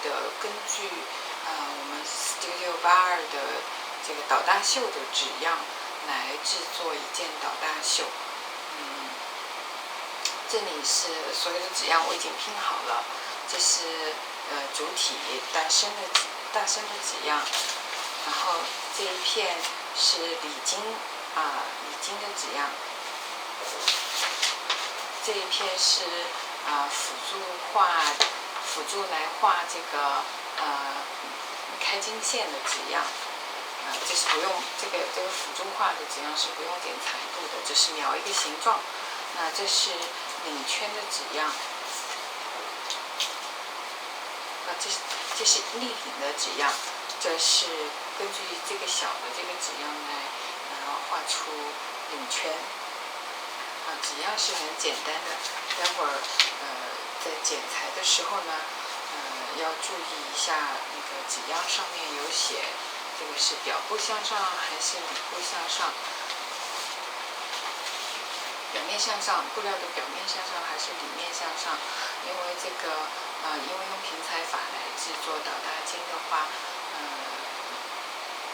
的根据我们 Studio Bar 的这个导大袖的纸样来制作一件导大袖。这里是所有的纸样我已经拼好了，这是主体大身的纸样，然后这一片是礼金的纸样，这一片是辅助来画这个开经线的纸样。这是不用这个辅助画的纸样是不用点彩布的，只是描一个形状。那这是领圈的纸样，这是立领的纸样，这是根据这个小的这个纸样来画出领圈。纸样是很简单的，待会儿在剪裁的时候呢，要注意一下那个纸样上面有写，这个是表布向上还是里部向上？表面向上，布料的表面向上还是里面向上？因为这个因为用平裁法来制作导大襟的话，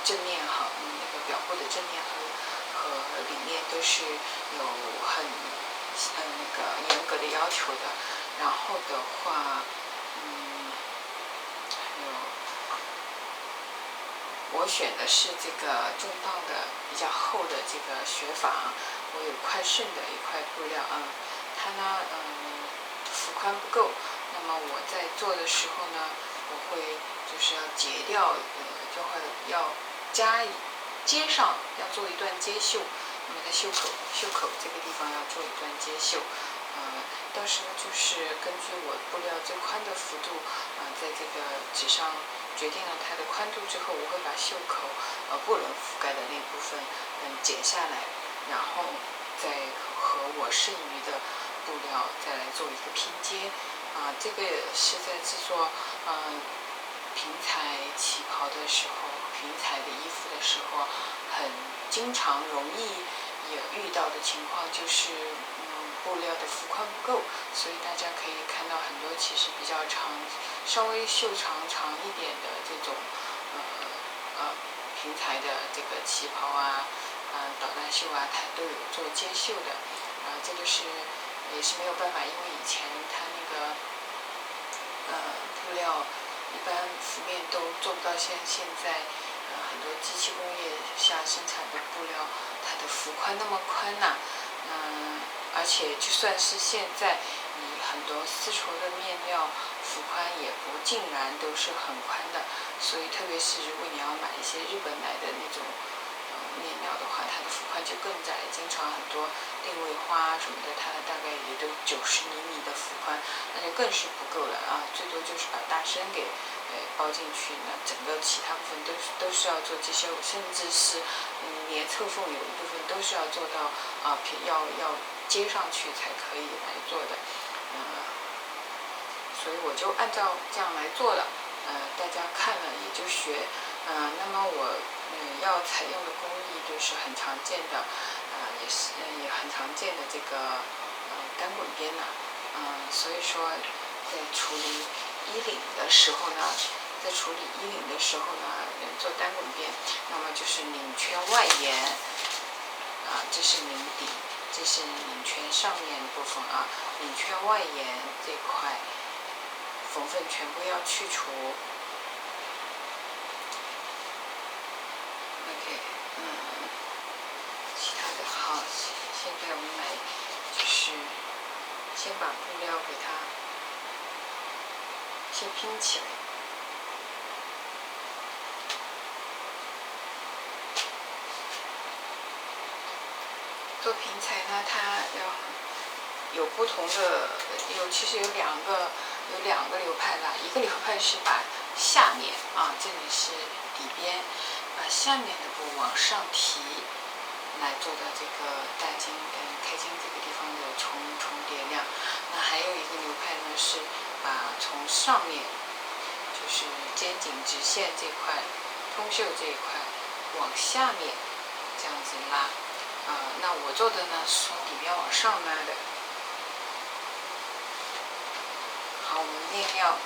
正面和那个表布的正面和里面都是有很那个严格的要求的。然后的话，还有我选的是这个重磅的比较厚的这个雪纺。我有块顺的一块布料它呢幅宽不够，那么我在做的时候呢，我会就是要截掉，就会要接上，要做一段接绣，那么在袖口这个地方要做一段接绣，到时候就是根据我布料最宽的幅度，在这个纸上决定了它的宽度之后，我会把袖口不能覆盖的那部分剪下来，然后再和我剩余的布料再来做一个拼接。这个是在制作平裁旗袍的时候，平裁的衣服的时候，很经常容易也遇到的情况就是布料的幅宽不够，所以大家可以看到很多其实比较长，稍微袖长一点的这种平裁的这个旗袍导大袖它都有做接绣的。这个也是没有办法，因为以前它那个布料一般幅面都做不到现在很多机器工业下生产的布料，它的幅宽那么宽而且就算是现在你很多丝绸的面料幅宽也不尽然都是很宽的，所以特别是如果你要买一些日本来的那种面料的话，它的幅宽就更窄，经常很多定位花什么的，它大概也都90厘米的幅宽，那就更是不够了最多就是把大身给包进去，那整个其他部分都是要做接绣，甚至是连侧缝有一部分都是要做到要接上去才可以来做的。所以我就按照这样来做了，大家看了也就学。那么我要采用的工艺就是很常见的，也很常见的这个单滚边所以说在处理衣领的时候呢，做单滚边，那么就是领圈外沿这是领底，这是领圈上面部分领圈外沿这块缝缝全部要去除。OK， 其他的好，现在我们来就是先把布料给它先拼起来。做平裁呢，它有不同的，其实有两个流派啦。一个流派是把下面这里是底边，把下面的布往上提来做的这个大襟开襟这个地方的重叠量。那还有一个流派呢，是把从上面就是肩颈直线这块通袖这一块往下面这样子拉。那我做的呢是从底边往上拉的。好，我们面料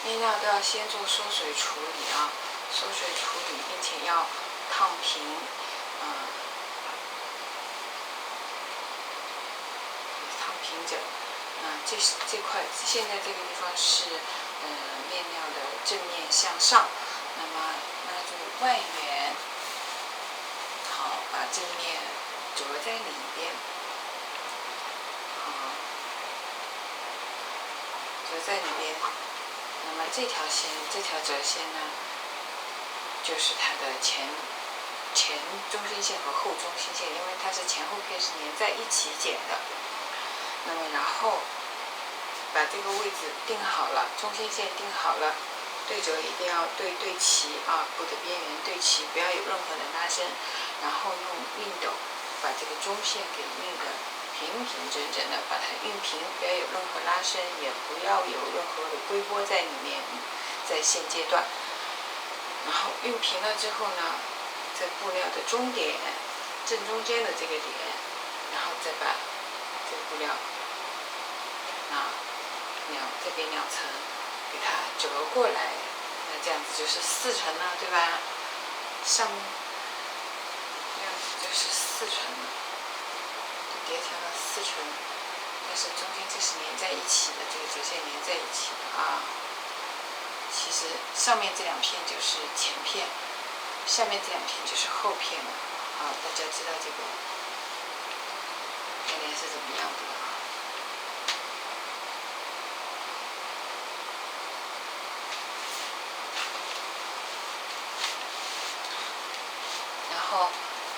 面料都要先做缩水处理啊，缩水处理，并且要烫平，烫平整。这块现在这个地方是面料的正面向上，那么拉住外缘，好，把正面折在里边，好，折在里边。那么这条折线呢，就是它的前中心线和后中心线，因为它是前后片是连在一起剪的。那么然后把这个位置定好了，中心线定好了，对折一定要对齐啊，布的边缘对齐，不要有任何的拉伸。然后用熨斗把这个中线给熨得平整的，把它熨平，不要有任何拉伸，也不要有任何的龟波在里面，在现阶段。然后熨平了之后呢，在布料的中点正中间的这个点，然后再把这个布料这边2层给它折过来，那这样子就是4层了，对吧？上面这样子就是4层了，叠成了4层，但是中间这是连在一起的，这个折线连在一起的啊。其实上面这2片就是前片，下面这2片就是后片了啊。大家知道这个概念是怎么样的啊？然后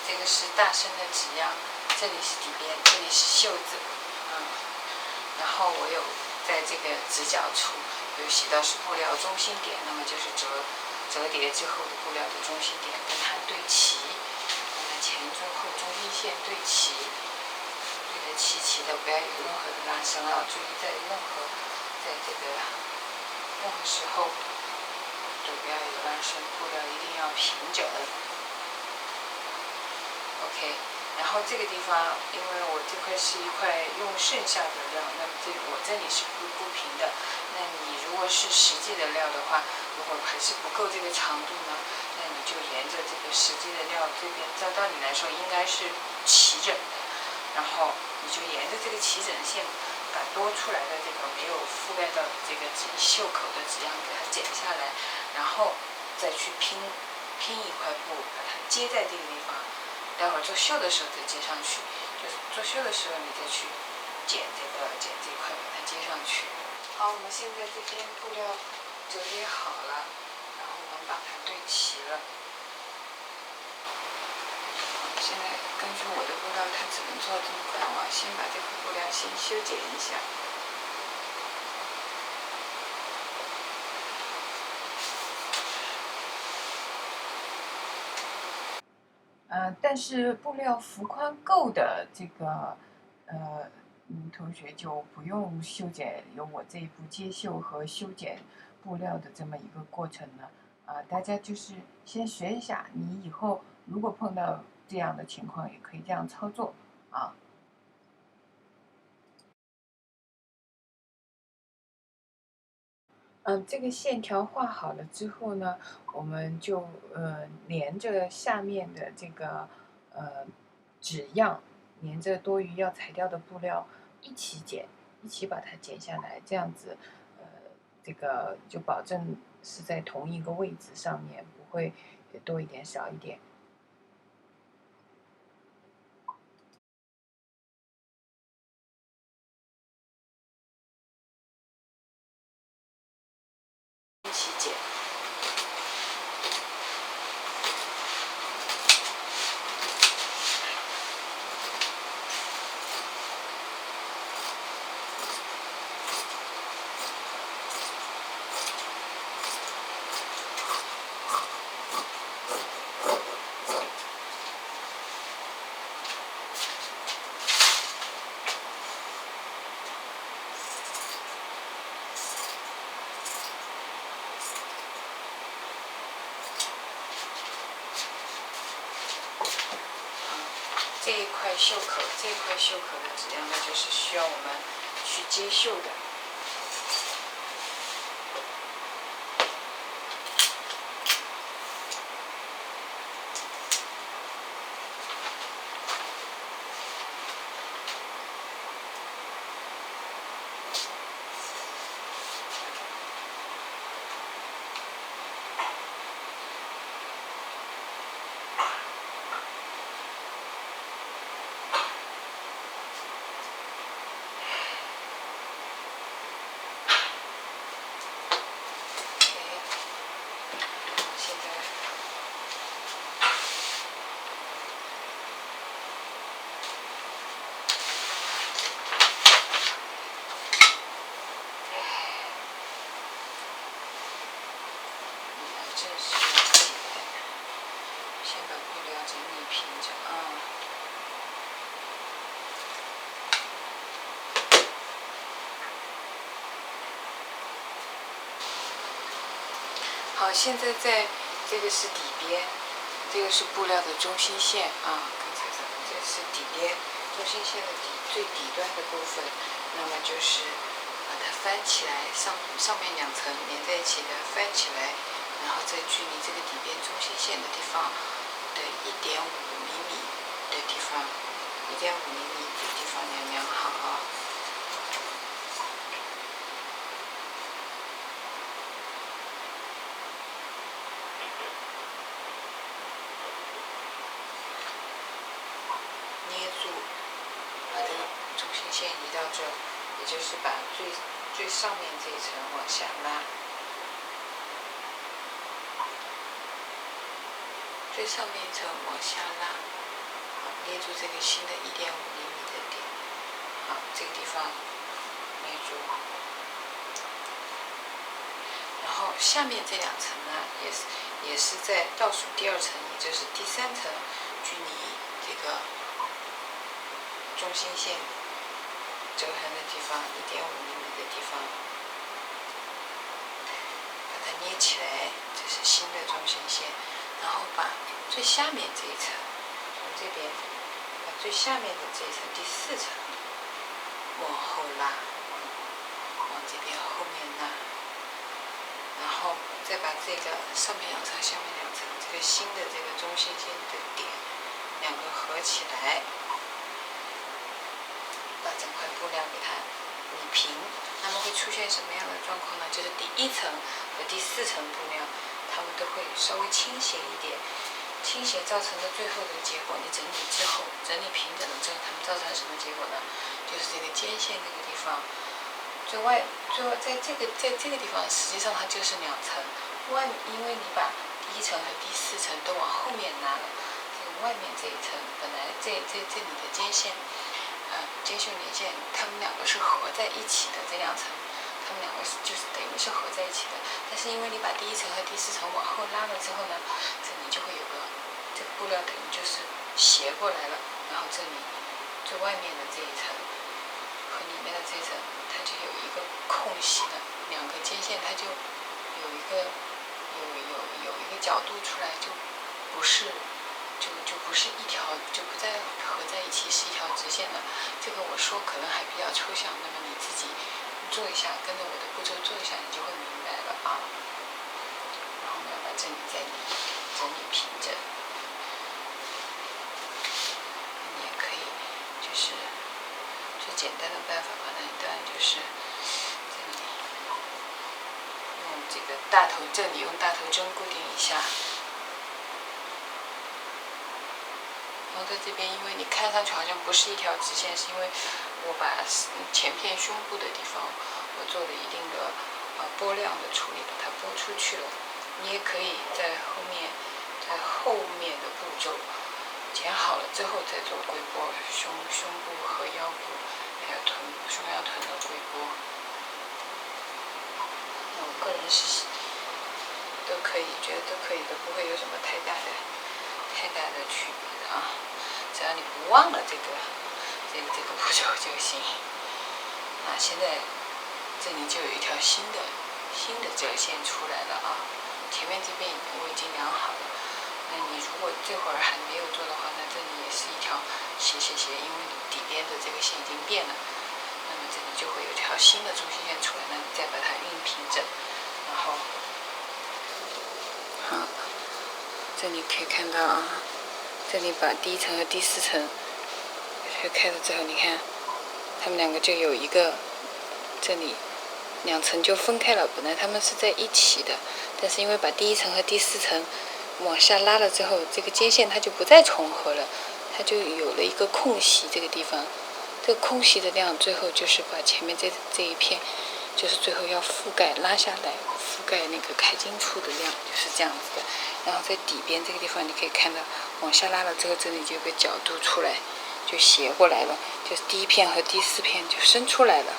这个是大身的纸样，这里是底边，这里是袖子，然后我有在这个直角处有写到是布料中心点，那么就是折叠之后的布料的中心点跟它对齐，那么前中后中心线对齐，对得齐的，不要有任何的拉伸啊！注意在这个任何时候都不要有拉伸，布料一定要平整。OK， 然后这个地方，因为我这块是一块用剩下的料，那么我这里是不平的。那你如果是实际的料的话，如果还是不够这个长度呢，那你就沿着这个实际的料这边，照道理来说应该是齐整的，然后你就沿着这个齐整线，把多出来的这个没有覆盖到这个袖口的纸样给它剪下来，然后再去拼一块布，把它接在这个地方。待会儿做袖的时候再接上去，就是做袖的时候你再去剪这块把它接上去。好，我们现在这边布料折叠好了，然后我们把它对齐了。现在根据我的布料，它只能做这么快，我要先把这块布料先修剪一下。但是布料幅宽够的这个同学就不用修剪，有我这一步接袖和修剪布料的这么一个过程了大家就是先学一下，你以后如果碰到这样的情况，也可以这样操作啊。这个线条画好了之后呢，我们就连着下面的这个纸样，连着多余要裁掉的布料一起剪，一起把它剪下来，这样子这个就保证是在同一个位置上面，不会多一点少一点。一起剪。这一块袖口的纸样呢，就是需要我们去接袖的。现在。正式要起来，先把布料整理平整啊。好，现在这个是底边，这个是布料的中心线啊。刚才说这是底边中心线的最底端的部分，那么就是把它翻起来，上面2层连在一起的翻起来。然后在距离这个底边中心线的地方的1.5厘米的地方，1.5厘米的地方量好啊。捏住，把这个中心线移到这，也就是把最上面这一层往下拉。最上面一层往下拉，好，捏住这个新的1.5厘米的点，好，这个地方捏住，然后下面这2层呢，也是在倒数第2层，也就是第3层，距离这个中心线折痕的地方1.5厘米的地方，把它捏起来，这是新的中心线。然后把最下面这一层，从这边把最下面的这一层第4层往后拉，往这边后面拉，然后再把这个上面2层、下面2层这个新的这个中心线的点2个合起来，把整块布料给它理平。那么会出现什么样的状况呢？就是第1层和第4层布料，它们都会稍微倾斜一点，倾斜造成的最后的结果，你整理之后，整理平整了之后，它们造成什么结果呢？就是这个肩线这个地方，最外在这个地方，实际上它就是2层。因为你把第1层和第4层都往后面拉了，这个外面这一层本来这里的肩线，肩袖连线，它们2个是合在一起的，这2层。它们2个就是等于是合在一起的，但是因为你把第1层和第4层往后拉了之后呢，这里就会有个这个布料等于就是斜过来了，然后这里最外面的这一层和里面的这一层，它就有一个空隙了，2个肩线它就有一个角度出来，就不是一条，就不再合在一起是一条直线了。这个我说可能还比较抽象，那么你自己做一下，跟着我的步骤做一下，你就会明白了啊。然后我们要把这里再整理平整。你也可以，就是最简单的办法吧，那当然就是这里用这个这里用大头针固定一下。然后在这边，因为你看上去好像不是一条直线，是因为我把前片胸部的地方我做了一定的拨量的处理，把它拨出去了。你也可以在后面的步骤剪好了之后再做龟拨，胸部和腰部还有胸腰臀的龟拨。那我个人是都可以，觉得都可以的，不会有什么太大的区别的啊。只要你不忘了这个步骤就行。那现在这里就有一条新的折线出来了啊！前面这边我已经量好了。那你如果这会儿还没有做的话，那这里也是一条斜，因为底边的这个线已经变了，那么这里就会有一条新的中心线出来，那你再把它熨平整，然后好，这里可以看到啊。这里把第1层和第4层推开了之后，你看，它们2个就有一个，这里2层就分开了。本来它们是在一起的，但是因为把第1层和第4层往下拉了之后，这个肩线它就不再重合了，它就有了一个空隙。这个地方，这个空隙的量，最后就是把前面这一片就是最后要覆盖拉下来，覆盖那个开襟处的量，就是这样子的。然后在底边这个地方，你可以看到往下拉了之后，这里就有个角度出来，就斜过来了，就是第一片和第四片就伸出来了。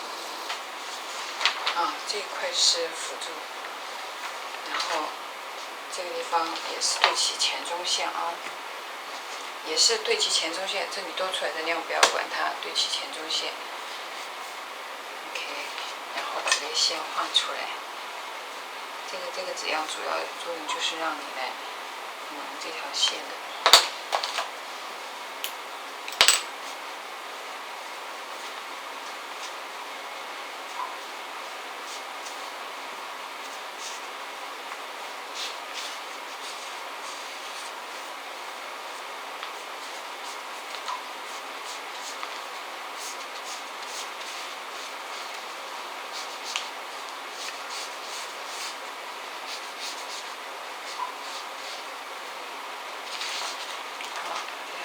这一块是辅助，然后这个地方也是对齐前中线也是对齐前中线，这里多出来的量不要管它，对齐前中线。OK， 然后把这个线画出来。这个纸样主要作用就是让你来蒙这条线的。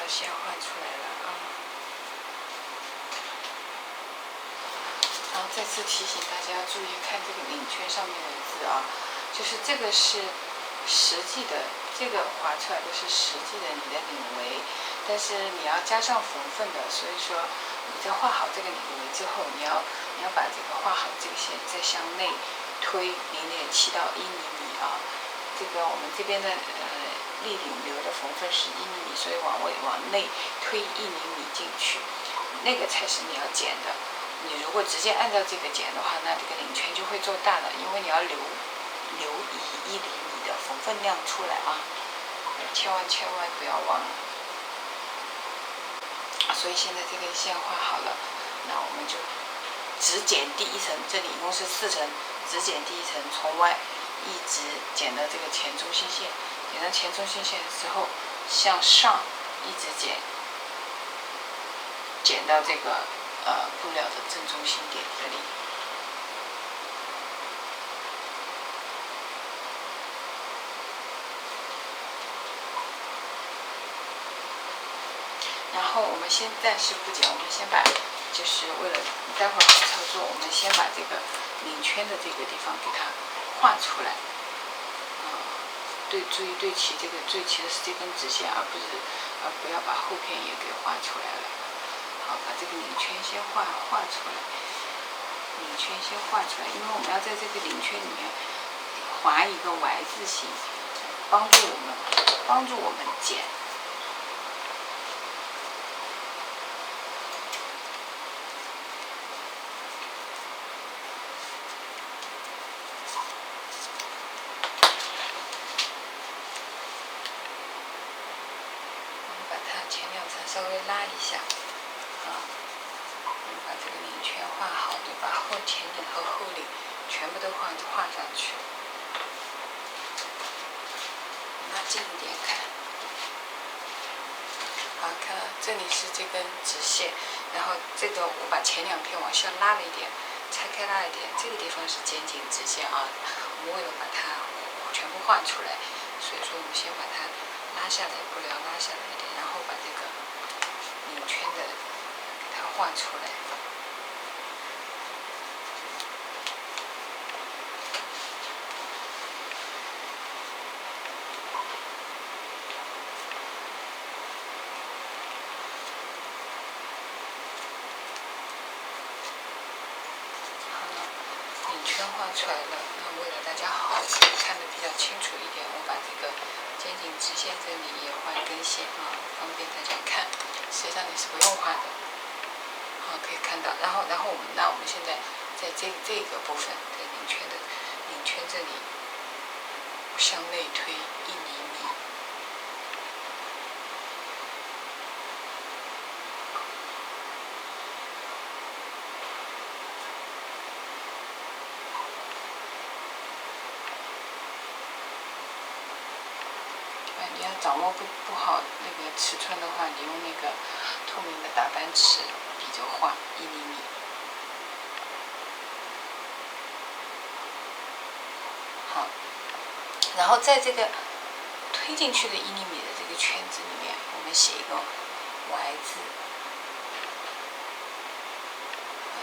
线画出来了然后再次提醒大家注意看这个领圈上面的字就是这个是实际的，这个划出来的是实际的你的领围，但是你要加上缝缝的，所以说你在画好这个领围之后，你要把这个画好这个线再向内推0.7到1厘米这个我们这边的立领流的缝缝是1厘米，所以往内推1厘米进去，那个才是你要剪的。你如果直接按照这个剪的话，那这个领圈就会做大了，因为你要留以1厘米的缝缝量出来千万不要忘了。所以现在这根线画好了，那我们就只剪第一层，这里一共是4层，只剪第一层，从外一直剪到这个前中心线，剪到前中心线之后，向上一直剪到这个布料的正中心点这里。然后我们先暂时不剪，我们先把，就是为了待会儿好操作，我们先把这个领圈的这个地方给它画出来。注意对齐这个最齐的是这根直线，不要把后片也给画出来了。好，把这个领圈先画出来，领圈先画出来，因为我们要在这个领圈里面划一个 Y 字形，帮助我们剪。前2层稍微拉一下把这个领圈画好，对吧？前领和后领全部都画上去。拉近一点看，好，看这里是这根直线，然后这个我把前2片往下拉了一点，拆开拉一点，这个地方是肩颈直线我们为了把它全部画出来，所以说我们先把它拉下来，布料拉下来一点，然后把这个领圈的给它画出来。好了，领圈画出来了，那为了大家好看得比较清楚一点，我把这个肩颈直线这里也画一根线方便大家看。实际上你是不用画的，可以看到。然后我们现在在这个部分，在领圈这里向内推1厘米。你要掌握不好那个尺寸的话，你用那个透明的打板尺比着画1厘米。好，然后在这个推进去的1厘米的这个圈子里面，我们写一个 Y 字，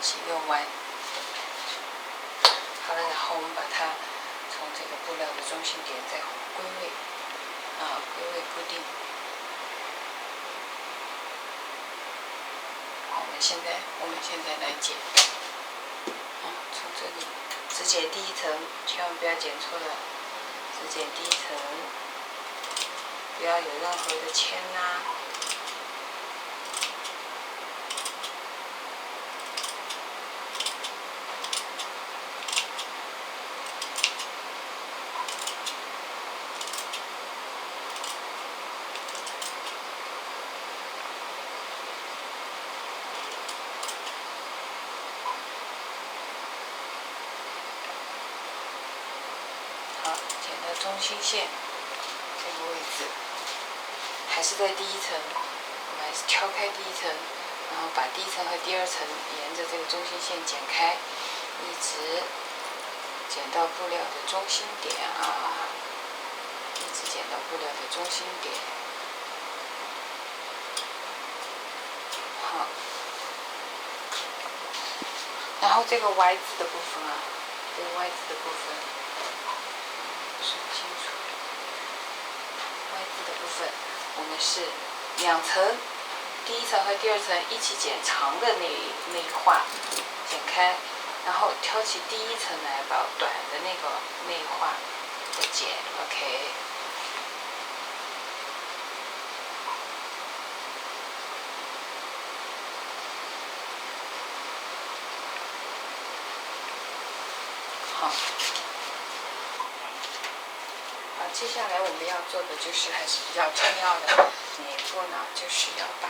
写一个 Y。好了，然后我们把它从这个布料的中心点再归位，归位固定。好，我们现在来剪，从这里只剪第一层，千万不要剪错了，只剪第一层，不要有任何的牵拉。好，剪到中心线这个位置，还是在第一层，我们还是挑开第一层，然后把第一层和第二层沿着这个中心线剪开，一直剪到布料的中心点一直剪到布料的中心点。好，然后这个 Y 字的部分这个 Y 字的部分不是很清楚。Y 字的部分，我们是2层，第一层和第二层一起剪长的那一画，剪开，然后挑起第一层来，把短的那一画再剪 ，OK。好，接下来我们要做的就是还是比较重要的哪一步呢？就是要把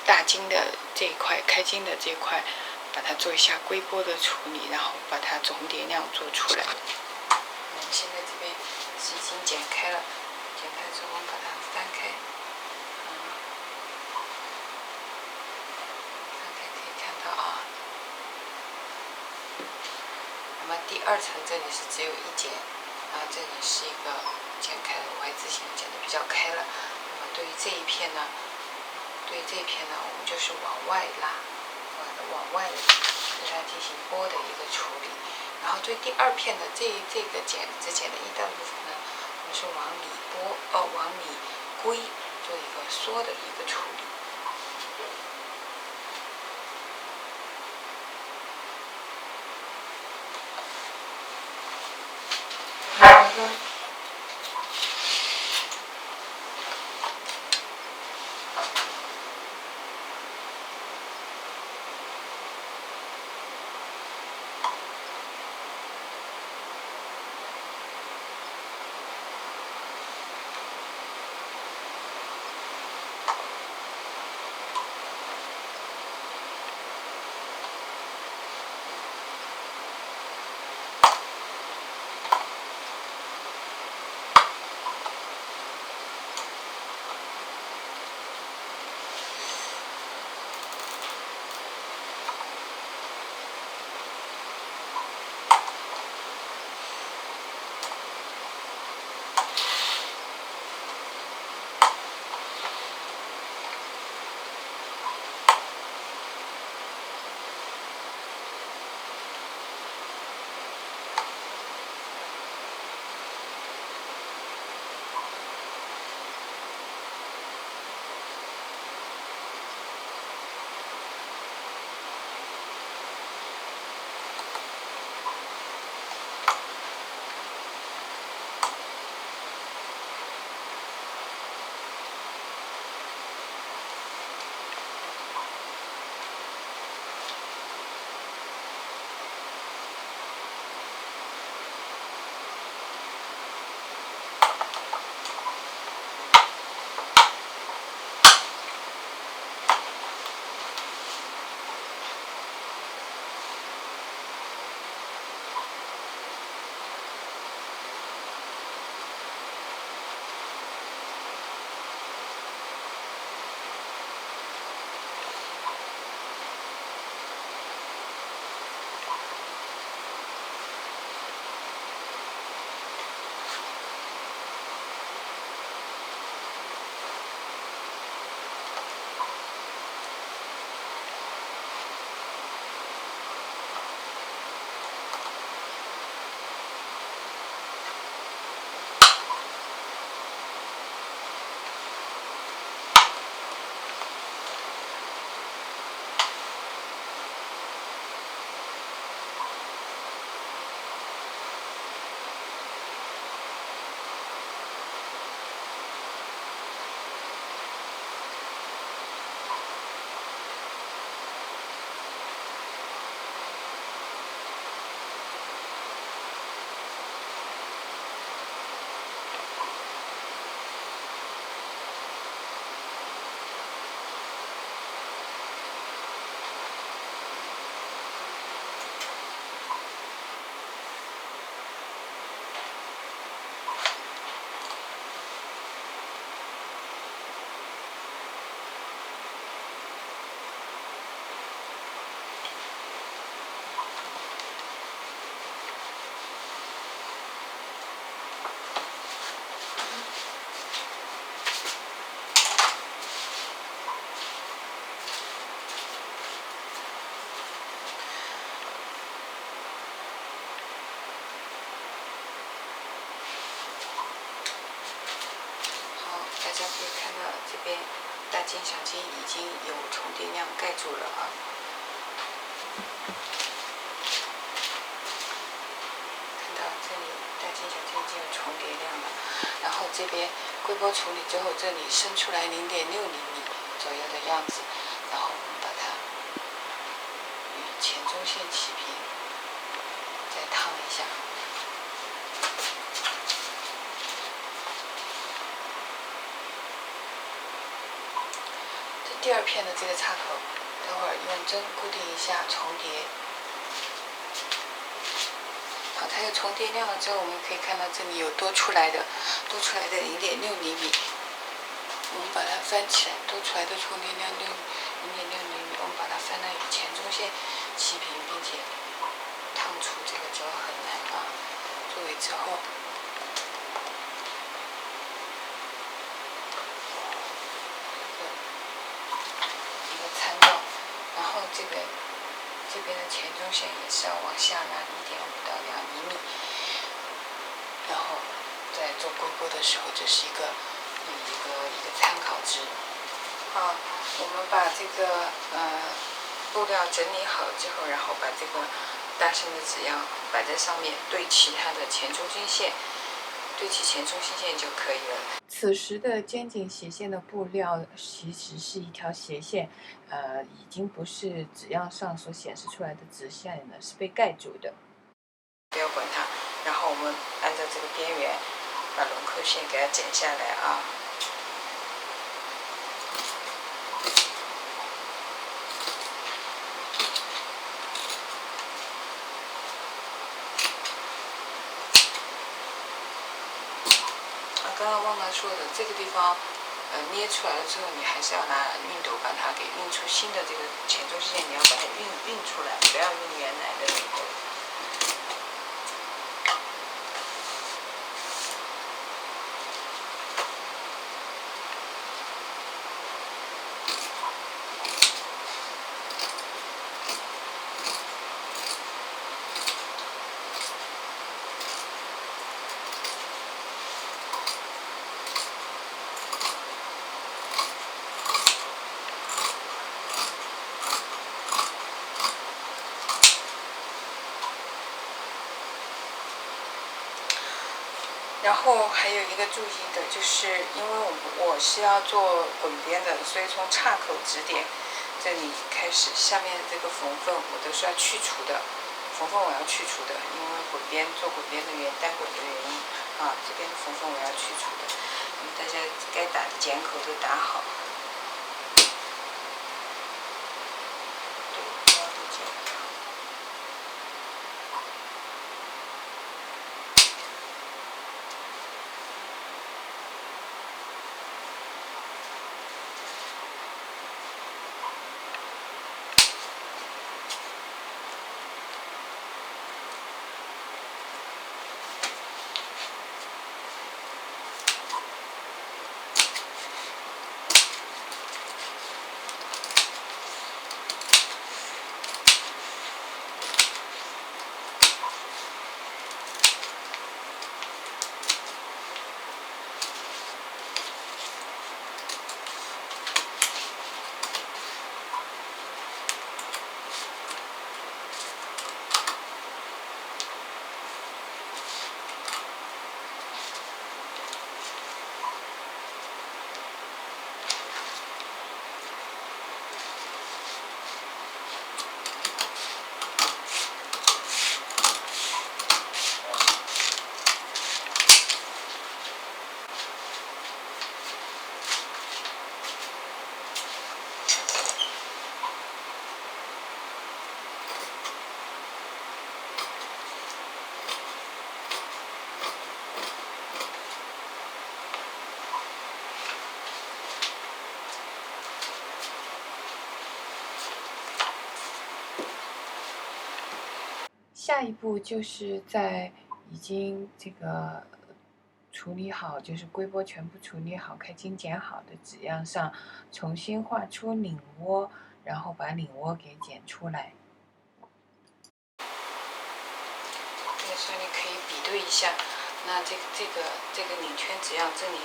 大筋的这一块、开筋的这一块，把它做一下龟波的处理，然后把它总点量做出来。我们现在这边是已经剪开了，剪开之后我们把它翻开，翻开可以看到那么第二层这里是只有1剪，这里是一个剪开的 Y 字形，剪得比较开了。那么对于这一片呢，我们就是往外拉，往外对它进行拨的一个处理。然后对第二片的这个只剪了1段部分呢，我们是往里拨，往里归，做一个缩的一个处理。这边大筋小筋已经有重叠量盖住了啊。看到这里大筋小筋已经有重叠量了，然后这边龟波处理之后，这里伸出来0.6厘米左右的样子，然后我们把它与前中线齐平，再烫一下。第2片的这个插口，等会儿用针固定一下重叠。好，它有重叠量了之后，我们可以看到这里有多出来的0.6厘米。我们把它翻起来，多出来的重叠量0.6厘米，我们把它翻到与前中线齐平，并且烫出这个折痕来啊。作为之后。参照，然后这边的前中线也是要往下拉0.5到2厘米，然后在做龟波的时候，这是一个参考值。好，我们把这个布料整理好之后，然后把这个大身的纸样摆在上面，对齐它的前中心线。对齐前中心线就可以了。此时的肩颈斜线的布料其实是一条斜线，已经不是纸样上所显示出来的直线了，是被盖住的。不要管它，然后我们按照这个边缘把轮廓线给它剪下来啊。刚刚忘了说的，这个地方，捏出来了之后，你还是要拿熨斗把它给熨出新的这个前中线，你要把它熨出来，不要用原来的那个。然后还有一个注意的就是，因为我是要做滚边的，所以从岔口指点这里开始，下面的这个缝缝我都是要去除的，缝缝我要去除的，因为做滚边的单滚的原因啊，这边的缝缝我要去除的，大家该打的剪口都打好。下一步就是在已经这个处理好，就是龟波全部处理好、开筋剪好的纸样上，重新画出领窝，然后把领窝给剪出来。这个时候你可以比对一下，那这个领圈纸样这里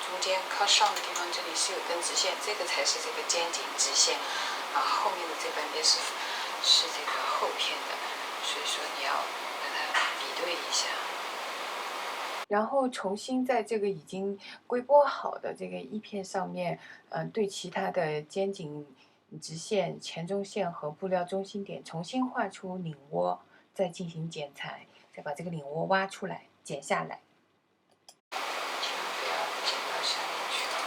注中间靠上的地方，这里是有根直线，这个才是这个肩颈直线啊。后面的这半边是这个后片的，所以说你要把它比对一下。然后重新在这个已经归拨好的这个一片上面，对其他的肩颈直线、前中线和布料中心点重新画出领窝，再进行剪裁，再把这个领窝挖出来、剪下来。千万不要剪到下面去啊！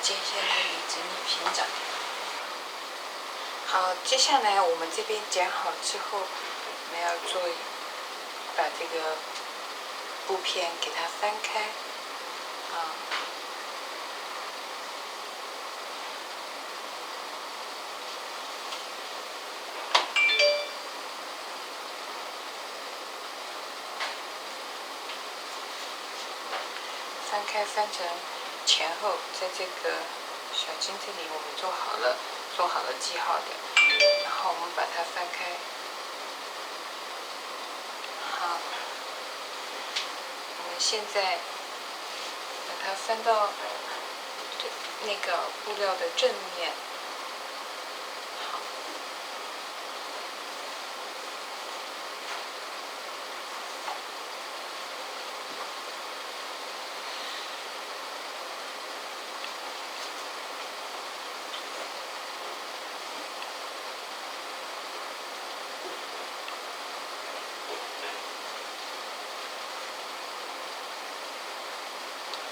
肩线这里整理平整。好，接下来我们这边剪好之后，我们要把这个布片给它翻开，翻开翻成前后，在这个小筋这里我们做好了记号的，然后我们把它翻开。好，我们现在把它翻到那个布料的正面。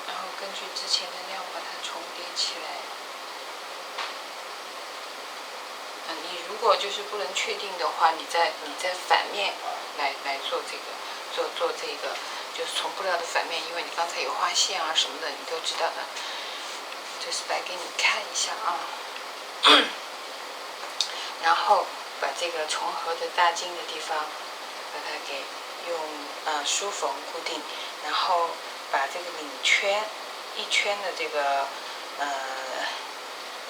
好，根据之前的量把它重叠起来。你如果就是不能确定的话，你在反面来做这个，做这个，就是从布料的反面，因为你刚才有画线啊什么的，你都知道的。就是摆给你看一下啊。然后把这个重合的大筋的地方，把它给用梳缝固定，然后把这个领圈。一圈的这个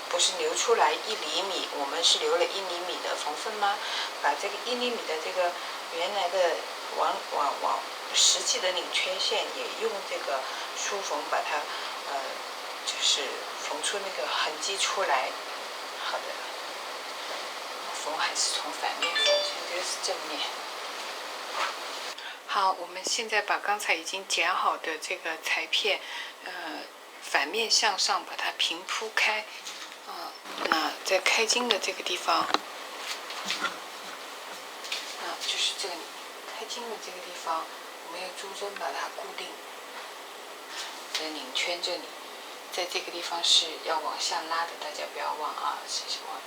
不是留出来1厘米，我们是留了1厘米的缝缝吗？把这个1厘米的这个原来的往实际的领圈线也用这个梳缝把它就是缝出那个痕迹出来。好的，缝还是从反面缝，这个是正面。好，我们现在把刚才已经剪好的这个裁片，反面向上把它平铺开，那在开筋的这个地方，就是这个开筋的这个地方，我们用珠针把它固定。在领圈这里，在这个地方是要往下拉的，大家不要忘啊，是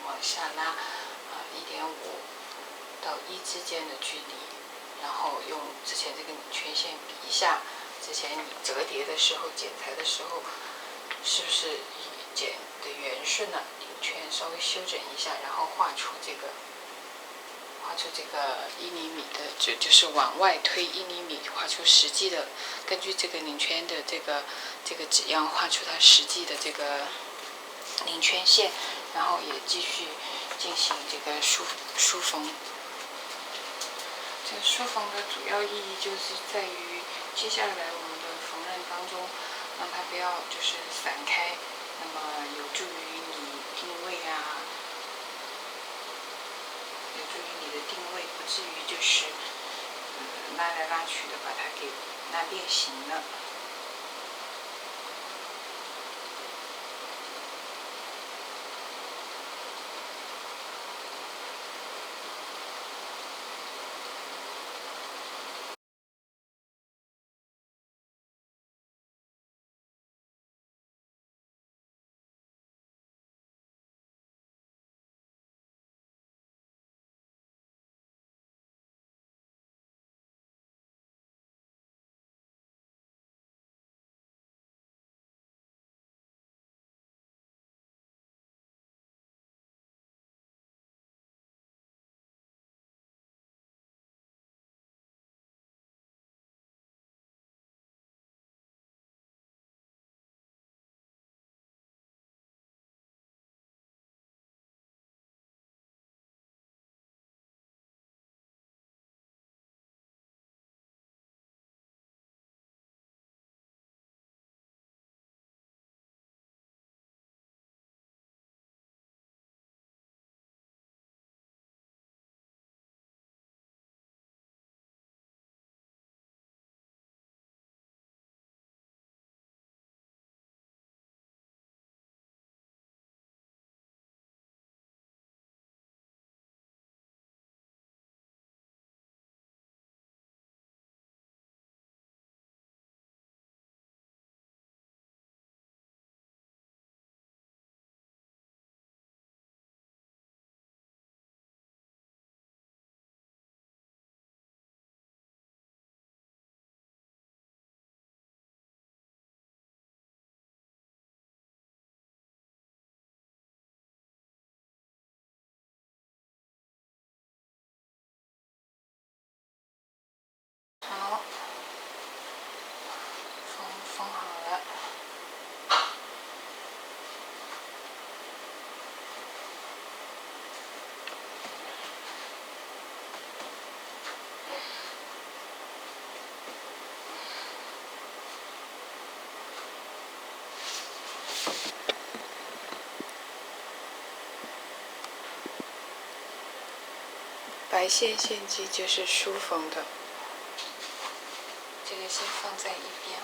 往下拉1.5到1之间的距离。然后用之前这个领圈线比一下，之前你折叠的时候、剪裁的时候，是不是剪的圆顺了？领圈稍微修整一下，然后画出这个1厘米的，就是往外推1厘米，画出实际的，根据这个领圈的这个纸样画出它实际的这个领圈线，然后也继续进行这个梳缝。这个梳缝的主要意义就是在于，接下来我们的缝纫当中，让它不要就是散开，那么有助于你定位啊，有助于你的定位，不至于就是拉来拉去的把它给拉变形了。白线线机就是书缝的，这个先放在一边啊。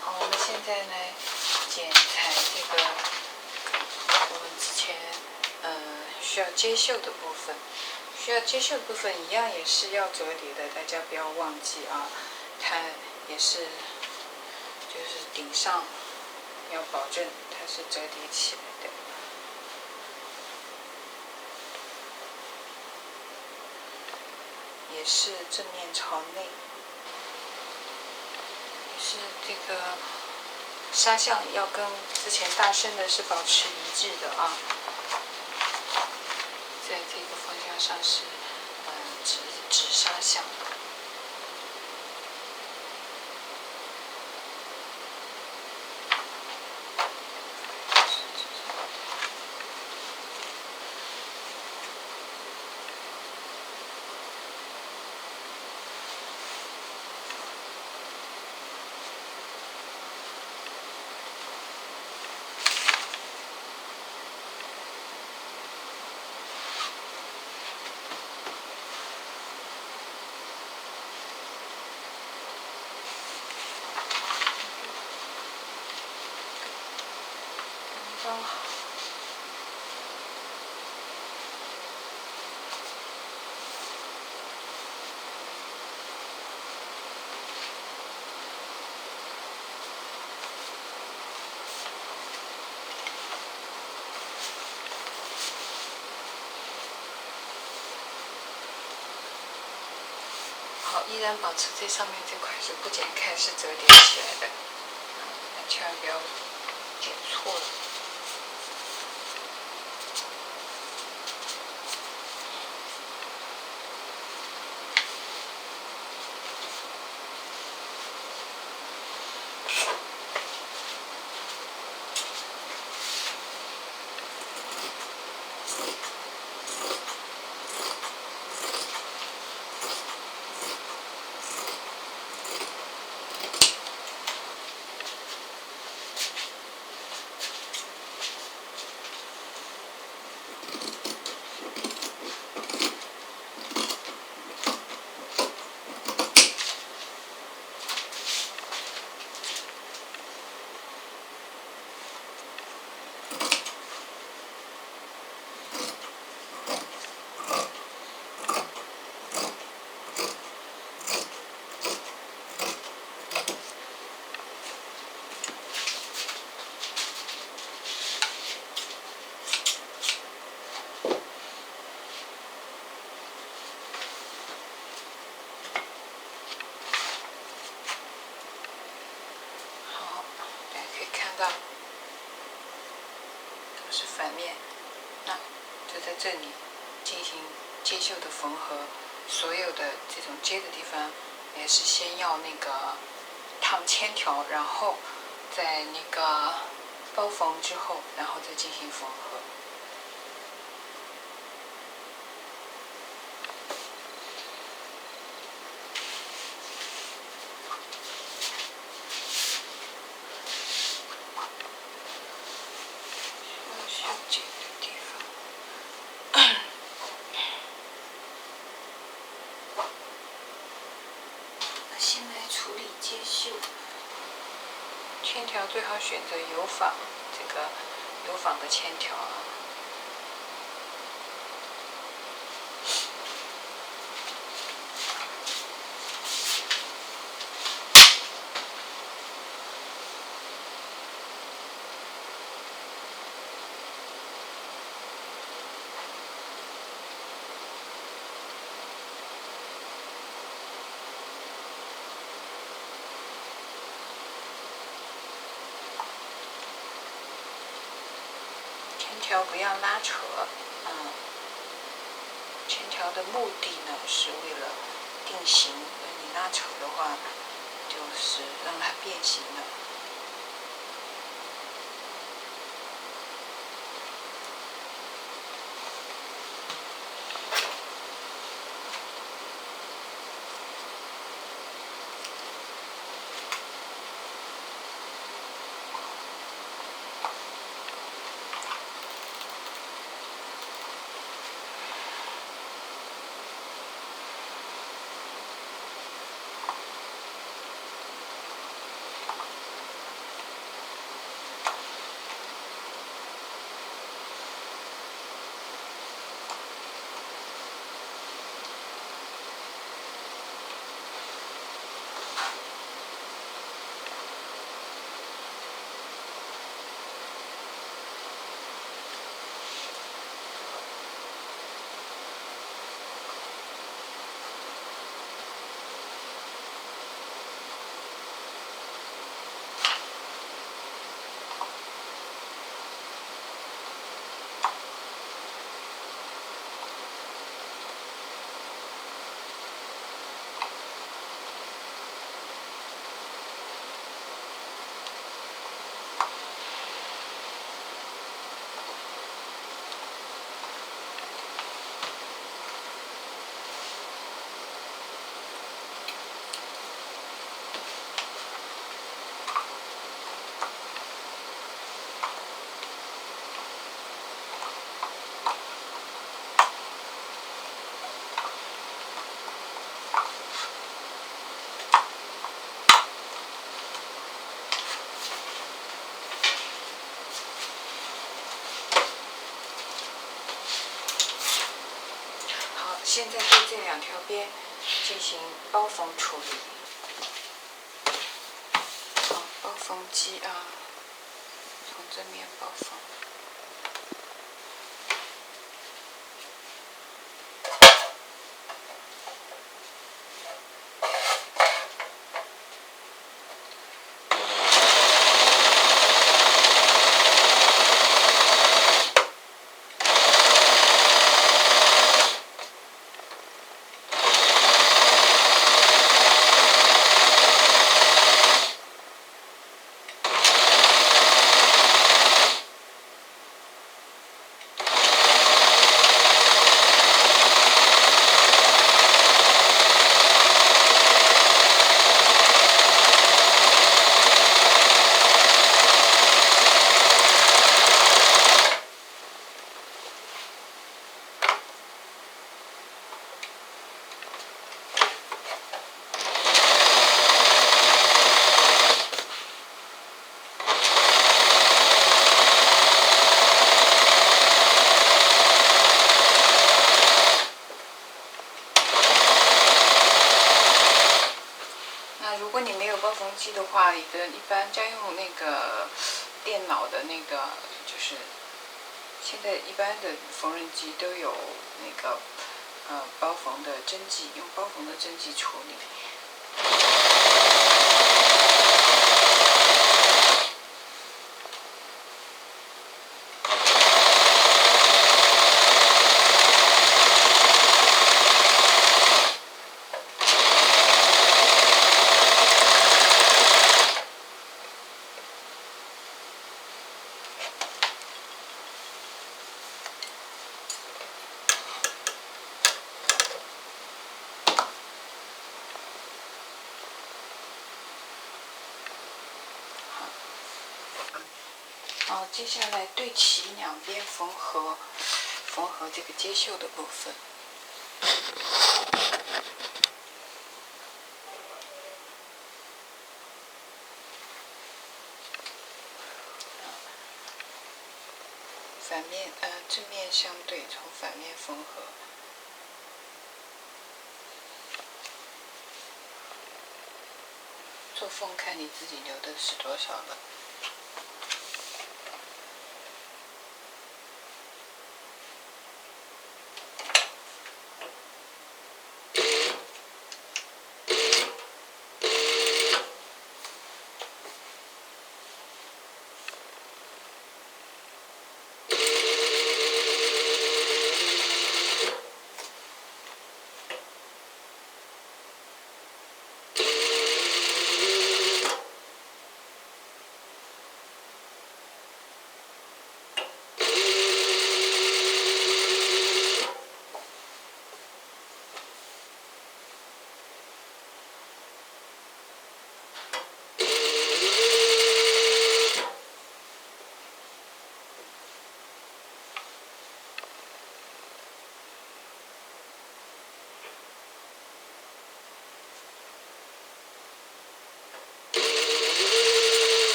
好，我们现在来剪裁这个我们之前需要接绣的部分。需要接绣的部分一样也是要折叠的，大家不要忘记啊。它也是就是顶上要保证它是折叠起来的。也是正面朝内，也是这个纱项要跟之前大身的是保持一致的啊。在这个方向上是直纱项。好，依然保持这上面这块是不剪开，是折叠起来的，千万不要剪错了。到都是反面，那就在这里进行接绣的缝合。所有的这种接的地方，也是先要那个烫铅条，然后在那个包缝之后，然后再进行缝合。先来处理接绣，铅条最好选择有纺，这个有纺的铅条啊。铅条不要拉扯，铅条的目的呢是为了定型，你拉扯的话，就是让它变形了。现在对这2条边进行包缝处理。包缝机啊，从正面包缝。如果你没有包缝机的话，一般家用那个电脑的那个，就是现在一般的缝纫机都有那个包缝的针剂，用包缝的针剂处理。接下来对齐2边缝合这个接绣的部分。反面正面相对，从反面缝合。做缝看你自己留的是多少了。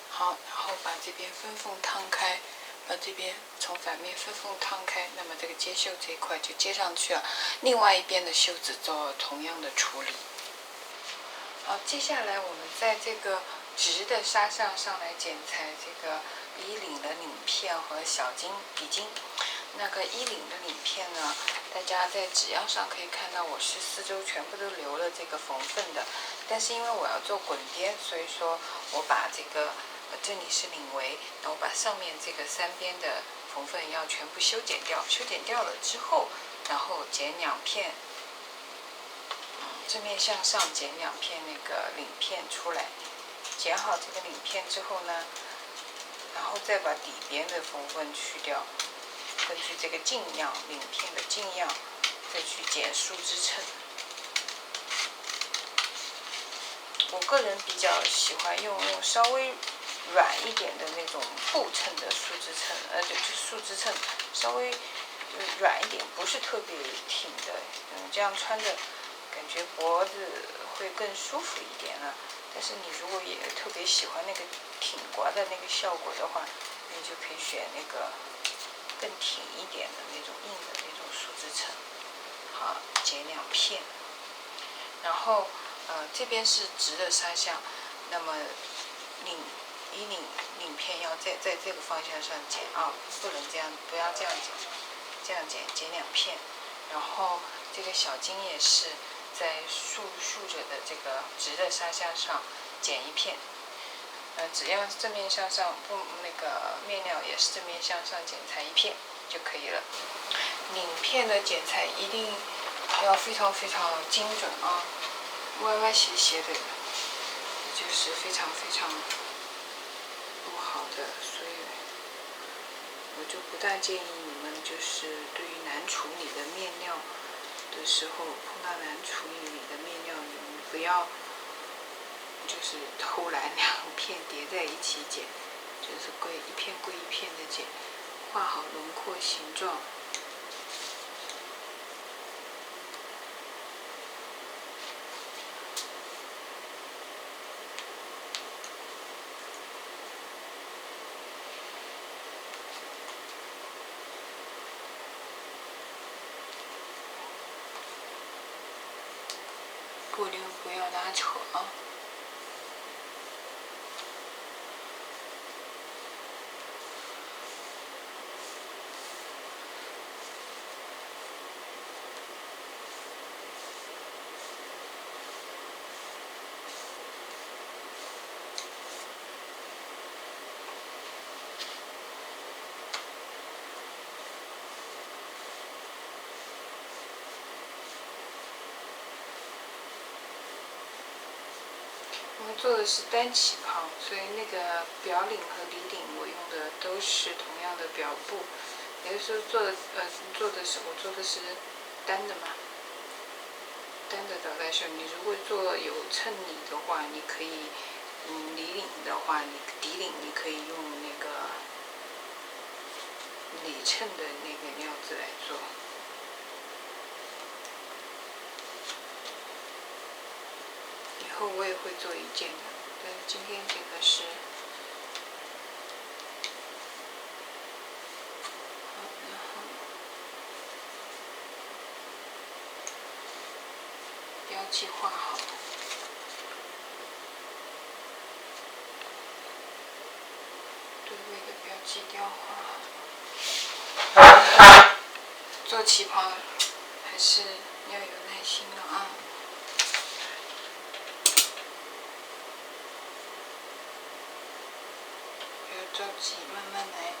好，然后把这边分缝摊开，把这边从反面分缝摊开，那么这个接绣这一块就接上去了。另外一边的袖子做同样的处理。好，接下来我们在这个直的纱上来剪裁这个衣领的领片和小笔襟。那个衣领的领片呢，大家在纸样上可以看到，我是四周全部都留了这个缝缝的。但是因为我要做滚边，所以说我把这个这里是领围，那我把上面这个3边的缝缝要全部修剪掉。修剪掉了之后，然后剪2片，正面向上剪2片那个领片出来。剪好这个领片之后呢，然后再把底边的缝缝去掉，根据这个径样领片的径样，再去剪树枝衬。我个人比较喜欢用稍微软一点的那种布衬的树枝衬，就是树枝衬稍微软一点，不是特别挺的，这样穿着感觉脖子会更舒服一点了。但是你如果也特别喜欢那个挺刮的那个效果的话，你就可以选那个更挺一点的那种硬的那种树枝衬。好，剪2片，然后这边是直的纱项，那么领片要在这个方向上剪啊，不能这样，不要这样剪，这样剪2片，然后这个小襟也是在竖着的这个直的纱项上剪1片，只要正面向上，那个面料也是正面向上剪裁1片就可以了。领片的剪裁一定要非常非常精准啊，歪歪斜斜的，就是非常非常不好的，所以我就不大建议你们就是对于难处理的面料的时候，碰到难处理的面料，你们不要就是偷懒2片叠在一起剪，就是一片归一片的剪，画好轮廓形状。布料不要拉扯啊。我们做的是单旗袍，所以那个表领和里领我用的都是同样的表布。也就是说我做的是单的嘛，单的倒带袖。你如果做有衬里的话，你可以，里领的话，底领你可以用那个里衬的那个料子来做。以后我也会做一件的，但是今天这个是，然后标记画好，对位的标记雕画好。做旗袍还是要有耐心的啊。着急，慢慢来。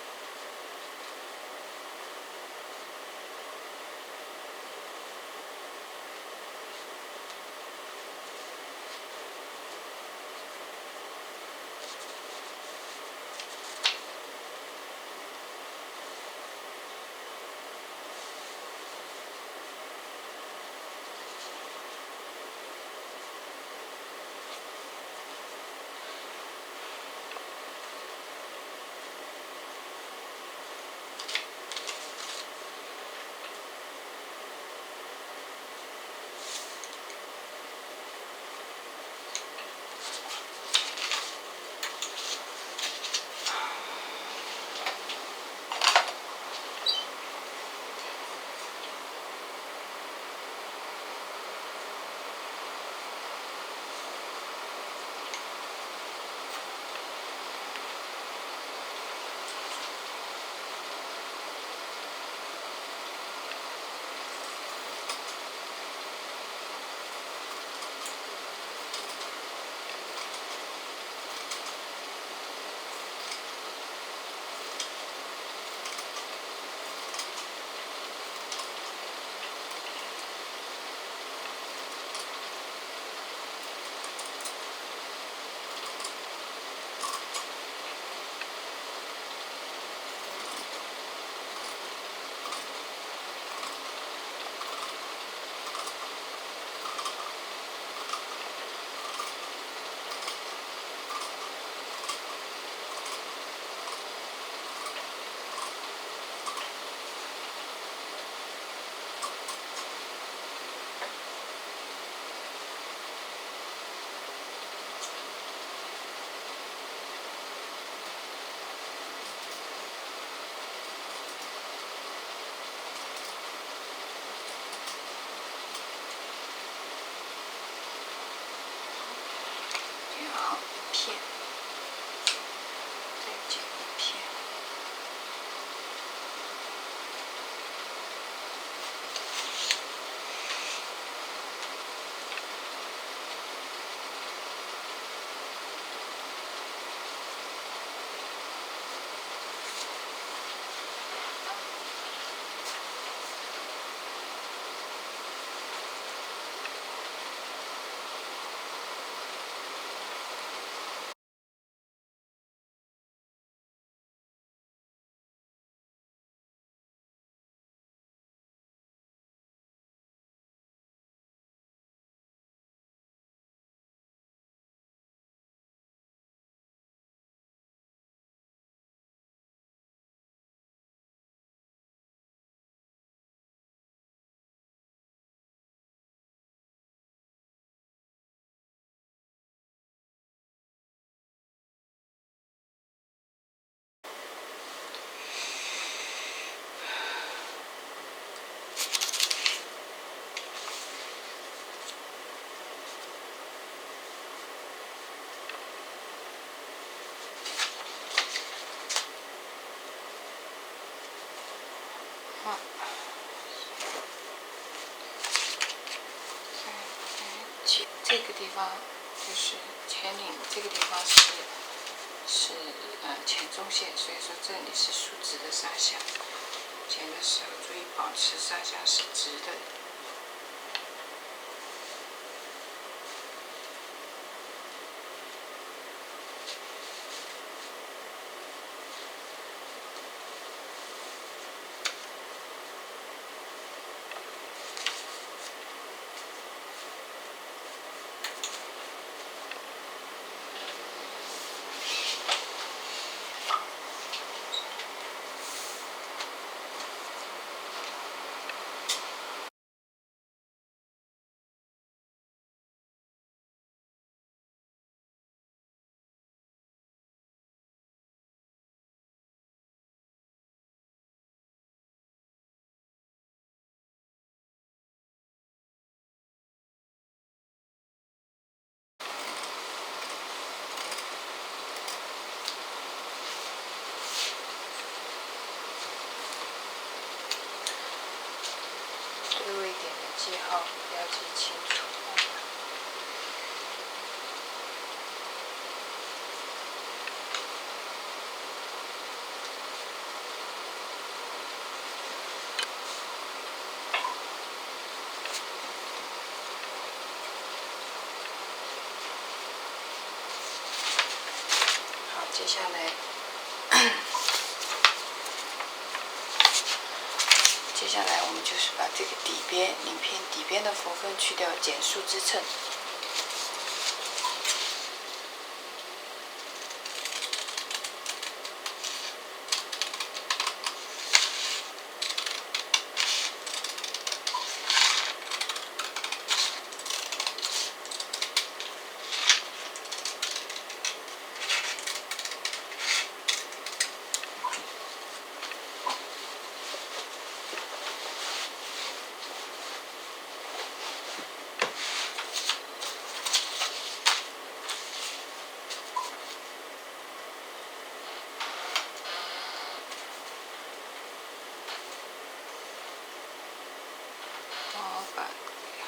片，再剪一片。这个地方就是前领，这个地方是前中线，所以说这里是竖直的上下。剪的时候注意保持上下是直的。对位点的记号要记清楚。好，接下来我们就是把这个底边领片底边的缝缝去掉，减数支撑。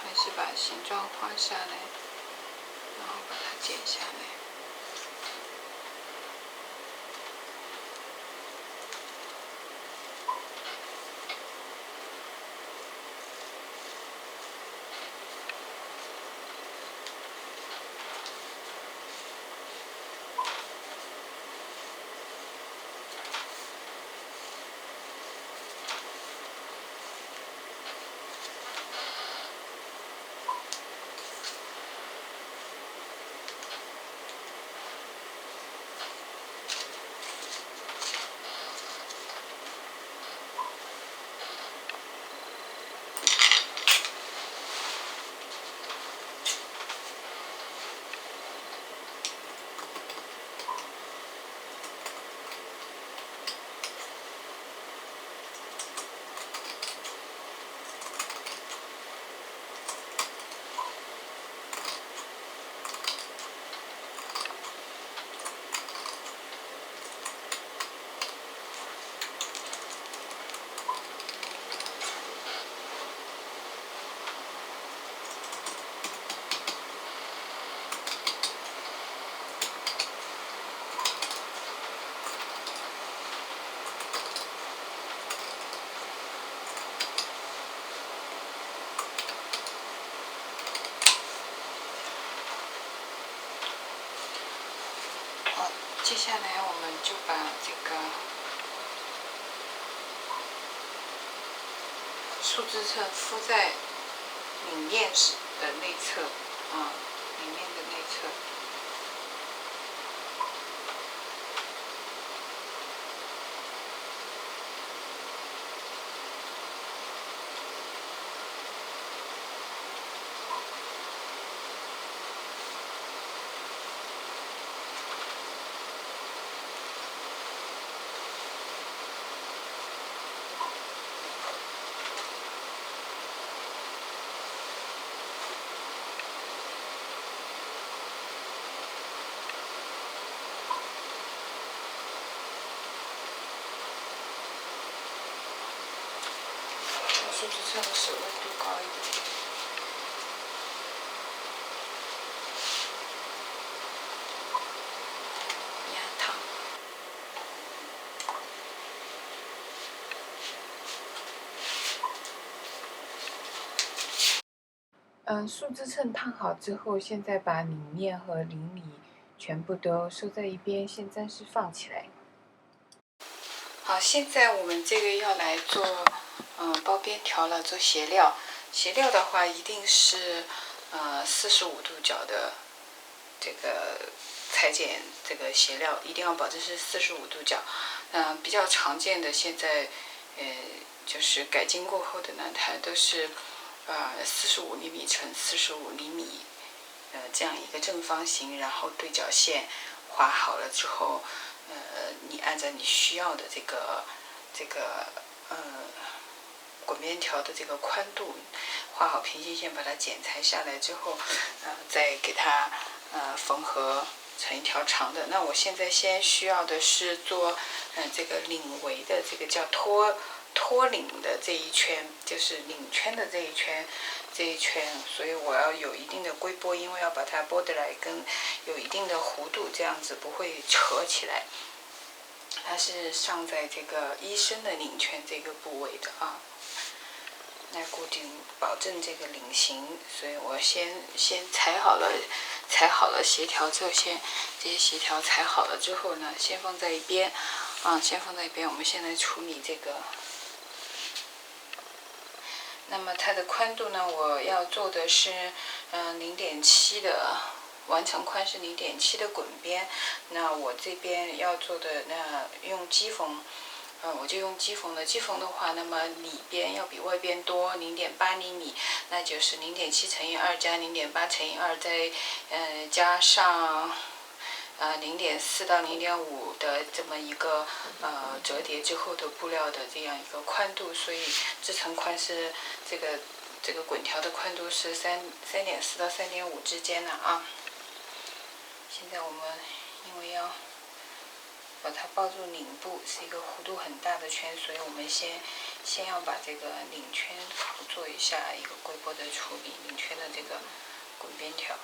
还是把形状画下来，然后把它剪下来。接下来我们就把这个树脂层敷在领面的内侧，领面的内侧。树脂层的手温度高一点。压烫。树脂层烫好之后，现在把领面和领米全部都收在一边，先暂时放起来。好，现在我们这个要来做包边条了，做斜料。斜料的话，一定是45度角的这个裁剪这个斜料，一定要保证是45度角。比较常见的现在就是改进过后的呢，它都是45厘米乘45厘米，这样一个正方形，然后对角线画好了之后，你按照你需要的这个滚边条的这个宽度，画好平行线，把它剪裁下来之后，再给它缝合成一条长的。那我现在先需要的是做这个领围的，这个叫托领的这一圈，就是领圈的这一圈，所以我要有一定的龟波，因为要把它拨得来跟有一定的弧度，这样子不会扯起来。它是上在这个衣身的领圈这个部位的来固定，保证这个领型。所以我先裁好了协调之后，这些协调裁好了之后呢，先放在一边，先放在一边。我们现在处理这个。那么它的宽度呢，我要做的是0.7的。完成宽是0.7的滚边，那我这边要做的用机缝，我就用机缝的。机缝的话，那么里边要比外边多0.8厘米，那就是0.7乘以2加0.8乘以2，再加上0.4到0.5的这么一个折叠之后的布料的这样一个宽度，所以这层宽是这个滚条的宽度是3.4到3.5之间的现在我们因为要把它包住领部，是一个弧度很大的圈，所以我们先要把这个领圈做一下一个龟波的处理，领圈的这个滚边条。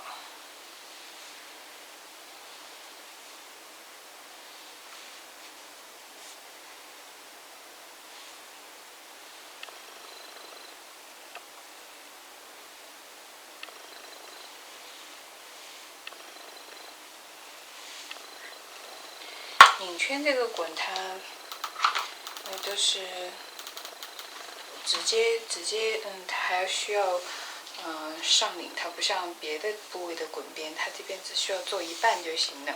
领圈这个滚它都是直接它还需要上领，它不像别的部位的滚边，它这边只需要做一半就行了。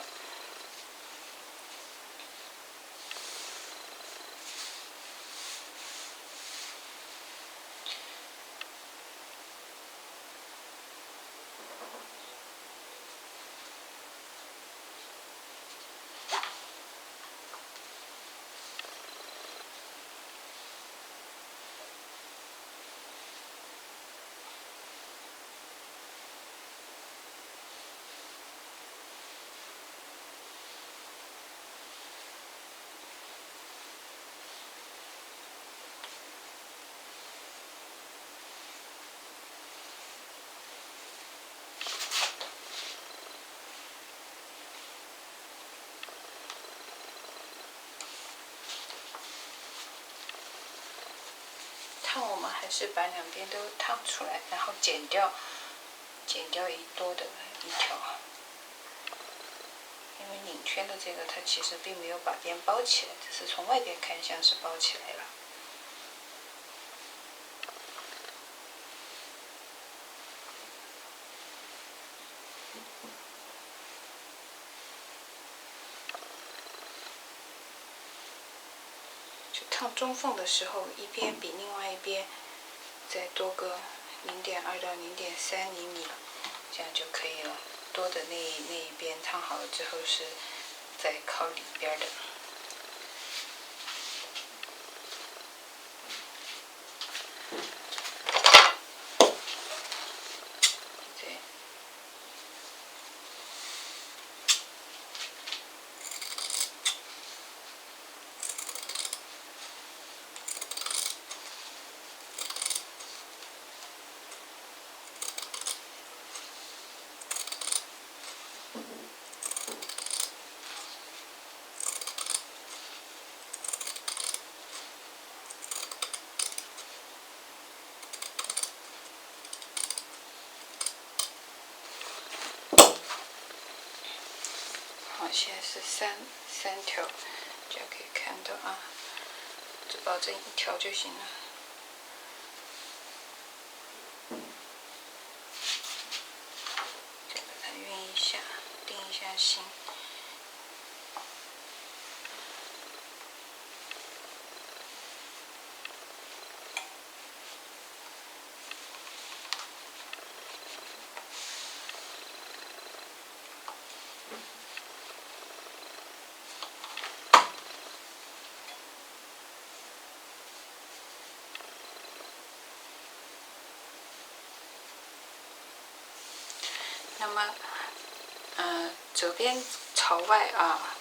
烫我们还是把两边都烫出来，然后剪掉一多的一条，因因为拧圈的这个它其实并没有把边包起来，只是从外边看像是包起来了。就烫中缝的时候，一边比另外一边再多个0.2到0.3厘米，这样就可以了。多的那一边烫好了之后是在靠里边的。好，现在是三条，这样可以看到啊，只保证一条就行了。再把它晕一下，定一下型。那么，左边朝外啊，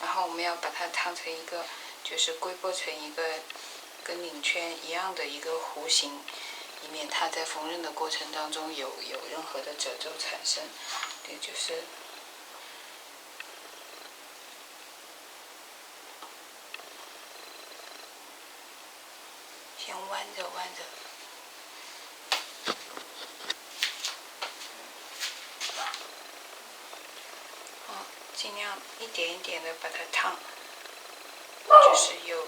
然后我们要把它烫成一个，就是龟波成一个跟领圈一样的一个弧形，以免它在缝纫的过程当中有任何的褶皱产生。对，就是先弯着。尽量一点一点的把它烫，就是有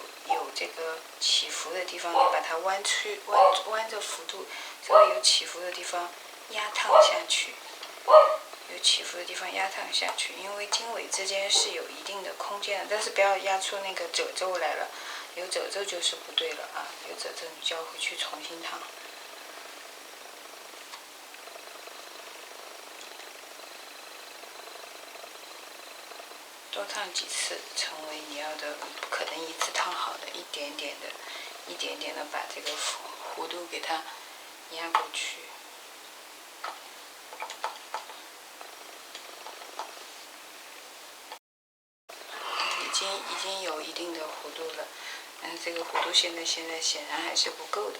这个起伏的地方，你把它弯着幅度，这个有起伏的地方压烫下去，因为经纬之间是有一定的空间的，但是不要压出那个褶皱来了，有褶皱就是不对了啊，有褶皱你就要回去重新烫。多烫几次，成为你要的，不可能一次烫好的，一点点的把这个弧度给它压过去。已经有一定的弧度了，但是这个弧度现在显然还是不够的。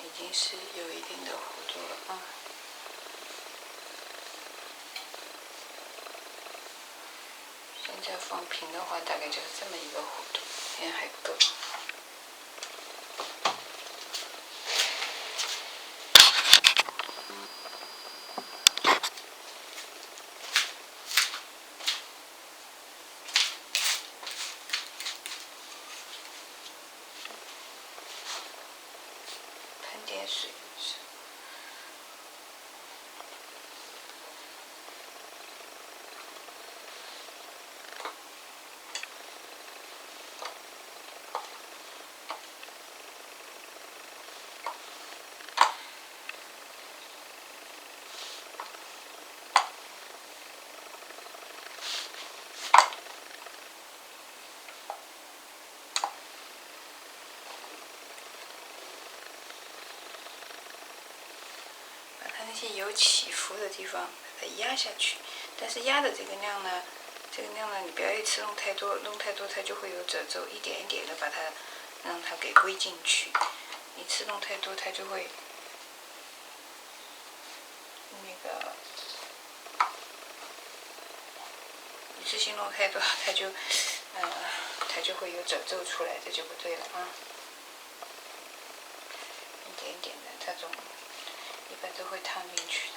已经是有一定的弧度了啊。现在放平的话，大概就是这么一个弧度，现在还不够。喷点水。那些有起伏的地方把它压下去，但是压的这个量呢，你不要一次弄太多它就会有褶皱，一点一点的把它让它给归进去，你次弄太多，它就会那个一次性弄太多，它就会有褶皱出来，这就不对了啊。一点一点的，这种一般都会烫进去的。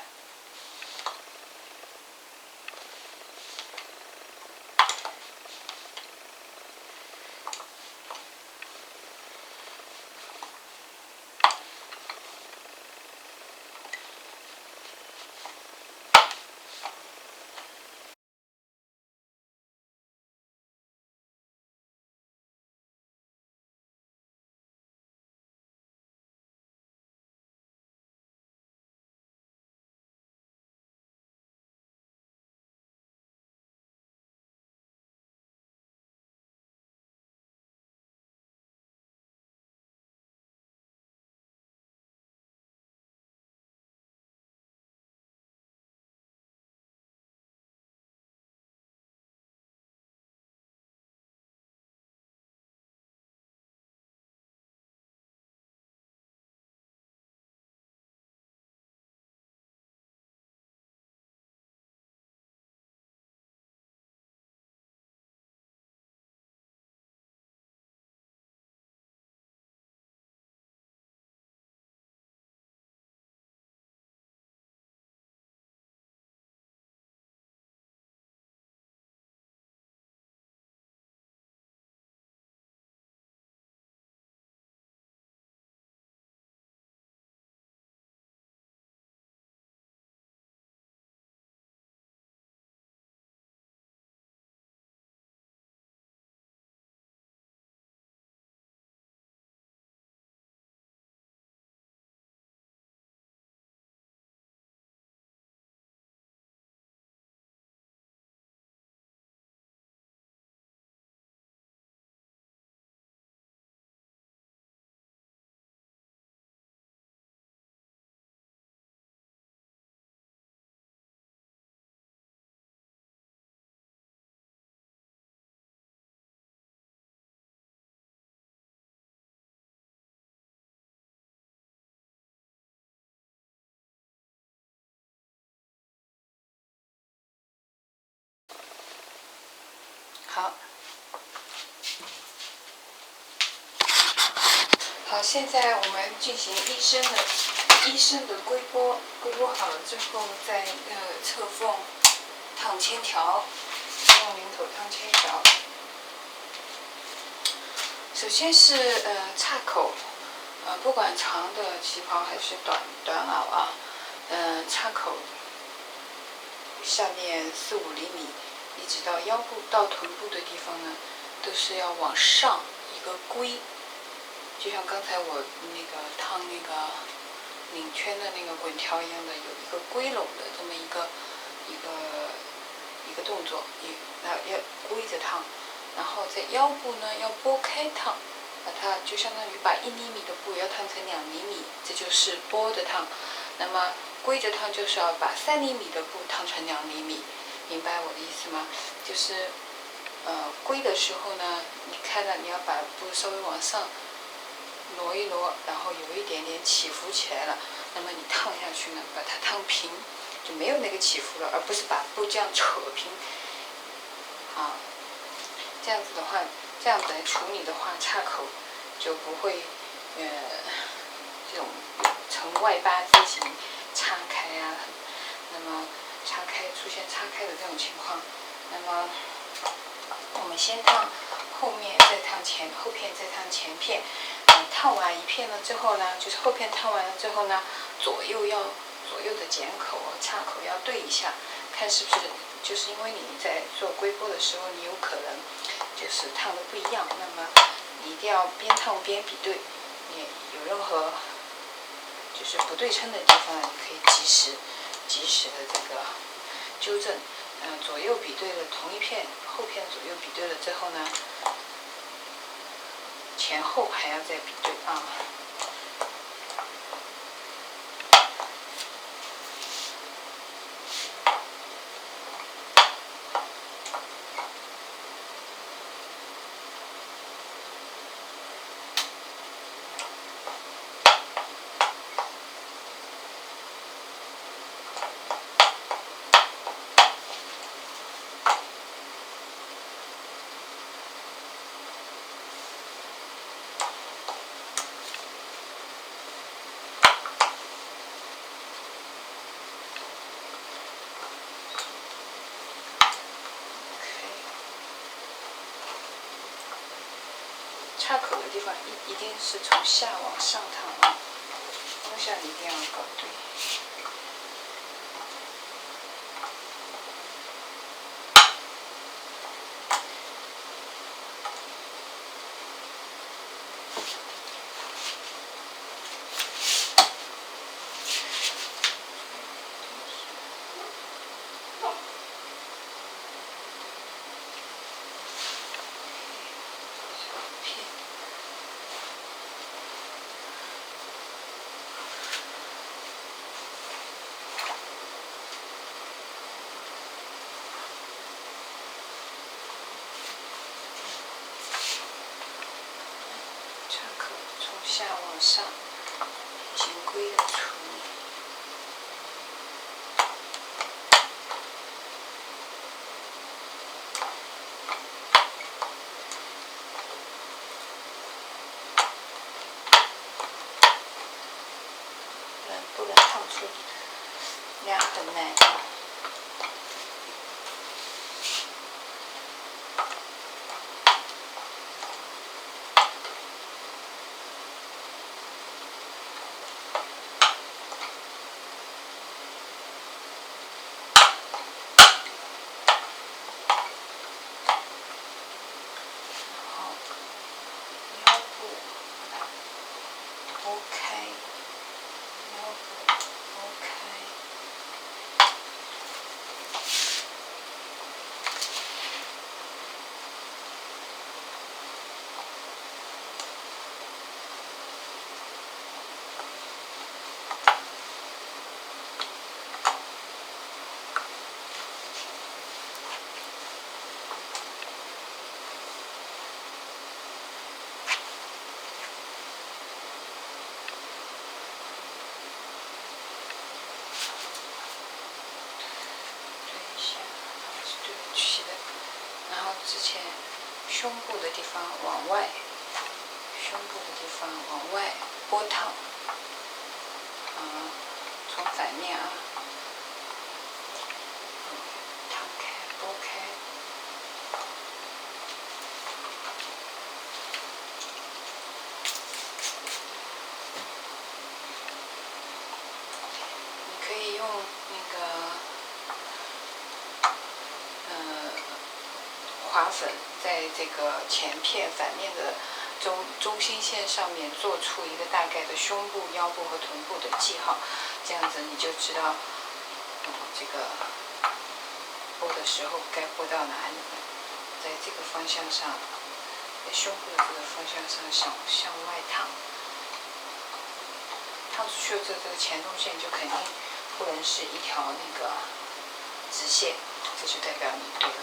好，好，现在我们进行医生的龟波，龟波好了之后，再侧缝烫铅条，用零头烫铅条。首先是叉口，不管长的旗袍还是短袄啊，叉口下面4、5厘米。一直到腰部到臀部的地方呢，都是要往上一个龟，就像刚才我那个烫那个领圈的那个滚条一样的，有一个龟拢的这么一个动作，要龟着烫，然后在腰部呢要拨开烫，把它就相当于把1厘米的布要烫成2厘米，这就是拨着烫。那么龟着烫就是要把3厘米的布烫成2厘米。明白我的意思吗？就是龟的时候呢，你看到你要把布稍微往上挪一挪，然后有一点点起伏起来了，那么你烫下去呢，把它烫平，就没有那个起伏了，而不是把布这样扯平。好，这样子的话，这样子来处理的话，叉口就不会这种呈外八字形叉开啊，那么出现叉开的这种情况，那么我们先烫后面，再烫后片，再烫前片。烫完一片了之后呢，就是后片烫完了之后呢，左右的剪口叉口要对一下，看是不是就是因为你在做龟波的时候，你有可能就是烫的不一样，那么你一定要边烫边比对，你有任何就是不对称的地方，你可以及时的这个纠正。左右比对了同一片，后片左右比对了之后呢，前后还要再比对啊。岔口的地方一定是从下往上烫啊，方向一定要搞对。岔口从下往上，平行规的处理。不能烫出两痕来。之前胸部的地方往外，胸部的地方往外拨烫，从反面啊，烫开拨开，你可以用那个划粉在这个前片反面的中心线上面做出一个大概的胸部、腰部和臀部的记号，这样子你就知道，这个拨的时候该拨到哪里了。在这个方向上，在胸部的这个方向上向外烫，烫出去的这个前中线就肯定不能是一条那个直线，这就代表你对了。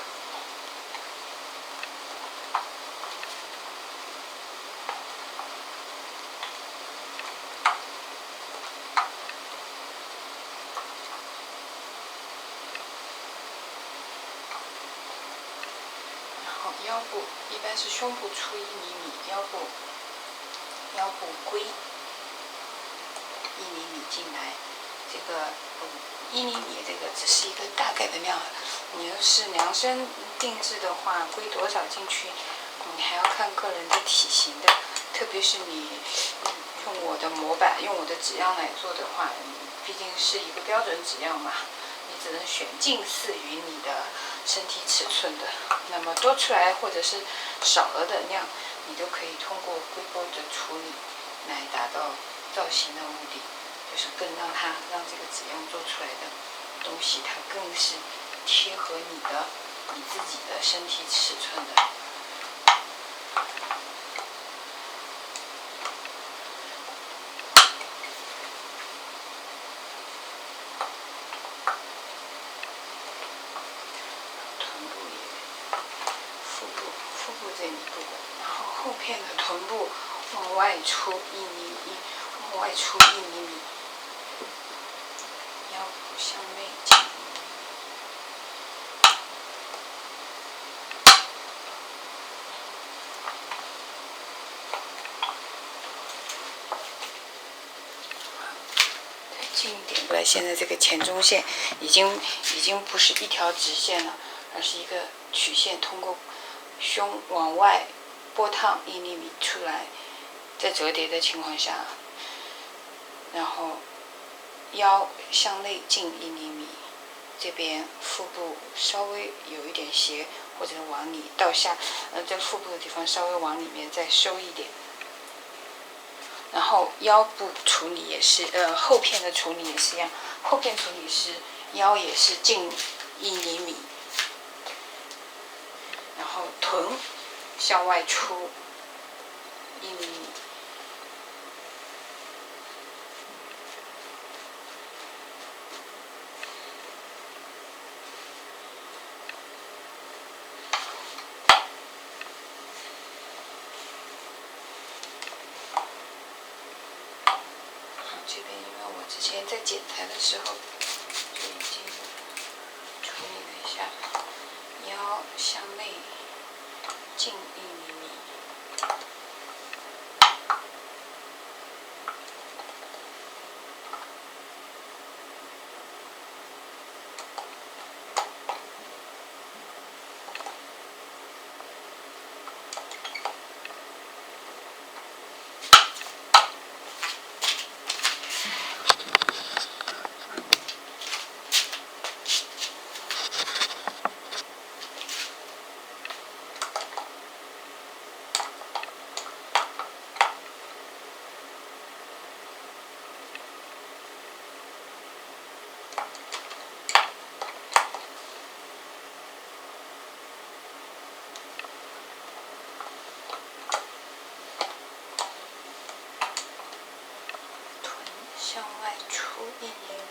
腰部一般是胸部出1厘米，腰部归1厘米进来。这个1厘米这个只是一个大概的量，你要是量身定制的话，归多少进去，你还要看个人的体型的。特别是你用我的模板、用我的纸样来做的话，毕竟是一个标准纸样嘛，你只能选近似于你的身体尺寸的。那么多出来或者是少了的量，你都可以通过规波的处理来达到造型的目的，就是让这个纸样做出来的东西，它更是贴合你自己的身体尺寸的。腹部这一部分，然后后片的臀部往外出1厘米，往外出1厘米，腰部向内进。再近一点过来，现在这个前中线已经不是一条直线了，而是一个曲线，通过胸往外拨烫1厘米出来，在折叠的情况下，然后腰向内进1厘米，这边腹部稍微有一点斜，或者往里到下，在腹部的地方稍微往里面再收一点。然后腰部处理也是，后片的处理也是一样，后片处理是腰也是进1厘米，然后臀向外出1厘米。这边因为我之前在剪裁的时候就已经处理了一下，腰向内进1厘米。向外出1厘米。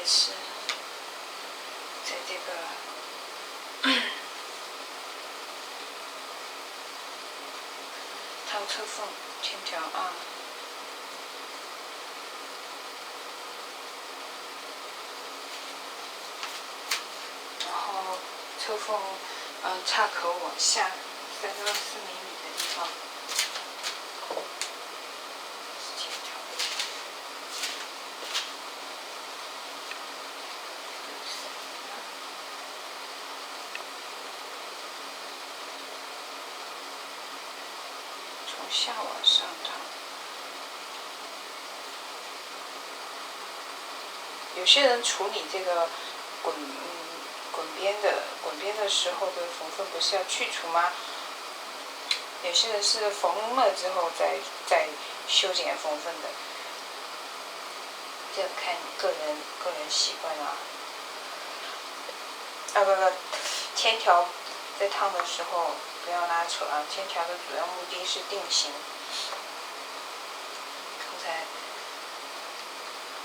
也是在这个烫车缝线条啊，然后车缝岔口往下3到4厘米的地方。从下往上烫，有些人处理这个滚边的时候的缝缝不是要去除吗？有些人是缝了之后再修剪缝缝的，这看个人习惯啊。铅条在烫的时候不要拉扯啊，铅条的主要目的是定型。刚才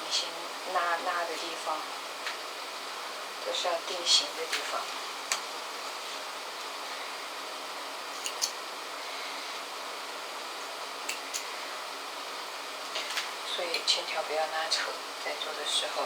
那些拉的地方都是要定型的地方。所以铅条不要拉扯，在做的时候。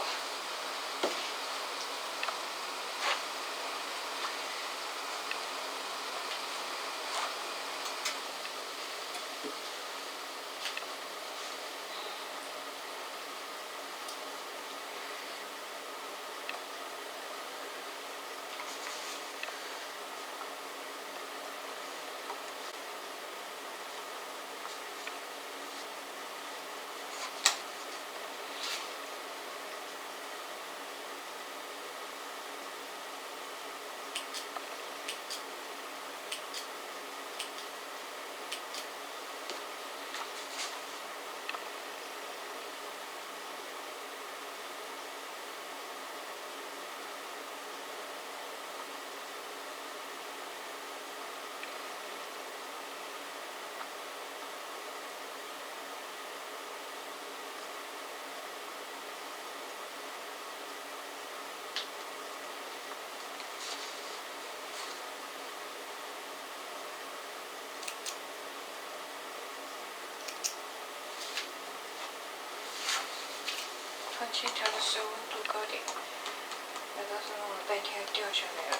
去它的室温度高点，那到时候我们半天掉下来了。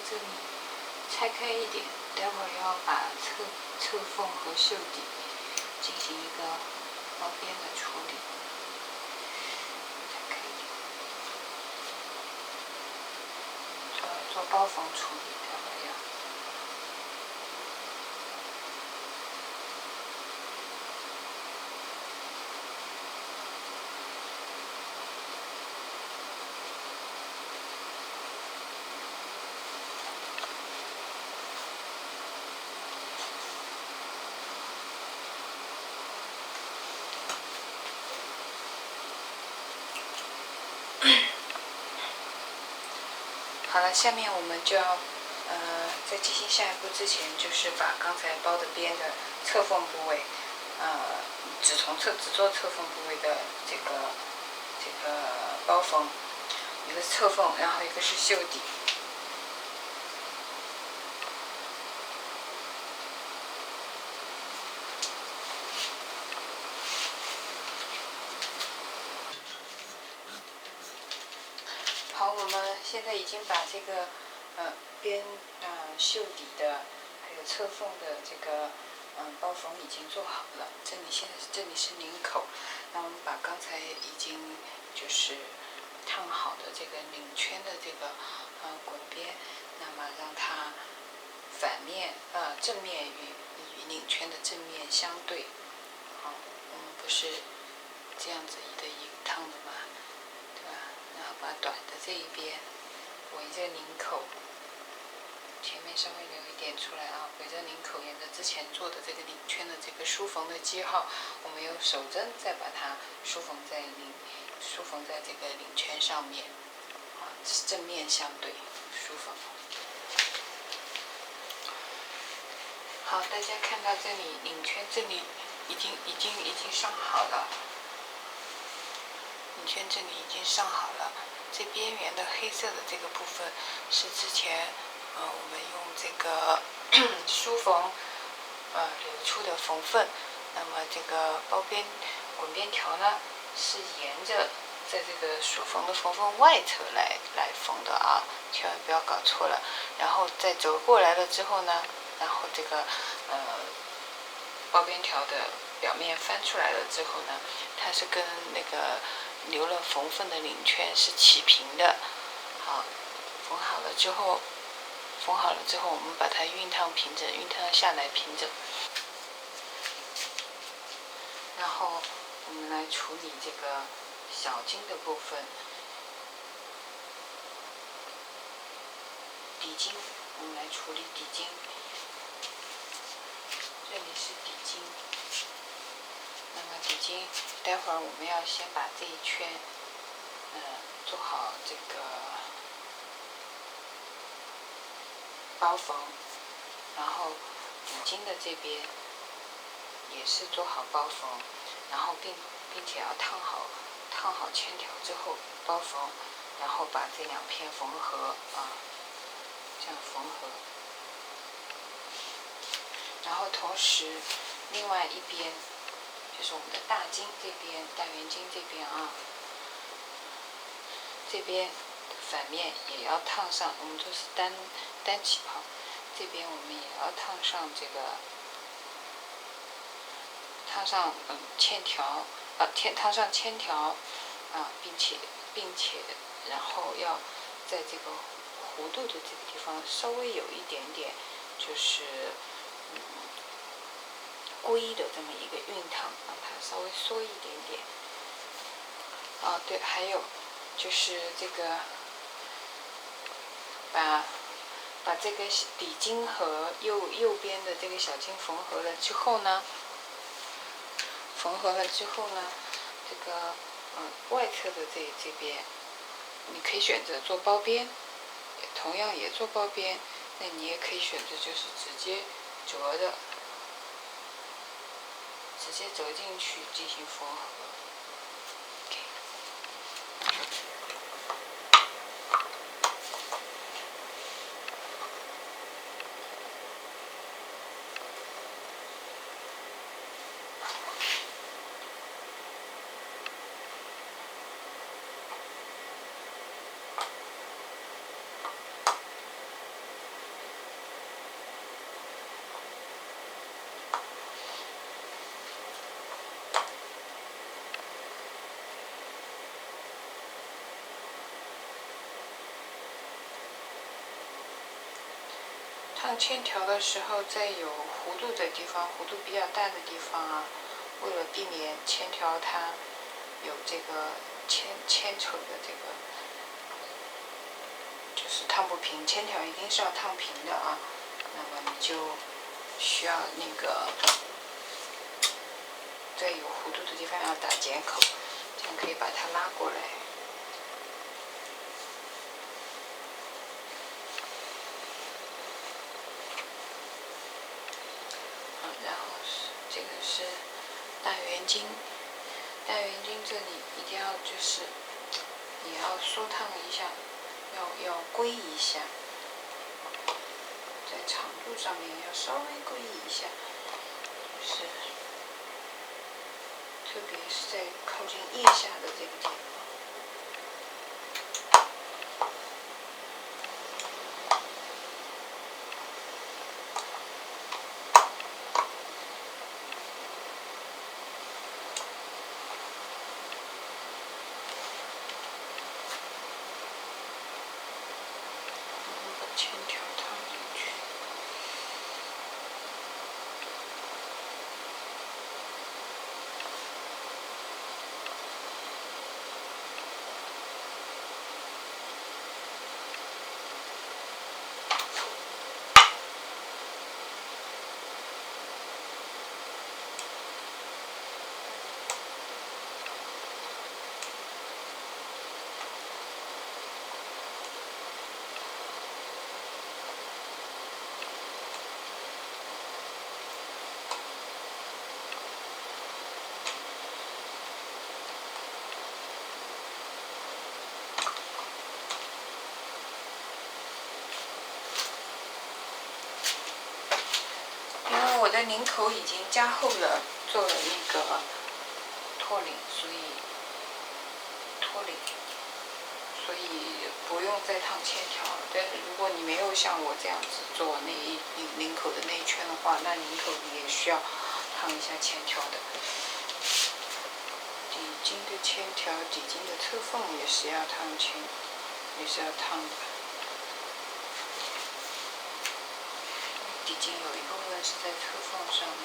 这里拆开一点，待会儿要把侧缝和袖底进行一个包边的处理。拆开一点，做包缝处理，待会儿要。好了，下面我们就要，在进行下一步之前，就是把刚才包的边的侧缝部位，只做侧缝部位的这个包缝，一个是侧缝，然后一个是袖底。好，我们现在已经把这个边袖底的还有侧缝的这个包缝已经做好了。这里是领口，那我们把刚才已经就是烫好的这个领圈的这个滚边，那么让它正面与领圈的正面相对。好，我们不是这样子一烫的吗？对吧？然后把短的这一边围着领口，前面稍微留一点出来啊，围着领口，沿着之前做的这个领圈的这个梳缝的记号，我们用手针再把它梳缝在这个领圈上面，正面相对梳缝。好，大家看到这里领圈这里已经上好了。领圈这里已经上好了，最边缘的黑色的这个部分是之前我们用这个梳缝留出的缝缝。那么这个包边滚边条呢是沿着在这个梳缝的缝缝外侧来缝的啊，千万不要搞错了。然后再折过来了之后呢，然后这个包边条的表面翻出来了之后呢，它是跟那个留了缝缝的领圈是齐平的。好，缝好了之后，我们把它熨烫平整，熨烫下来平整。然后我们来处理这个小筋的部分，底筋，我们来处理底筋。这里是底筋，那么底筋，待会儿我们要先把这一圈，做好这个包缝，然后底筋的这边也是做好包缝，然后并且要烫好铅条之后包缝，然后把这两片缝合啊，这样缝合。然后同时，另外一边就是我们的大筋这边，大圆筋这边啊，这边反面也要烫上，我们都是单起泡，这边我们也要烫上这个，烫上铅条，烫上铅条啊，并且然后要在这个弧度的这个地方稍微有一点点，就是龟的这么一个熨烫，让它稍微缩一点点。啊，对，还有就是这个把这个底筋和右边的这个小筋缝合了之后呢，这个外侧的这边，你可以选择做包边，同样也做包边，那你也可以选择就是直接折的。直接折进去进行缝合。烫铅条的时候，在有弧度的地方，弧度比较大的地方啊，为了避免铅条它有这个铅丑的这个，就是烫不平，铅条一定是要烫平的啊。那么你就需要那个在有弧度的地方要打剪口，这样可以把它拉过来。然后这个是大圆筋，大圆筋这里一定要就是也要梳烫一下，要归一下，在长度上面要稍微归一下，就是特别是在靠近腋下的这个地方。铅条烫进去。领口已经加厚了，做了那个托领，所以不用再烫铅条。但是如果你没有像我这样子做那一领口的那一圈的话，那领口你也需要烫一下铅条的。底筋的铅条，底筋的侧缝也是要烫的。底筋有一部分是在侧缝上面。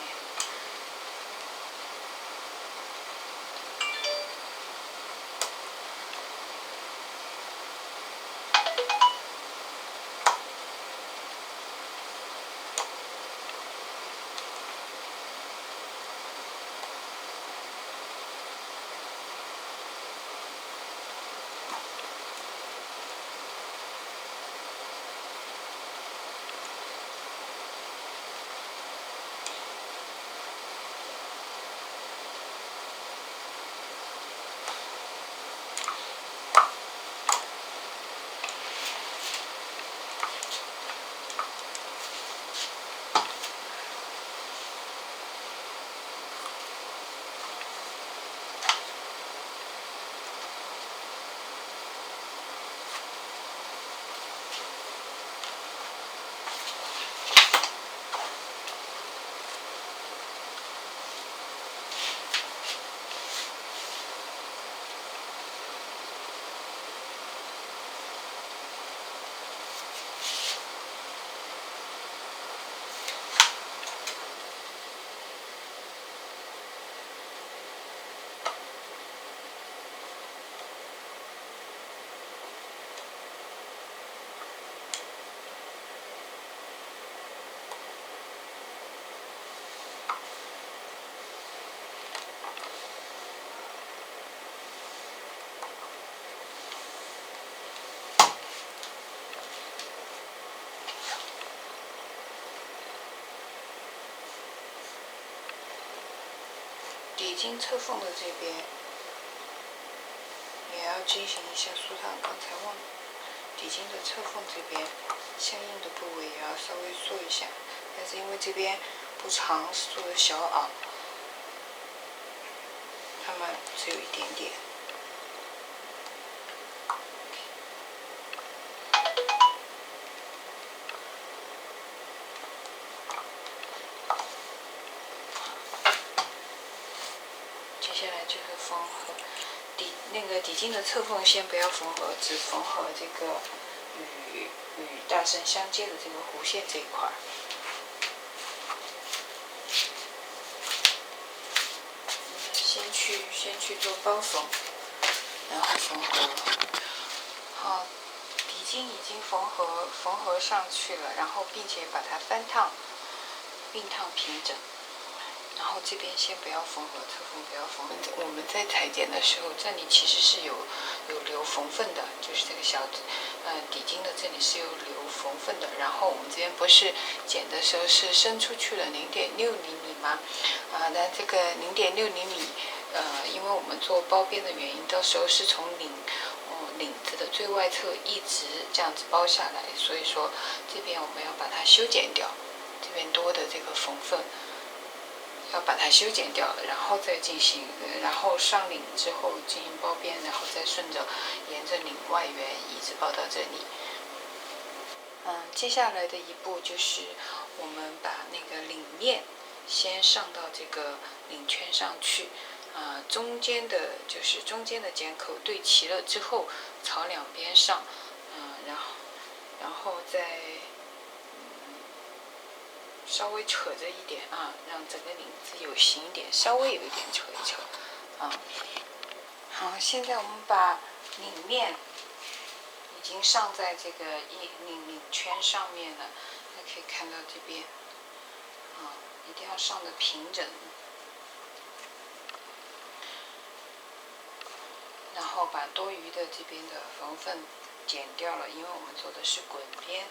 底筋侧缝的这边也要进行一下梳烫，刚才忘了。底筋的侧缝这边相应的部位也要稍微梳一下，但是因为这边不长，是做的小袄，那么只有一点点。接下来就是缝合底筋的侧缝，先不要缝合，只缝合这个与大身相接的这个弧线这一块。先去做包缝，然后缝合。好，底筋已经缝合上去了，然后并且把它并烫平整。然后这边先不要缝合，侧缝不要缝合。我们在裁剪的时候，这里其实是有留缝缝的，就是这个底筋的这里是有留缝缝的。然后我们这边不是剪的时候是伸出去了0.6厘米吗？那这个0.6厘米，因为我们做包边的原因，到时候是从领子的最外侧一直这样子包下来，所以说这边我们要把它修剪掉，这边多的这个缝缝。要把它修剪掉了，然后再进行，然后上领之后进行包边，然后再顺着沿着领外缘一直包到这里。接下来的一步就是我们把那个领面先上到这个领圈上去，中间的剪口对齐了之后，朝两边上，然后再稍微扯着一点让整个领子有型一点，稍微有一点扯一扯好，现在我们把领面已经上在这个领圈上面了，大家可以看到这边一定要上的平整，然后把多余的这边的缝缝剪掉了，因为我们做的是滚边。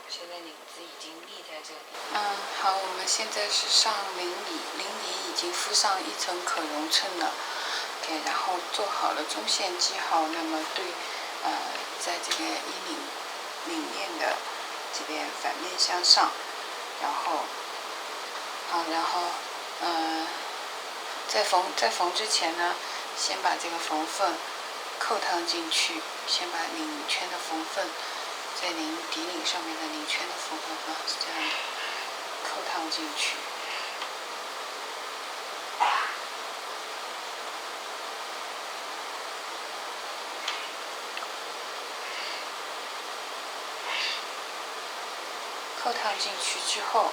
现在领子已经立在这里。好，我们现在是上领里已经敷上一层可溶衬了。然后做好了中线记号，那么在这个领面的这边反面向上，然后好，然后在缝之前呢，先把这个缝缝扣烫进去，先把领圈的缝缝在底领上面的领圈的缝缝是这样的，扣烫进去。扣烫进去之后，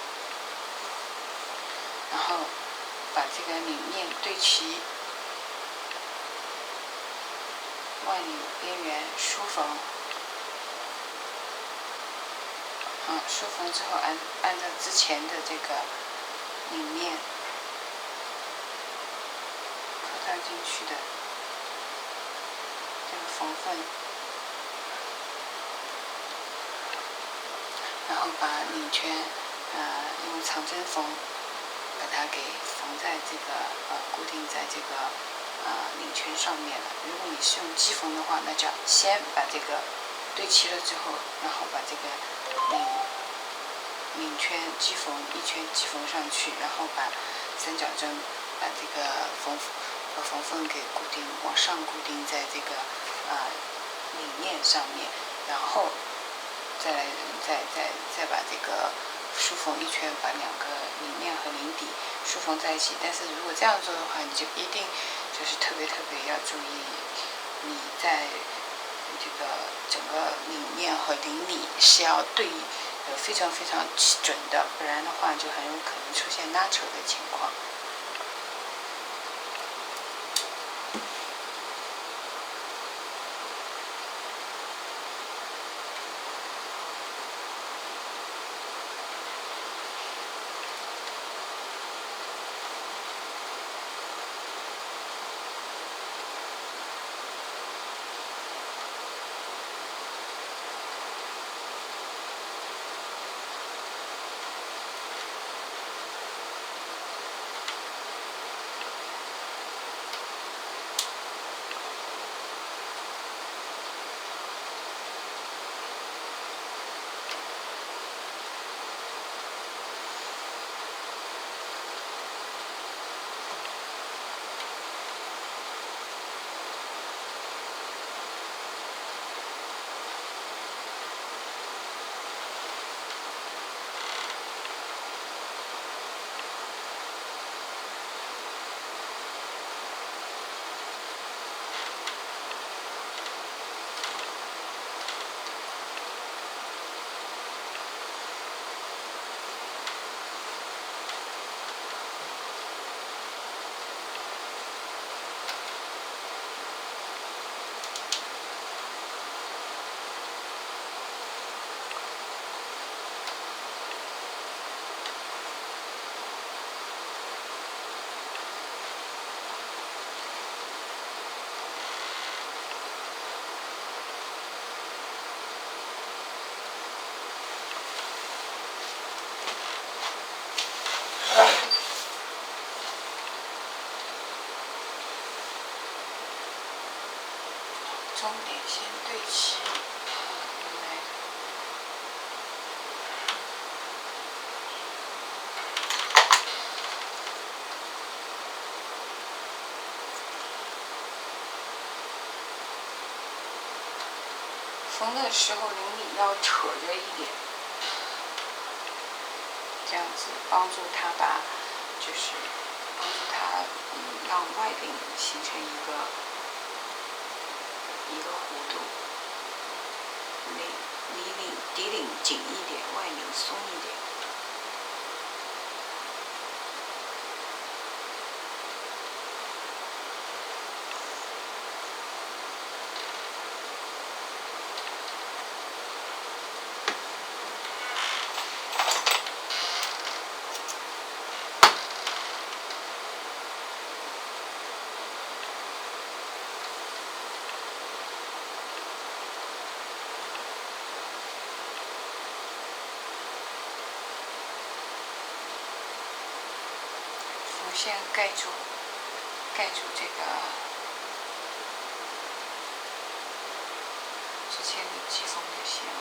然后把这个领面对齐，外领边缘梳缝。梳缝之后按照之前的这个领面扣烫进去的这个缝缝，然后把领圈用长针缝把它给缝在这个固定在这个领圈上面了。如果你是用机缝的话，那就要先把这个对齐了之后，然后把这个领圈机缝一圈机缝上去，然后把三角针把这个缝缝给固定，往上固定在这个领面上面，然后再把这个梳缝一圈，把两个领面和领底梳缝在一起。但是如果这样做的话，你就一定就是特别要注意，你在这个整个领面和领里是要对非常准的，不然的话就很有可能出现拉扯的情况。中点先对齐，缝的时候领里要扯着一点，这样子帮助它让外领形成一个弧度，底领紧一点，外领松一点。先盖住这个之前的机缝就行了。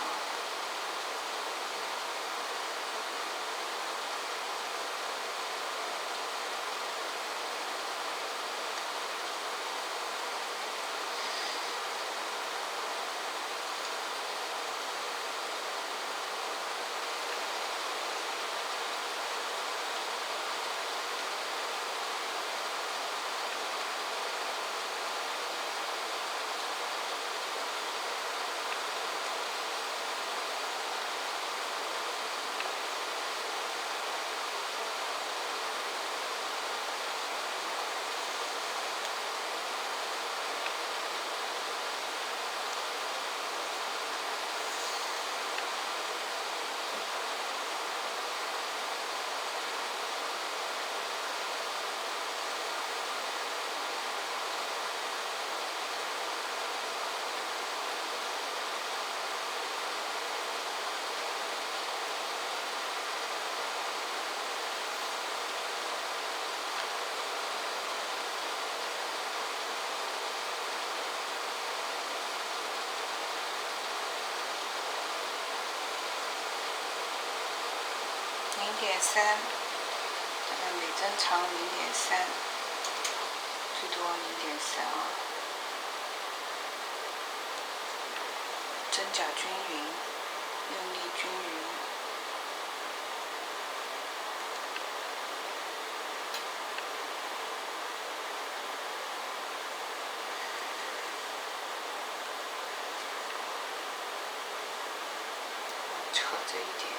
0.3，大概每针长0.3，最多0.3啊。针脚均匀，用力均匀。扯这一点。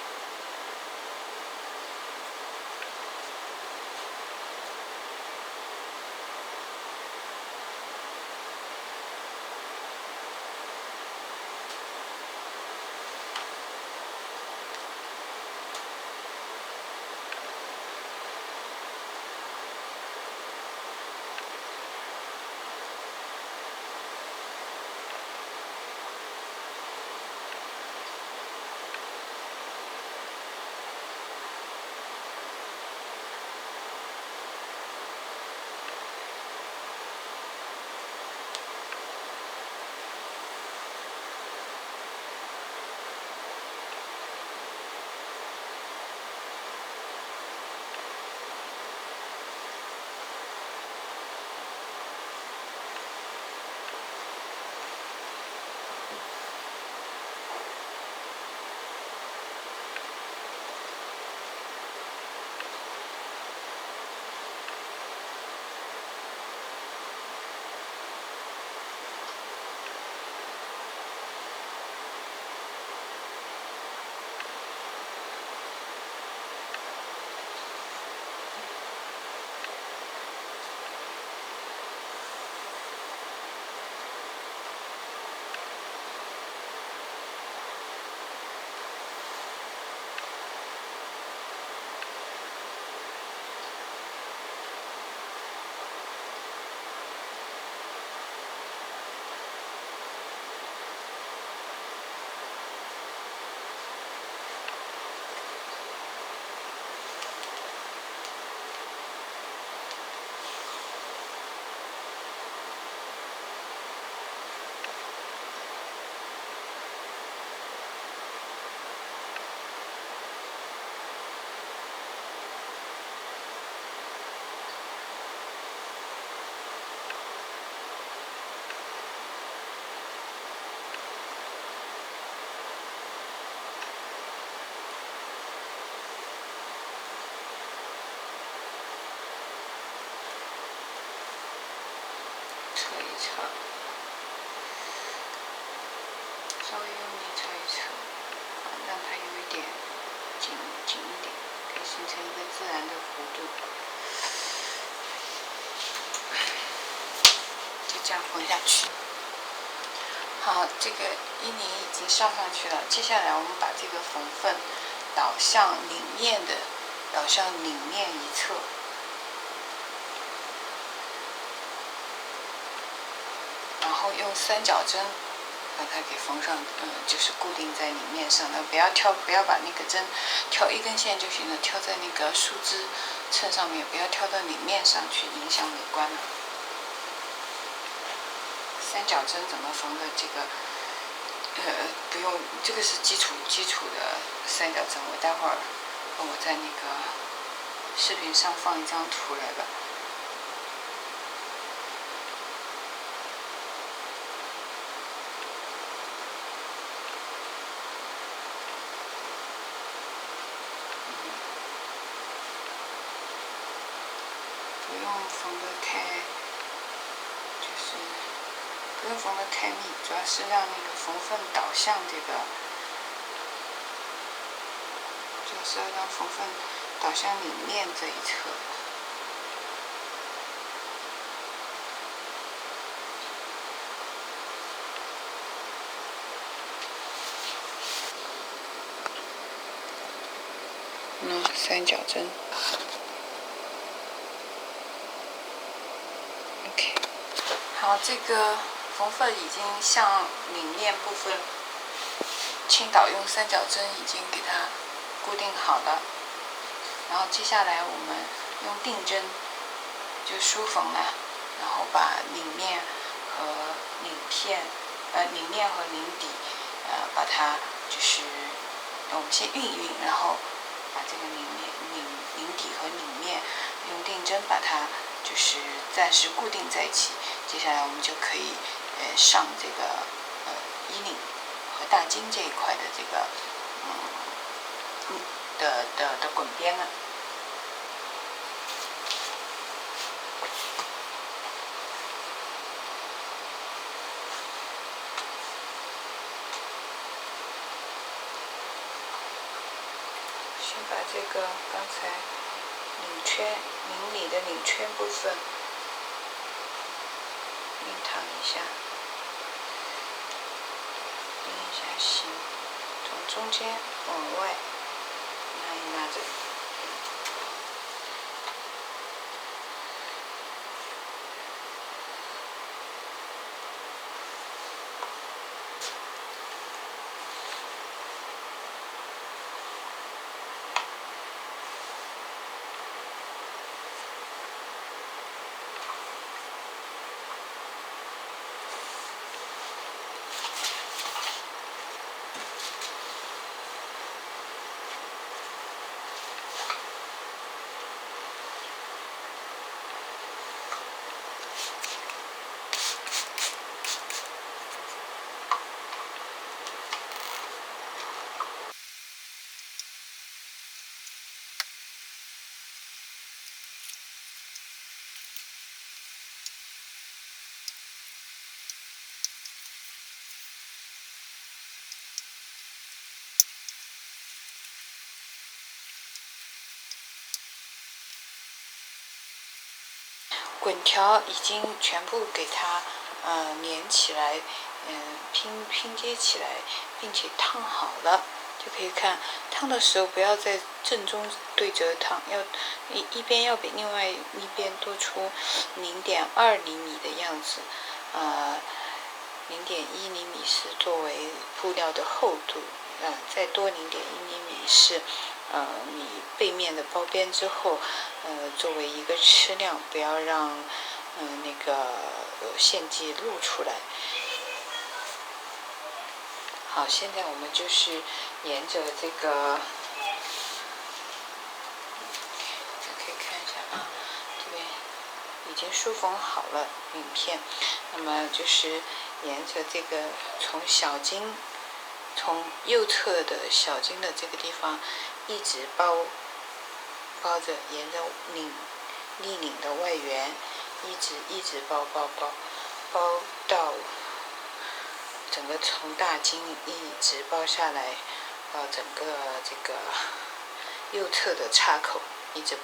扯一扯，稍微用力扯一扯，让它有一点紧一点，可以形成一个自然的弧度。就这样缝下去。好，这个衣领已经上去了，接下来我们把这个缝缝导向领面一侧。然后用三角针把它给缝上，就是固定在领面上的，不要把那个针挑一根线就行了，挑在那个树枝衬上面，不要挑到领面上去，影响美观了。三角针怎么缝的？这个不用，这个是基础的三角针，我待会儿我在那个视频上放一张图来吧。不用缝得太，就是不用缝得太密，主要是让那个缝缝导向这个，主要是要让缝缝导向领面这一侧。三角针。OK， 好，这个缝缝已经向领面部分倾倒，用三角针已经给它固定好了。然后接下来我们用定针就梳缝了，然后把领面和领底，把它就是我们先熨，然后把这个领底和领面用定针把它就是暂时固定在一起。接下来我们就可以上这个衣领和大襟这一块的这个的滚边了。先把这个刚才领里的领圈部分熨烫一下，定一下型，从中间往外拉着。滚条已经全部给它连起来，拼接起来，并且烫好了。就可以看烫的时候不要在正中对折烫，要一边要比另外一边多出0.2厘米的样子。0.1厘米是作为布料的厚度，再多0.1厘米是你背面的包边之后，作为一个吃量，不要让那个线迹露出来。好，现在我们就是沿着这个，可以看一下啊，这边已经梳缝好了领片，那么就是沿着这个从右侧的小襟的这个地方一直包着，沿着立领的外缘一直包到整个从大襟一直包下来，到整个这个右侧的叉口，一直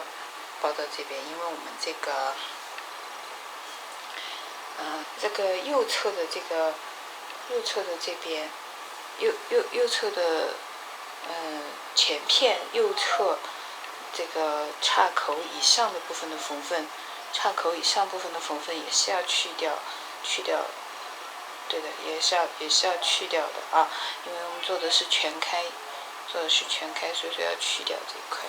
包到这边。因为我们这个右侧的这边，右侧的前片右侧这个叉口以上的部分的缝缝，也是要去掉。对的，也是要去掉的啊，因为我们做的是全开，所以说要去掉这一块。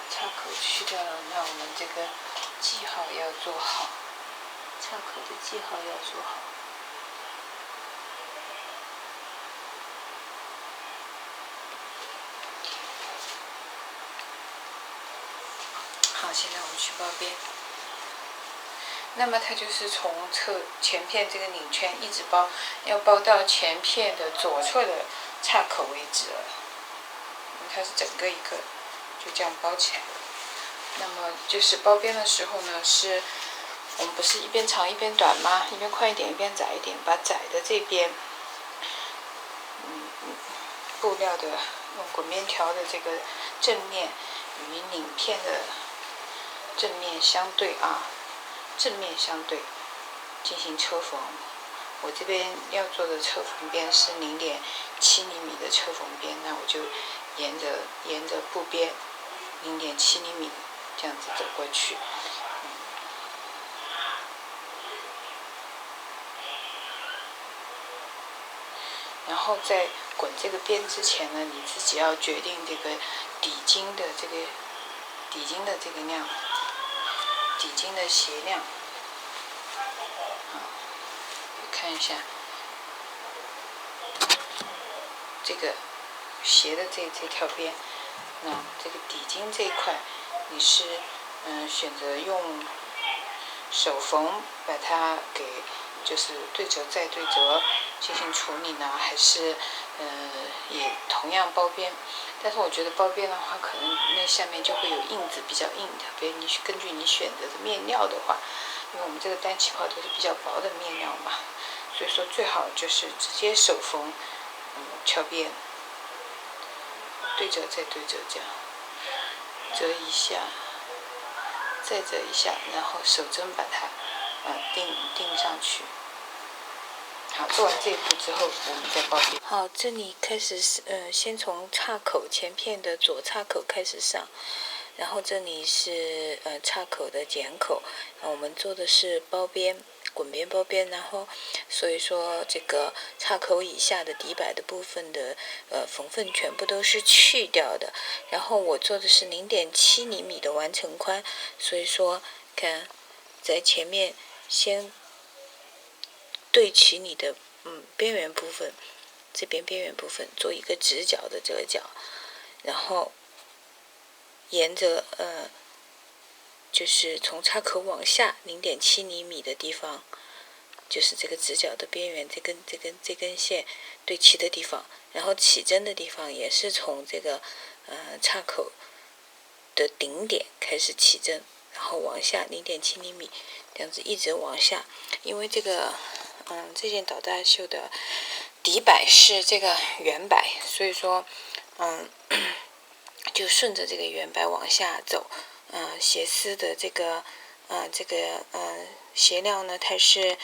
叉口去掉了，那我们这个记号要做好，叉口的记号要做好。好，现在我们去包边。那么它就是从前片这个领圈一直包，要包到前片的左侧的叉口为止了。它是整个一个就这样包起来。那么就是包边的时候呢，是我们不是一边长一边短吗？一边宽一点，一边窄一点，把窄的这边，布料的用滚边条的这个正面与领片的正面相对进行车缝。我这边要做的车缝边是0.7厘米的车缝边，那我就沿着布边0.7厘米这样子走过去。然后在滚这个边之前呢，你自己要决定这个底筋的这个量，底筋的斜量。看一下这个斜的这条边，那这个底筋这一块，你是选择用手缝把它给就是对折再对折进行处理呢，还是也同样包边？但是我觉得包边的话，可能那下面就会有印子，比较硬，特别你根据你选择的面料的话，因为我们这个单起泡都是比较薄的面料嘛，所以说最好就是直接手缝，敲边，对折再对折，这样折一下，再折一下，然后手针把它钉上去。好，做完这一步之后，我们再包边。好，这里开始先从叉口前片的左叉口开始上，然后这里是叉口的剪口，我们做的是包边。滚边包边，然后所以说这个叉口以下的底摆的部分的缝缝全部都是去掉的，然后我做的是0.7厘米的完成宽，所以说看在前面先对齐你的边缘部分，这边边缘部分做一个直角的折角，然后沿着就是从叉口往下0.7厘米的地方，就是这个直角的边缘，这根线对齐的地方，然后起针的地方也是从这个叉口的顶点开始起针，然后往下0.7厘米，这样子一直往下，因为这个这件导大袖的底摆是这个圆摆，所以说就顺着这个圆摆往下走。斜丝的这个斜料呢，它是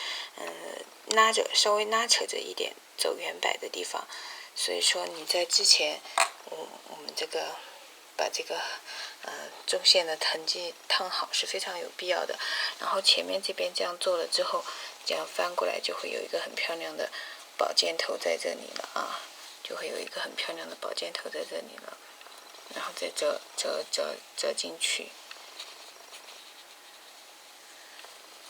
稍微拉扯着一点走圆摆的地方，所以说你在之前，我们这个把这个中线的痕迹烫好是非常有必要的。然后前面这边这样做了之后，这样翻过来就会有一个很漂亮的宝剑头在这里了啊，就会有一个很漂亮的宝剑头在这里了。然后再折进去，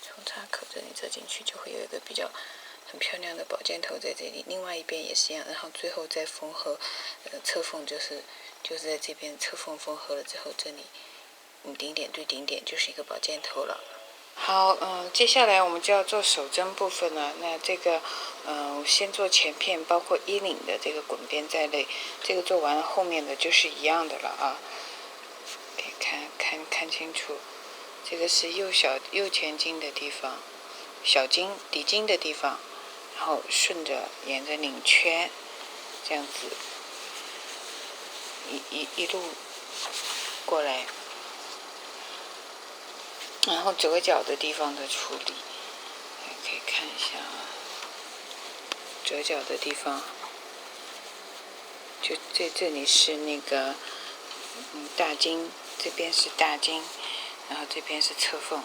从叉口这里折进去，就会有一个比较很漂亮的宝剑头在这里。另外一边也是一样，然后最后再缝合，侧缝就是在这边侧缝缝合了之后，这里顶点对顶点就是一个宝剑头了。好，接下来我们就要做手针部分了。那这个，先做前片，包括衣领的这个滚边在内。这个做完了，后面的就是一样的了啊。可以看清楚，这个是右前筋的地方，小筋底筋的地方，然后顺着沿着领圈，这样子一路过来。然后折角的地方的处理，可以看一下啊，折角的地方，就这里是那个大筋，这边是大筋，然后这边是侧缝，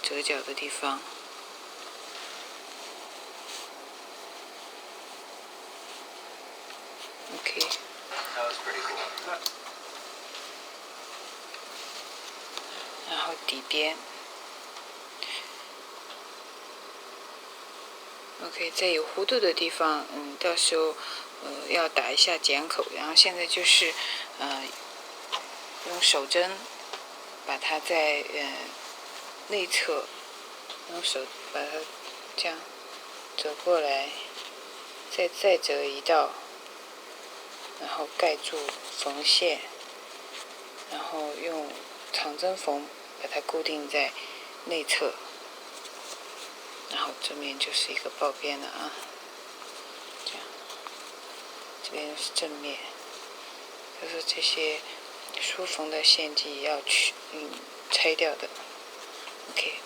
折角的地方。OK。然后底边 ，OK， 在有弧度的地方，到时候要打一下剪口，然后现在就是用手针把它在内侧，用手把它这样折过来，再折一道，然后盖住缝线，然后用长针缝把它固定在内侧，然后这面就是一个包边了啊。这样，这边是正面，就是这些疏缝的线迹要拆掉的。OK，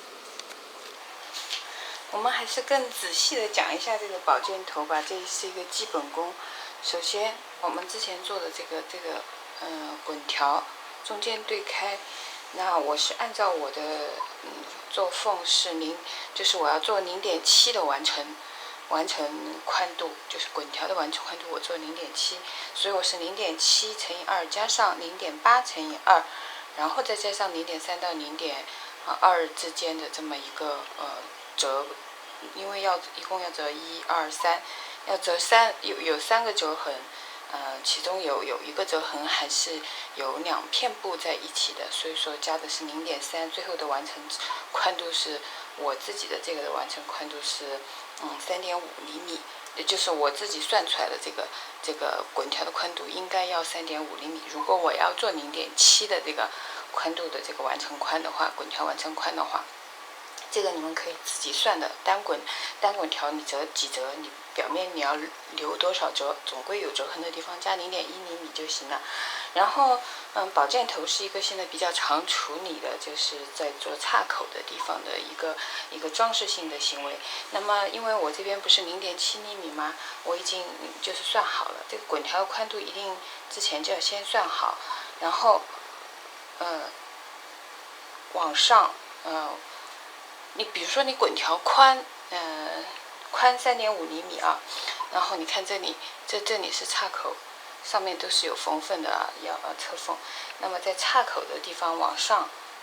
我们还是更仔细的讲一下这个宝剑头吧，这是一个基本功。首先，我们之前做的这个滚条中间对开。那我是按照我的做缝是就是我要做0.7的完成。完成宽度，就是滚条的完成宽度，我做0.7，所以我是0.7乘以2加上0.8乘以2，然后再加上0.3到0.2之间的这么一个折，因为一共要折1、2、3，要折有3个折痕。其中有一个折痕还是有2片布在一起的，所以说加的是0.3，最后的完成宽度是我自己的这个的完成宽度是3.5厘米，也就是我自己算出来的这个滚条的宽度应该要3.5厘米。如果我要做0.7的这个宽度的这个完成宽的话，滚条完成宽的话，这个你们可以自己算的，单滚条你折几折，你表面你要留多少折，总归有折痕的地方加0.1厘米就行了。然后保剑头是一个现在比较常处理的，就是在做岔口的地方的一个装饰性的行为。那么因为我这边不是0.7厘米吗？我已经就是算好了，这个滚条宽度一定之前就要先算好，然后往上你比如说你滚条宽3.5厘米啊，然后你看这里是岔口，上面都是有缝缝的啊，要侧缝。那么在岔口的地方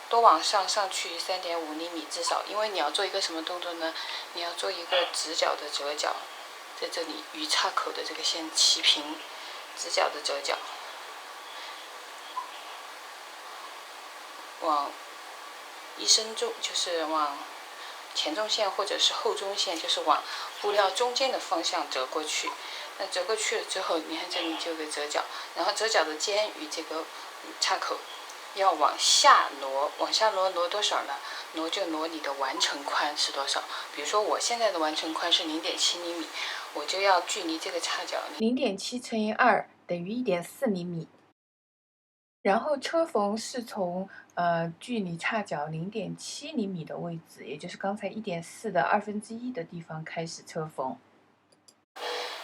多往上去3.5厘米至少，因为你要做一个什么动作呢？你要做一个直角的折角，在这里与岔口的这个线齐平，直角的折角，往一伸中就是往前中线或者是后中线，就是往布料中间的方向折过去。那折过去了之后，你看这里就有个折角，然后折角的尖与这个岔口要往下挪，挪多少呢？挪你的完成宽是多少？比如说我现在的完成宽是0.7厘米，我就要距离这个叉角0.7乘以2等于1.4厘米。然后车缝是从距离叉角0.7厘米的位置，也就是刚才1.4的1/2的地方开始车缝。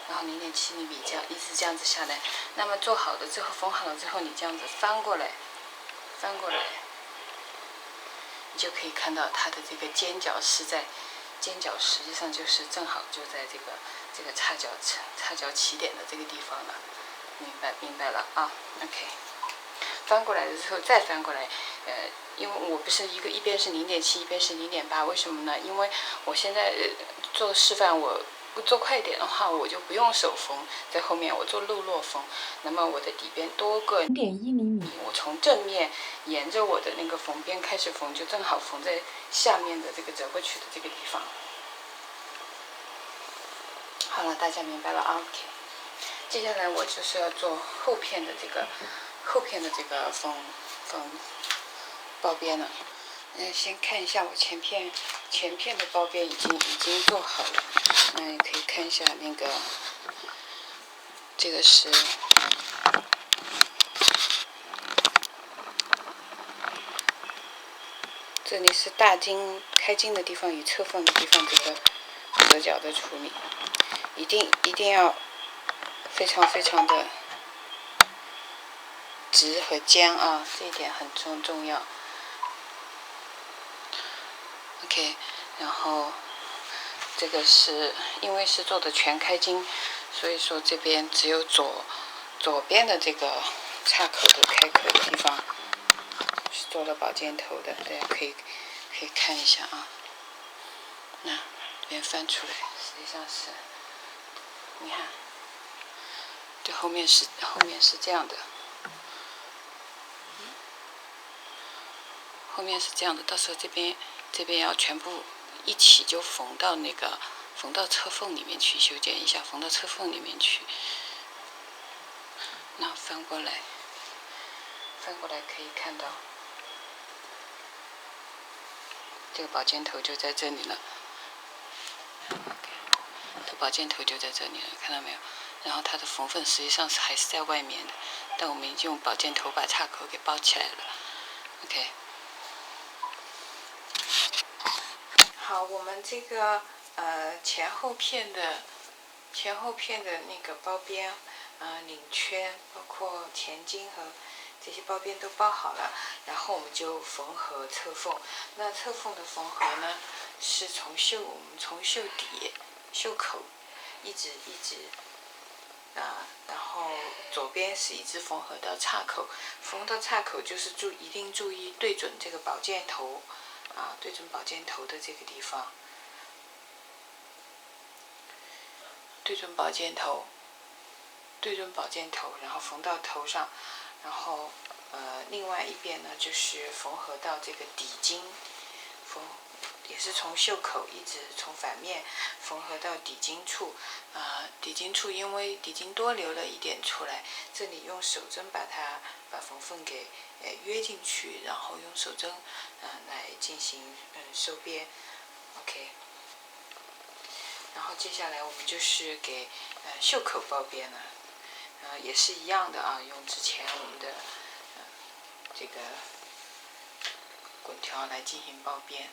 然后0.7厘米这样一直这样子下来。那么做好了之后，缝好了之后，你这样子翻过来，你就可以看到它的这个尖角实际上就是正好就在这个叉角起点的这个地方了。明白了啊 ？OK。翻过来的时候再翻过来，因为我不是一边是0.7，一边是0.8，为什么呢？因为我现在做示范，我做快一点的话，我就不用手缝，在后面我做漏络缝，那么我的底边多个0.1厘米，我从正面沿着我的那个缝边开始缝，就正好缝在下面的这个折过去的这个地方。好了，大家明白了啊 ？OK。接下来我就是要做后片的这个缝包边了。先看一下我前片的包边已经做好了。也可以看一下那个，这个是这里是大襟开襟的地方与侧缝的地方这个折角的处理，一定要非常的直和尖啊，这一点很重要。OK， 然后这个是因为是做的全开襟，所以说这边只有左边的这个岔口的开口的地方是做了保尖头的，大家可以看一下啊。那这边翻出来，实际上是，你看，对，后面是这样的。后面是这样的，到时候这边要全部一起就缝到侧缝里面去修剪一下，缝到侧缝里面去。那翻过来可以看到，这个保尖头就在这里了。这保尖头就在这里了，看到没有？然后它的缝缝实际上还是在外面的，但我们已经用保尖头把岔口给包起来了。OK。好，我们这个前后片的那个包边，领圈，包括前襟和这些包边都包好了，然后我们就缝合侧缝。那侧缝的缝合呢，是我们从袖底袖口，一直然后左边是一直缝合到叉口，缝到叉口就是一定注意对准这个宝剑头，对准宝剑头的这个地方，对准宝剑头，然后缝到头上，然后另外一边呢就是缝合到这个底襟，也是从袖口一直从反面缝合到底襟处，底襟处因为底襟多留了一点出来，这里用手针把缝缝给约进去，然后用手针来进行收边 ，OK。然后接下来我们就是给袖口包边了，也是一样的用之前我们的这个滚条来进行包边。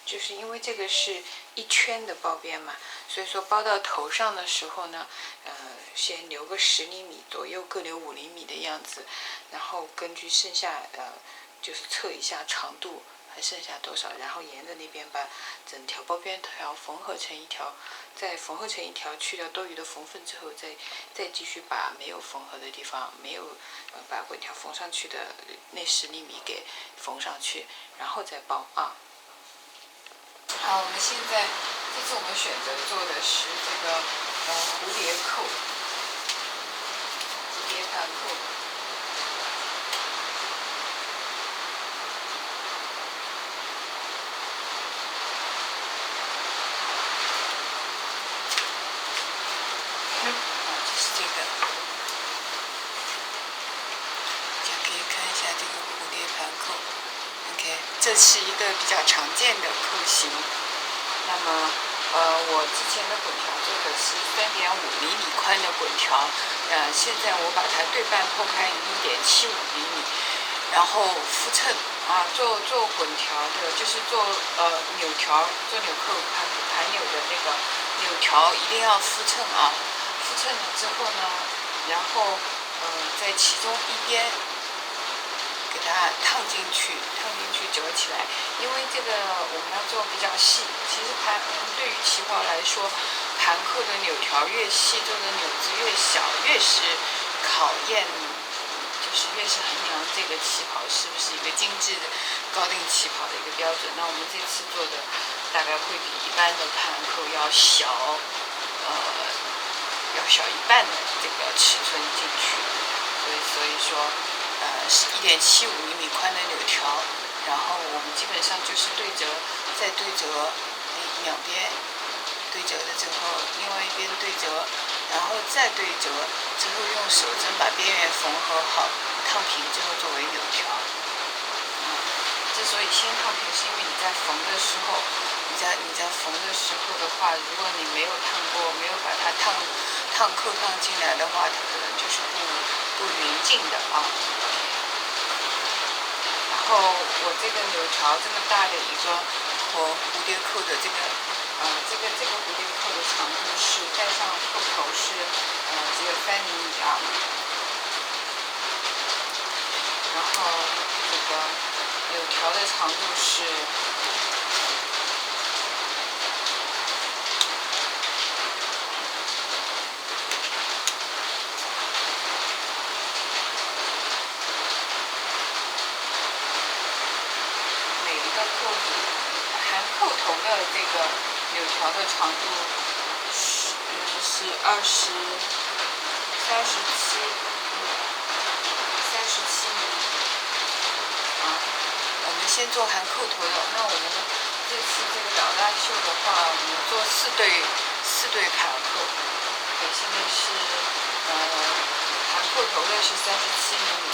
就是因为这个是一圈的包边嘛，所以说包到头上的时候呢，先留个10厘米左右，各留5厘米的样子，然后根据剩下就是测一下长度还剩下多少，然后沿着那边把整条包边条缝合成一条，再缝合成一条，去掉多余的缝缝之后，再继续把没有缝合的地方，没有把滚条缝上去的那10厘米给缝上去，然后再包好，我们现在这次我们选择做的是这个蝴蝶扣，蝴蝶盘扣。就是这个，大家可以看一下这个蝴蝶盘扣。OK， 这是一个比较常见的扣型。那么，我之前的滚条做的是3.5厘米宽的滚条，现在我把它对半剖开1.75厘米，然后复称做滚条的，就是做纽条，做纽扣盘纽的那个纽条一定要复称复称了之后呢，然后在其中一边给它烫进去折起来，因为这个我们要做比较细。其实对于旗袍来说，盘扣的纽条越细，做的纽子越小，越是考验，就是越是衡量这个旗袍是不是一个精致的高定旗袍的一个标准。那我们这次做的大概会比一般的盘扣要小一半的这个尺寸进去，所以说是1.75厘米宽的纽条，然后我们基本上就是对折，再对折两边对折的之后，另外一边对折，然后再对折之后用手针把边缘缝合好，烫平之后作为纽条。之所以先烫平，是因为你在缝的时候，你在缝的时候的话，如果你没有烫过，没有把它扣烫进来的话，它可能就是不匀净的然后我这个纽条这么大的一个蝴蝶扣的这个蝴蝶扣的长度是带上扣头是只有3厘米然后这个纽条的长度是含扣头的这个纽条的长度是37厘米我们先做含扣头的。那我们这次这个导弹袖的话，我们做4对盘扣。现在是含扣头的是37厘米。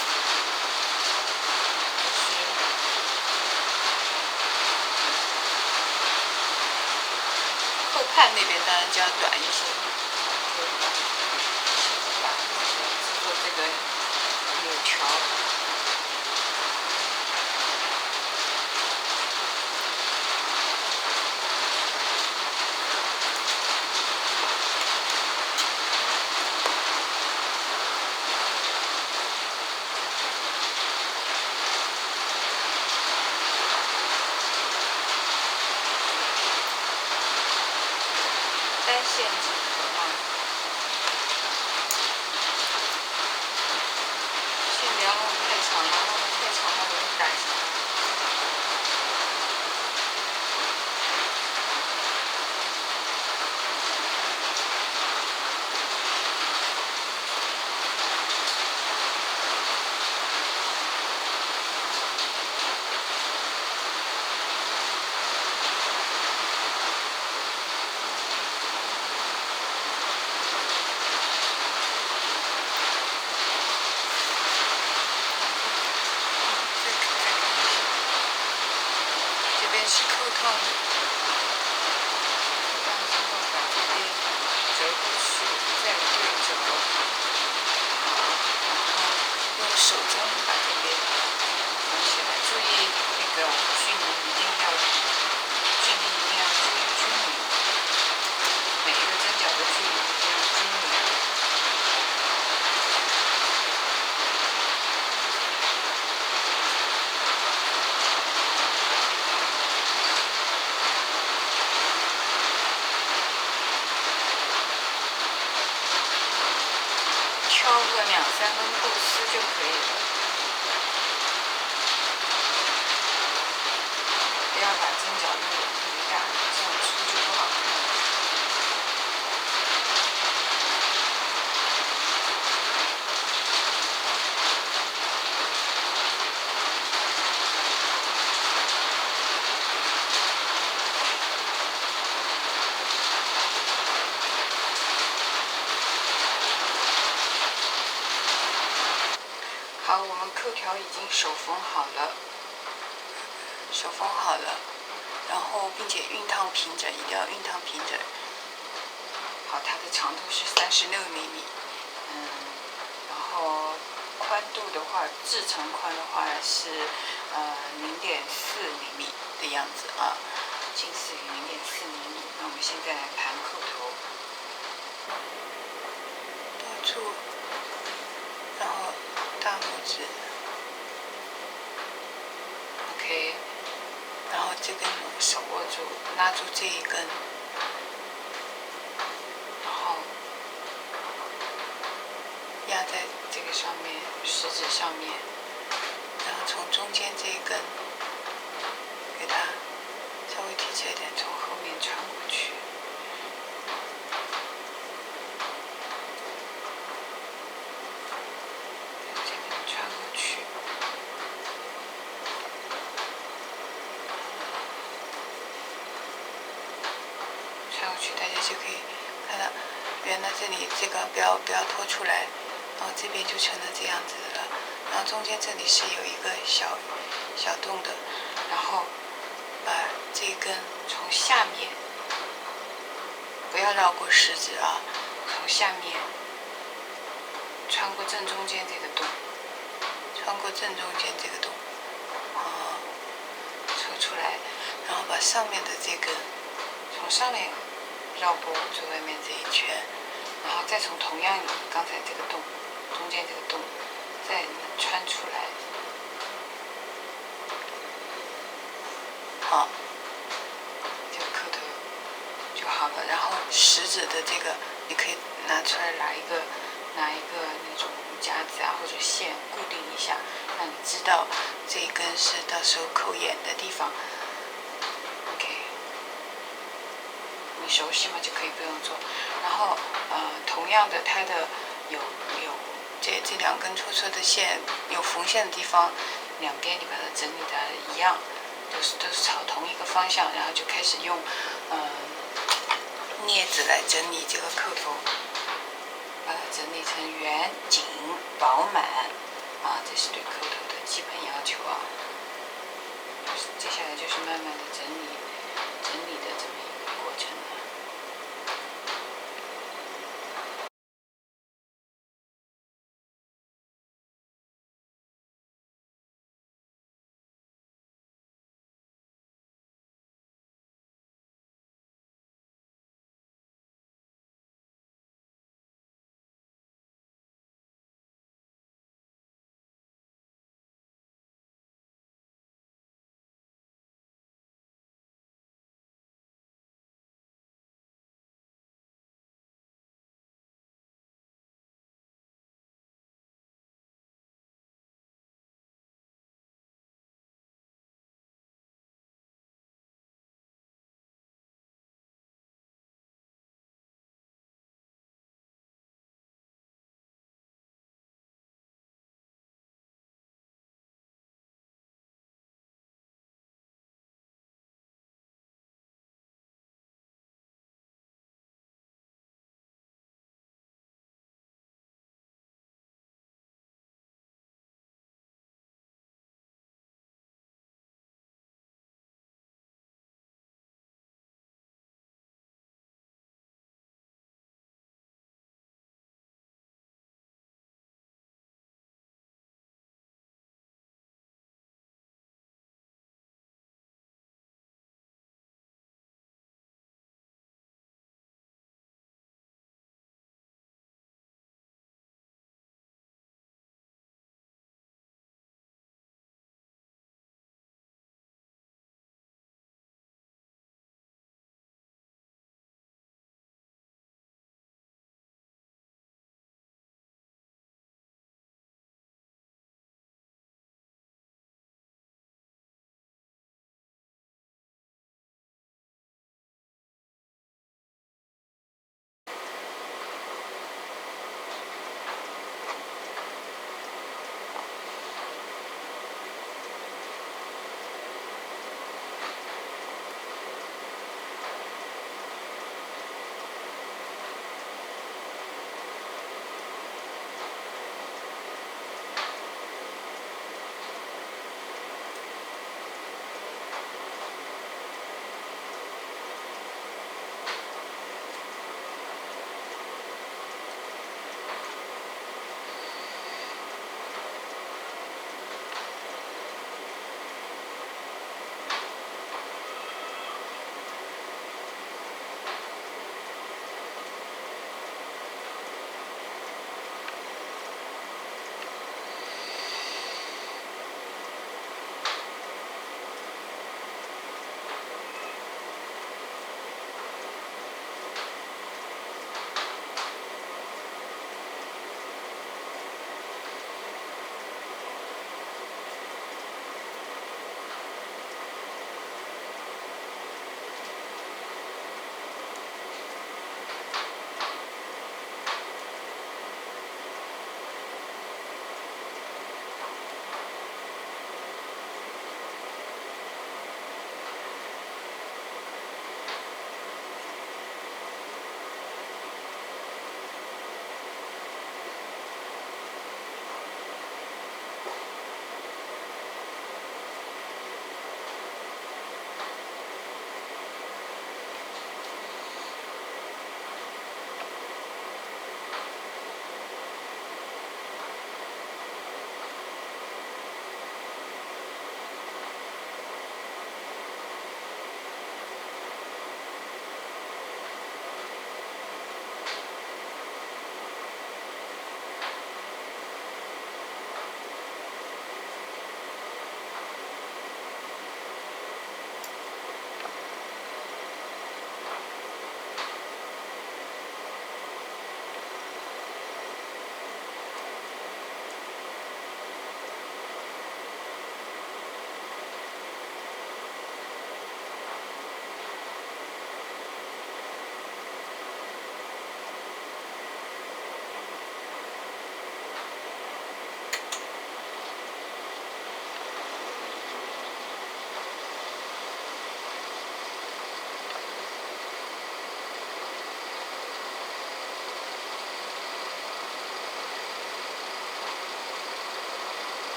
扣畔那边当然就要短一些，做这个纽条。线即可啊。线不要弄得太长了，弄得太长了容易打结。这边是扣套的，扣套之后把这边折过去，再对折，然后用手中把这边缝起来。注意那个距离一定要均匀，每一个针脚的距离一定要均匀。挑个2、3根钩丝就可以了，不要把针脚弄得特别大，这样出就不好看了。好，我们扣条已经手缝好了，然后并且熨烫平整，一定要熨烫平整。好，它的长度是36mm，然后宽度的话，至长宽的话是0.4mm的样子啊，近似于0.4mm。那我们现在来盘扣头，多处，然后大拇指 ，OK， 然后这根手握住，拉住这一根，然后压在这个上面，食指上面，然后从中间这一根给它稍微提起来一点，从后面穿过去。这根穿过去。穿过去，大家就可以看到，原来这里这个不要拖出来，然后这边就成了这样子的了。然后中间这里是有一个小洞的，然后把这根从下面，不要绕过食指啊，从下面穿过正中间这个洞，抽出来，然后把上面的这根从上面绕过最外面这一圈，然后再从同样刚才这个洞中间这个洞再穿出来。好，这个扣头就好了。然后食指的这个你可以拿出来拿一个那种夹子啊或者线固定一下，让你知道这一根是到时候扣眼的地方。OK， 你熟悉嘛就可以不用做。然后同样的它的有这2根戳的线有缝线的地方，两边你把它整理的一样，都是朝同一个方向，然后就开始用镊子来整理这个扣头，把它整理成圆、紧、饱满啊，这是对扣头的基本要求啊。接下来就是慢慢的整理的这么一个过程。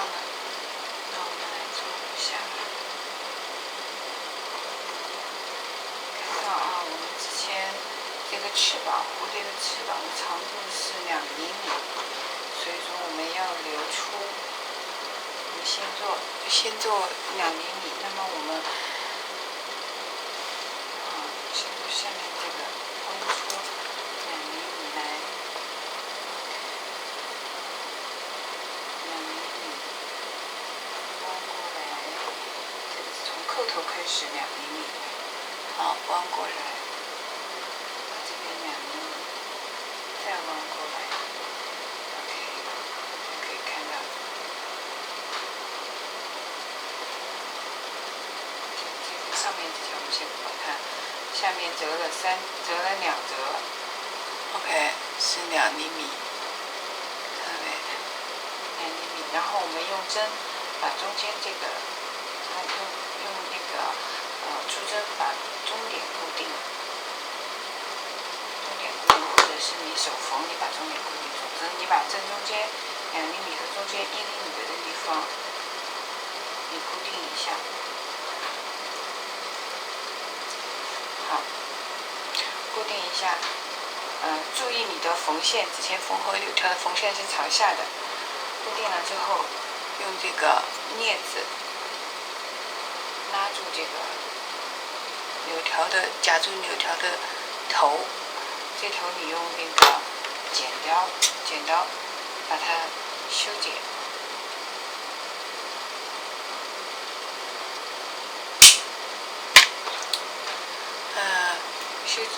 了，那我们来做下面。看到啊，我们之前这个翅膀，蝴蝶的翅膀的长度是2厘米，所以说我们要留出，我们先做2厘米，那么我们先做下面这个弯出2厘米来，2厘米弯过来，这个是从扣头开始2厘米，好，弯过来，把这边2厘米，再弯过来 ，OK， 可以看到，这个上面这条我们先不管它。下面折了2折 ，OK， 是2厘米，看到没？2厘米，然后我们用针把中间这个，用那个珠针把中点固定，或者是你手缝，你把中点固定，总之你把正中间2厘米和中间1厘米的地方，你固定一下。好，固定一下，注意你的缝线，之前缝合柳条的缝线是朝下的。固定了之后，用这个镊子拉住这个柳条的，夹住柳条的头，这头你用那个剪刀把它修剪。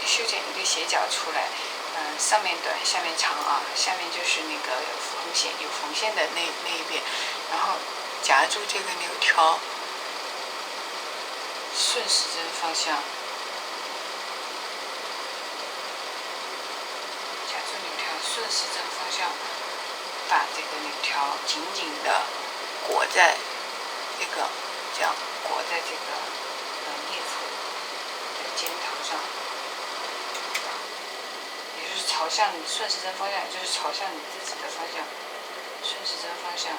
修剪一个斜角出来，上面短，下面长啊，下面就是那个有缝线的那一边，然后夹住这个柳条，顺时针方向，夹住柳条，顺时针方向，把这个柳条紧紧的裹在这样裹在这个镊子的尖头上。朝向你顺时针方向，就是朝向你自己的方向，顺时针方向。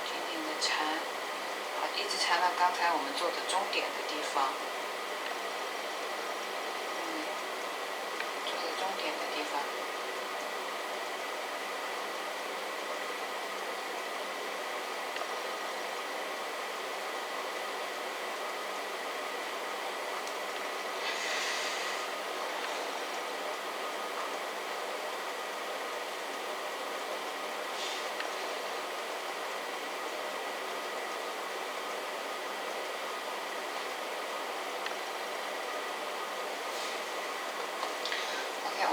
紧紧的缠，好，一直缠到刚才我们做的终点的地方。做的终点的地方。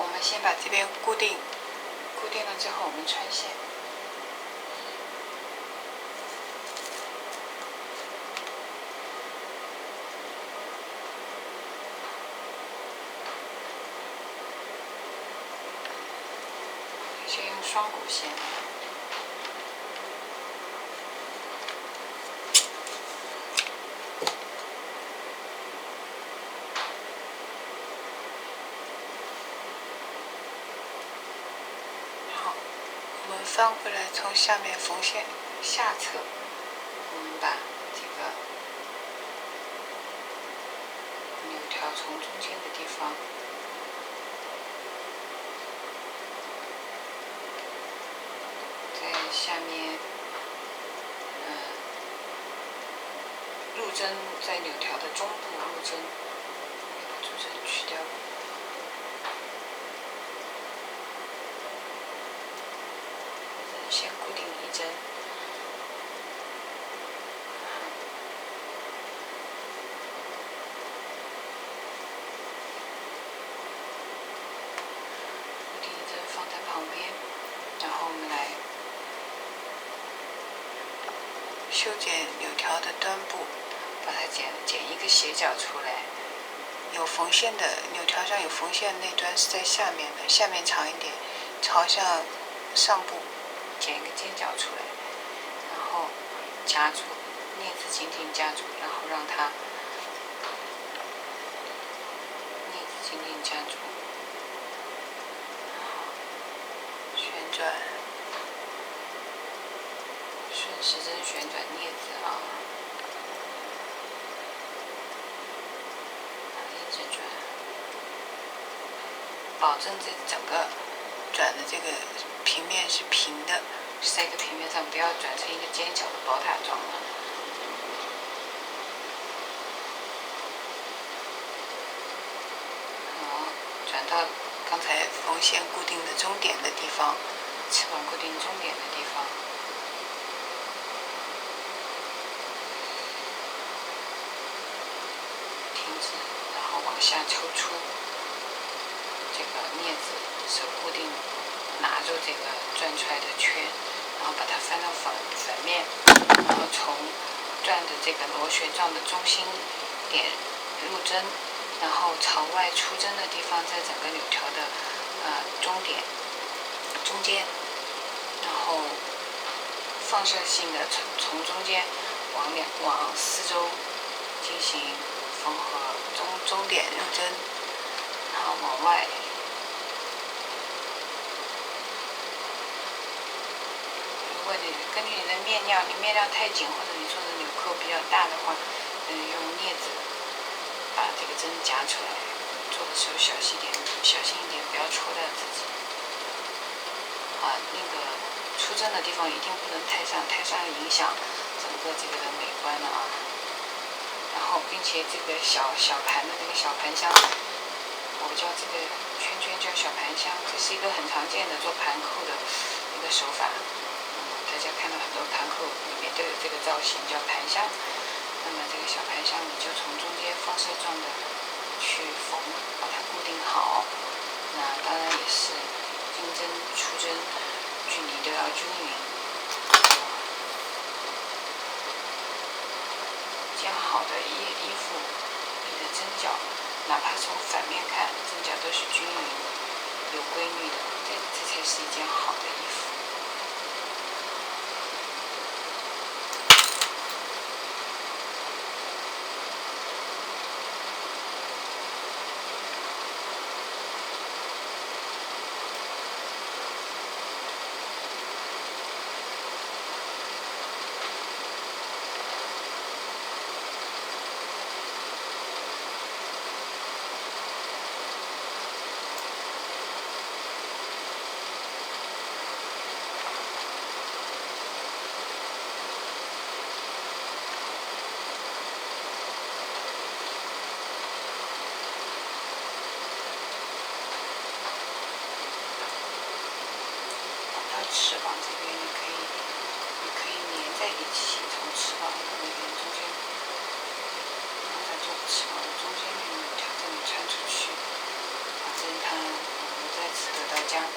我们先把这边固定了之后，我们穿线。先用双股线。我们翻过来，从下面缝线下侧，我们把这个柳条从中间的地方，在下面，入针在柳条的中部入针，把珠针去掉。先固定1针，固定1针放在旁边，然后我们来修剪柳条的端部，把它剪一个斜角出来。有缝线的柳条上有缝线的那端是在下面的，下面长一点，朝向上部。剪一个尖角出来，然后夹住，镊子紧紧夹住，然后让它夹住，旋转，顺时针旋转镊子啊，一直转，保证这整个转的这个平面是平的，是在一个平面上，不要转成一个尖角的宝塔状的。转到刚才缝线固定的终点的地方，翅膀固定终点的地方，停止，然后往下抽出这个镊子，手固定拿住这个转出来的圈，然后把它翻到反面，然后从转的这个螺旋状的中心点入针。然后朝外出针的地方，在整个柳条的终点中间，然后放射性的从中间往四周进行缝合，终点入针，然后往外。如果你根据你的面料，你面料太紧，或者你做的纽扣比较大的话，用镊子把这个针夹出来，做的时候小心一点，不要戳到自己。那个出针的地方一定不能太上，影响整个这个的美观了啊。然后，并且这个小盘的这个小盘香，我叫这个圈圈叫小盘香，这是一个很常见的做盘扣的一个手法。大家看到很多盘扣里面都有这个造型叫盘香。那么这个小盘香你就从中间放射状的去缝，把它固定好。那当然也是进针出针距离都要均匀。这样好的衣服，你的针脚哪怕从反面看，针脚都是均匀有规律的，这才是一件好的衣服。翅膀这边你可以粘在一起，从翅膀的那边中间，刚才做翅膀的中间那个条这里穿出去，把针它再次得到加固。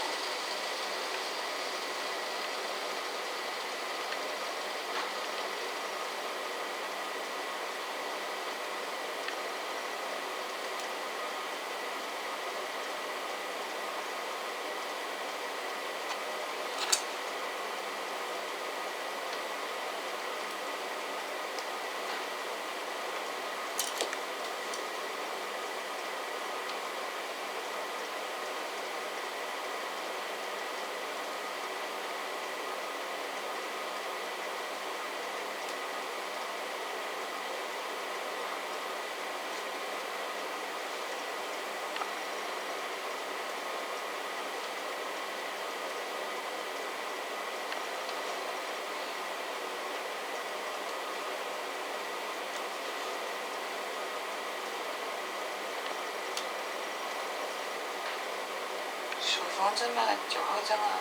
手缝针嘛，9号针啊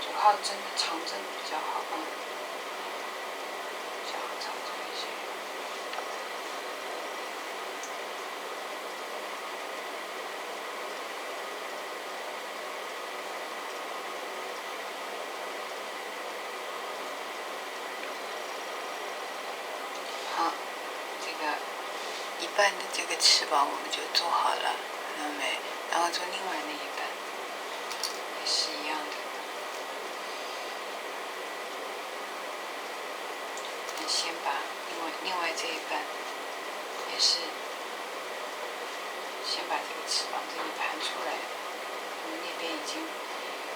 ，9号针的长针比较好啊，比较好操作一些。好，这个一半的这个翅膀我们就做好了，看到没？然后做另外那一半。也是一样的，先把另外这一半也是先把这个翅膀这里盘出来，我们那边已经，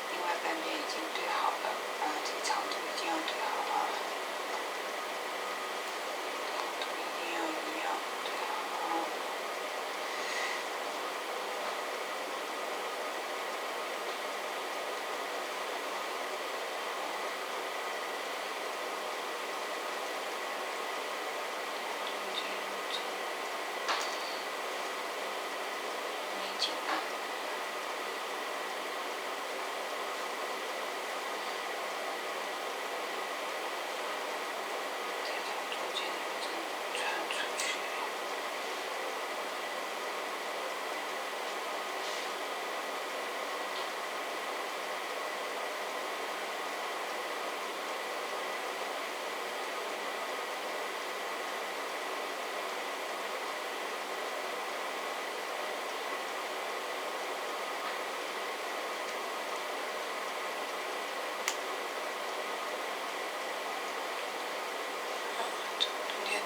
另外半边已经对好了这个长度一定要对好长度一定要一样对好紧了。再从中间穿出去。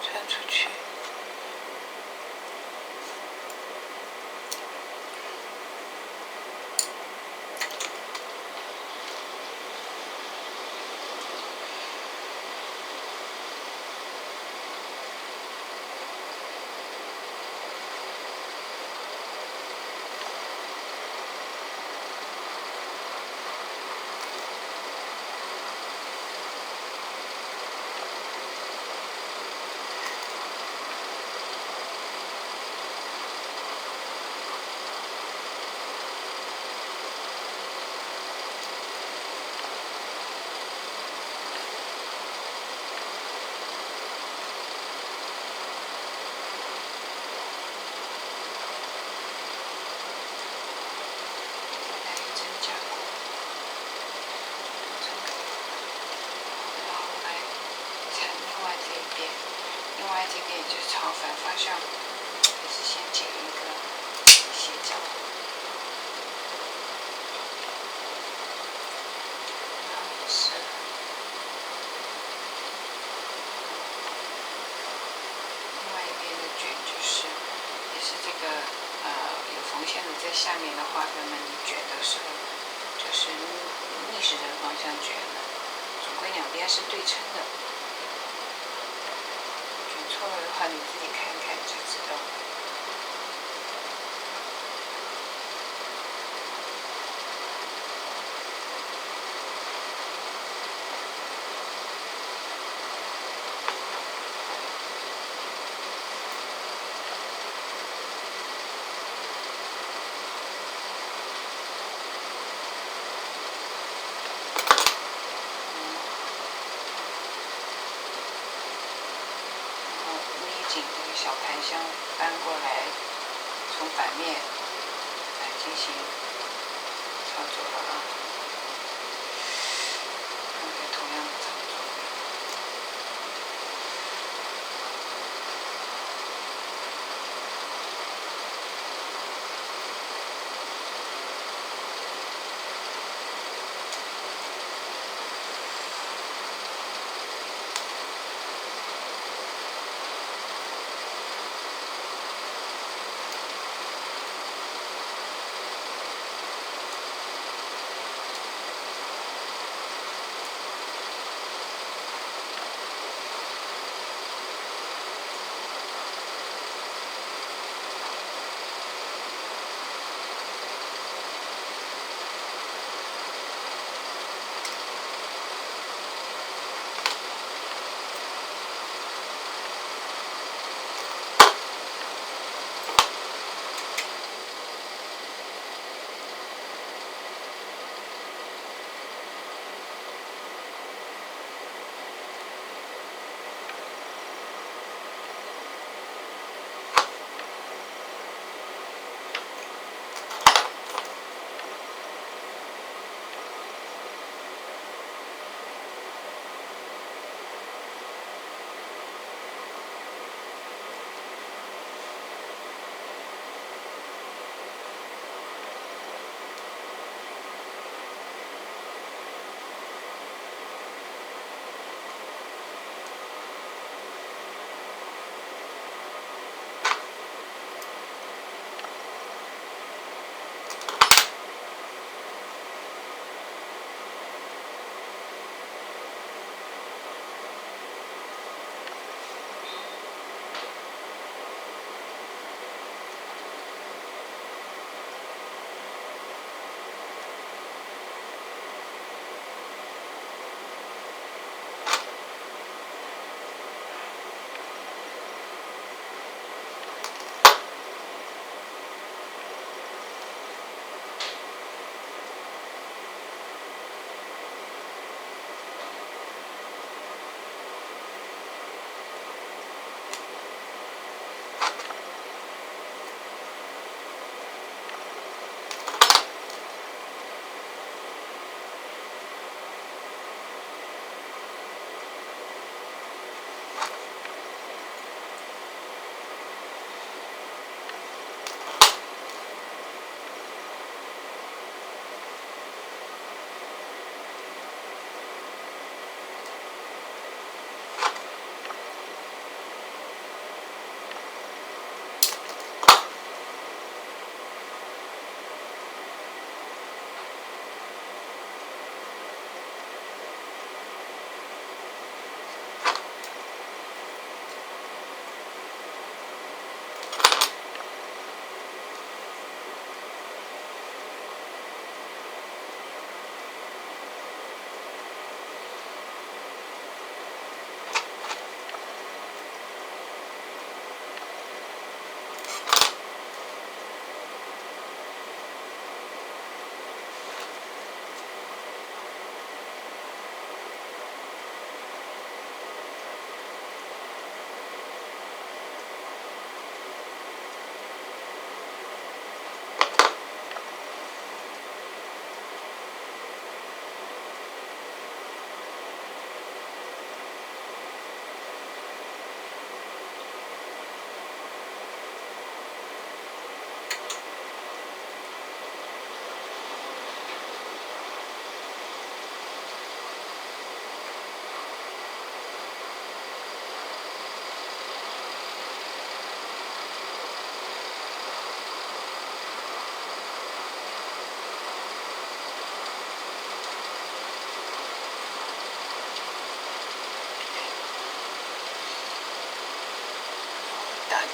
穿出去。另外这边也就是朝反方向，也是先剪一个斜角，然后也是另外一边的卷，就是也是这个有缝线的在下面的话，那么你卷的时候就是逆时针方向卷的，总归两边是对称的。错了的话，你自己看看就知道。紧这个小盘箱搬过来，从反面来进行操作了啊。同样的操作。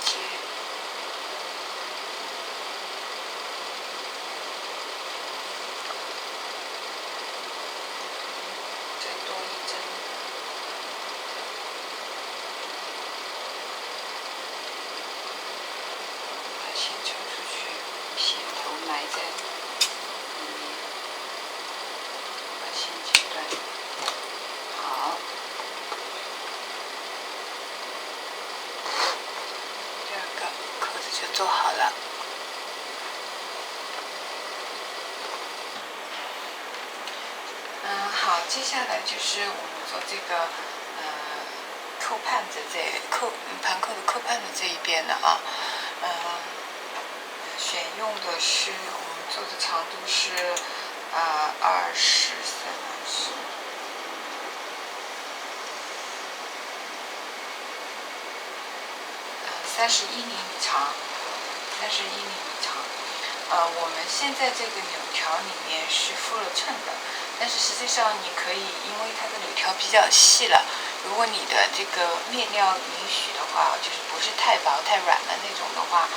接，再多一针，把线抽出去，线头埋在里面，把线剪断。好，第二个扣子就做好了。好，接下来就是我们做这个扣盼子盘扣的扣盼的这一边了啊。选用的是我们做的长度是31厘米长，31厘米长。我们现在这个柳条里面是附了衬的，但是实际上你可以，因为它的柳条比较细了，如果你的这个面料允许的话，就是不是太薄太软的那种的话，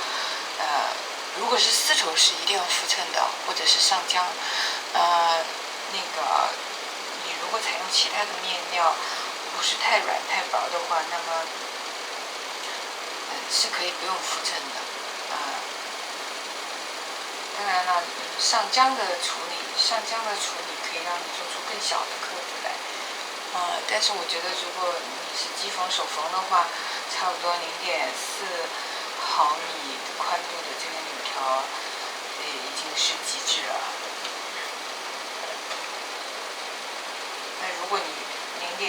如果是丝绸是一定要附衬的，或者是上浆。那个你如果采用其他的面料，不是太软太薄的话，那么是可以不用附衬的。当然了，上浆的处理可以让你做出更小的扣子来。但是我觉得如果你是机缝手缝的话，差不多0.4毫米宽度的这个柳条，已经是极致了。那如果你0.4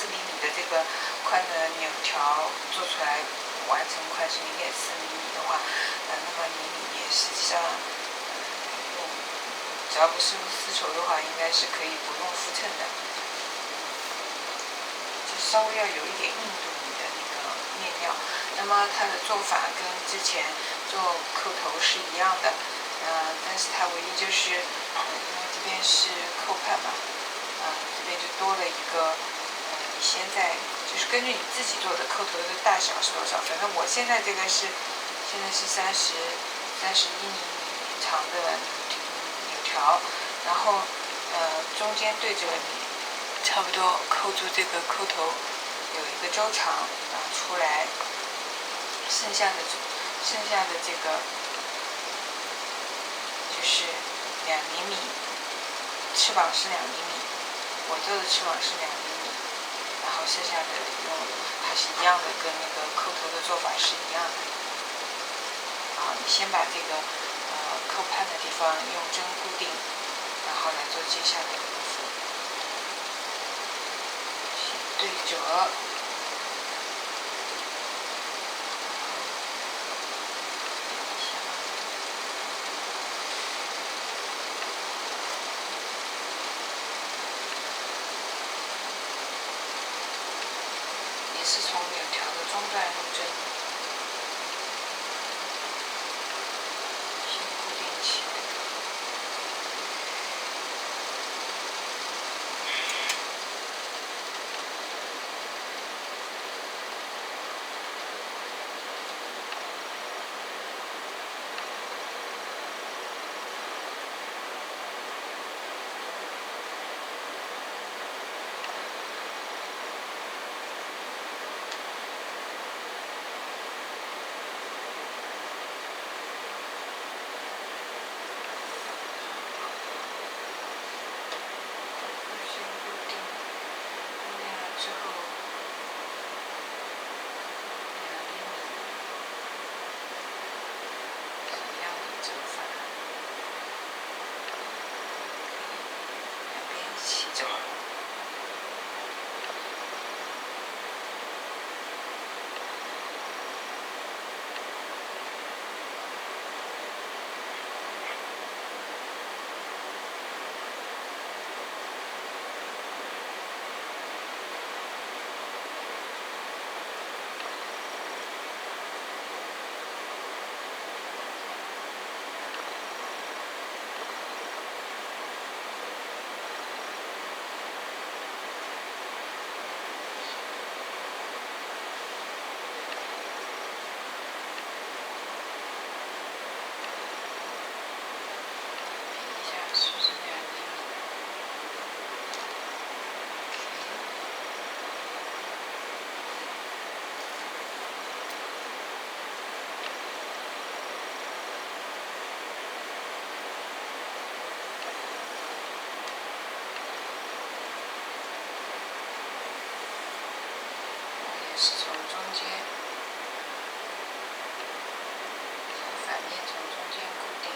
厘米的这个宽的柳条做出来，完成宽是0.4厘米的话，那么你里面实际上，只要不是用丝绸的话，应该是可以不用附衬的。就稍微要有一点硬度你的那个面料。那么它的做法跟之前做扣头是一样的，但是它唯一就是，因为这边是扣盼嘛，这边就多了一个，你现在就是根据你自己做的扣头的大小是多少，反正我现在这个是31厘米长的柳条，然后中间对着你，差不多扣住这个扣头有一个周长，出来，剩下的这个就是2厘米，翅膀是2厘米，我做的翅膀是2厘米，然后剩下的还是一样的，跟那个扣头的做法是一样的。你先把这个扣盼的地方用针固定，然后来做接下来的部分。先对折，也是从柳条的中段入针。之后2厘米，一样的折法，两边一起走。是从中间，反面从中间固定。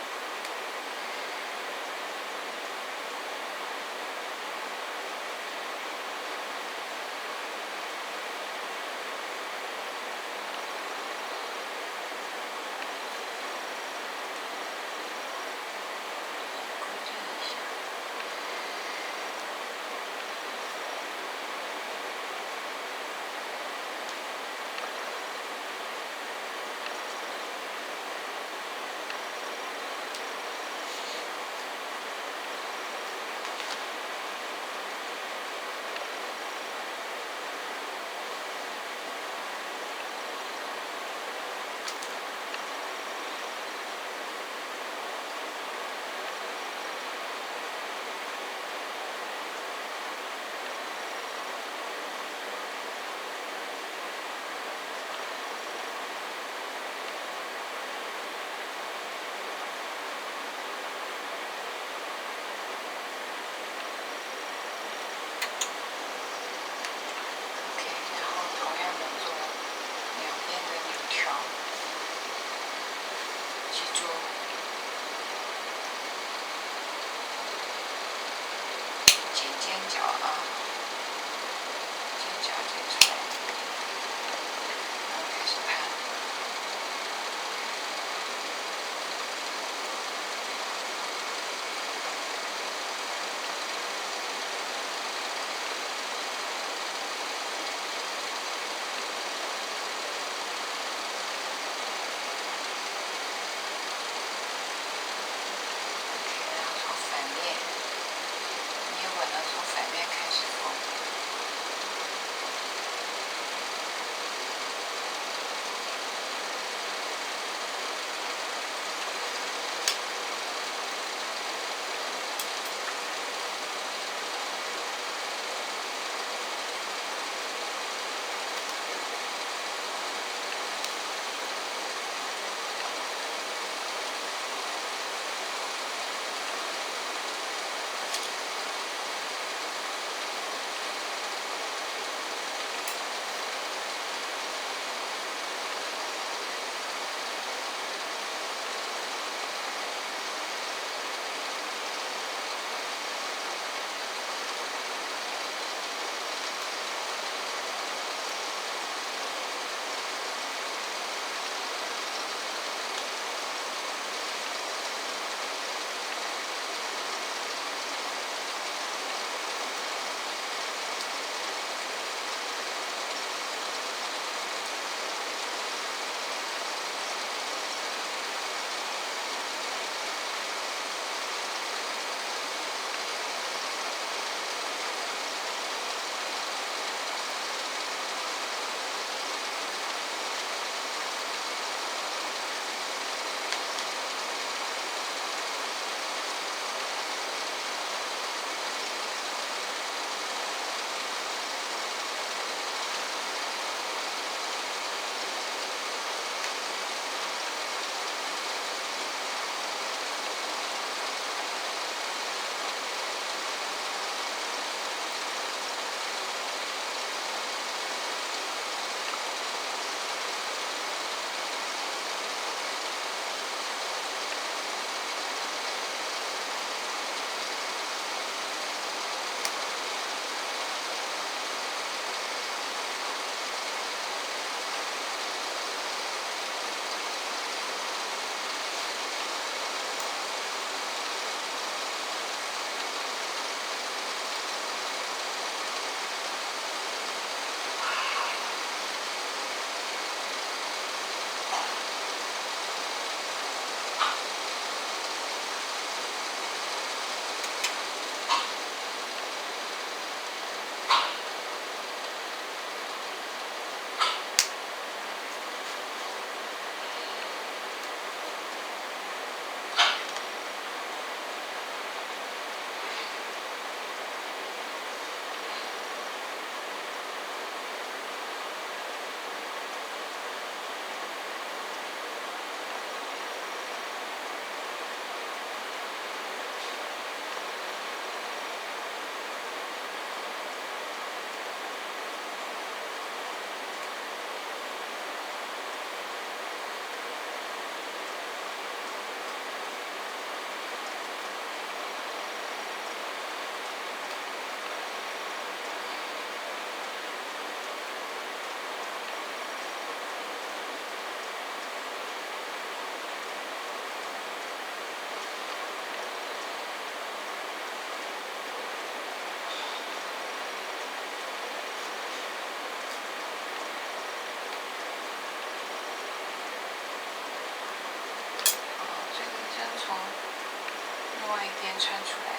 一边穿出来，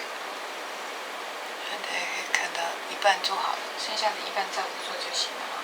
大家可以看到一半做好了，剩下的一半照着做就行了啊。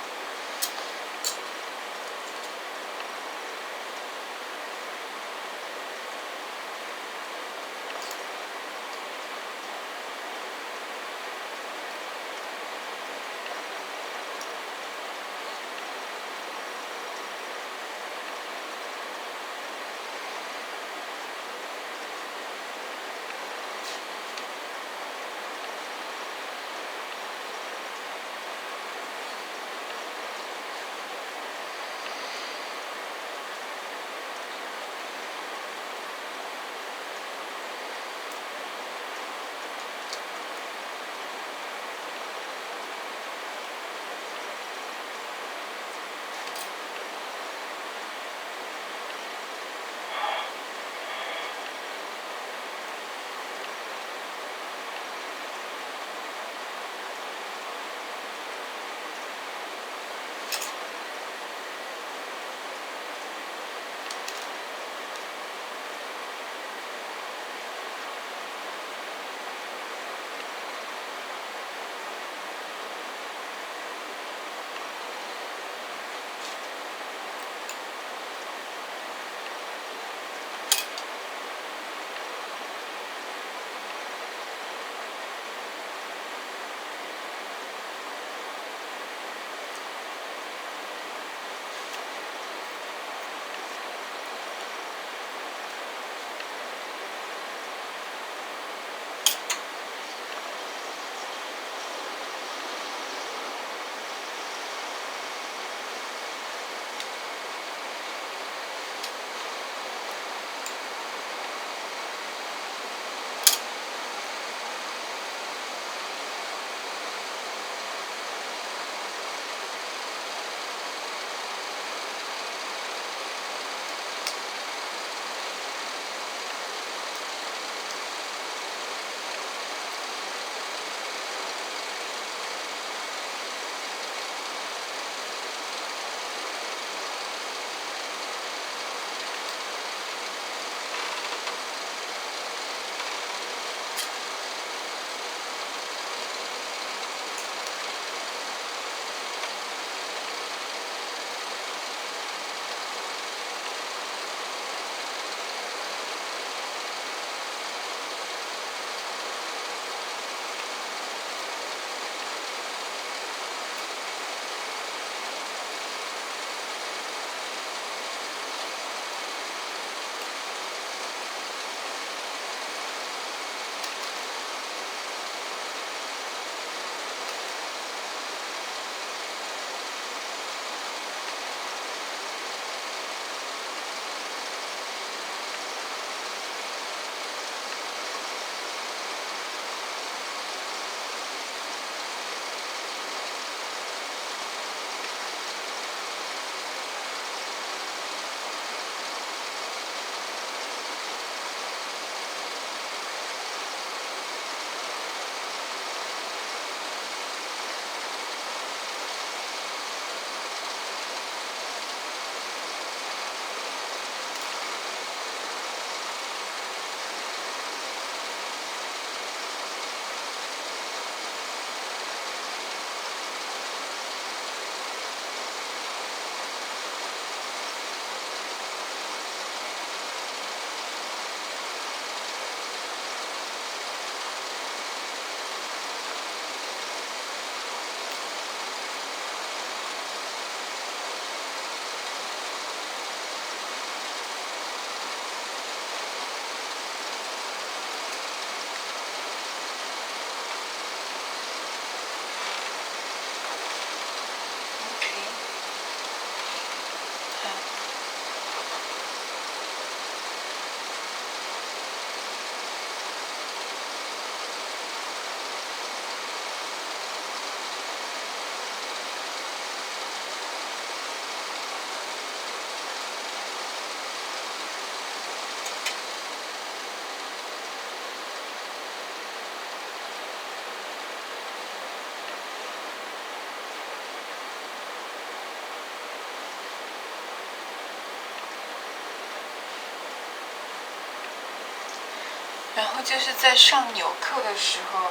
然后就是在上纽扣的时候，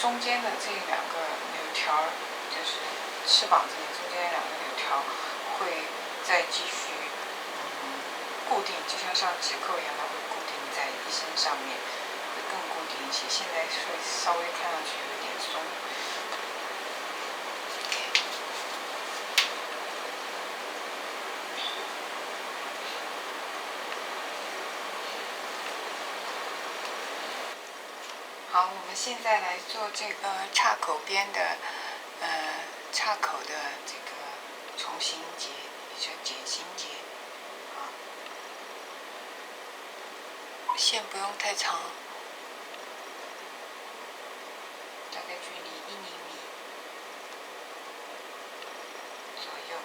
中间的这两个纽条，就是翅膀这里中间两个纽条，会再继续固定，就像上直扣一样，它会固定在衣身上面，会更固定一些。现在会稍微看上去有点松。好，我们现在来做这个叉口边的，叉口的这个重新结，也叫减心结。啊，线不用太长，大概距离1厘米左右。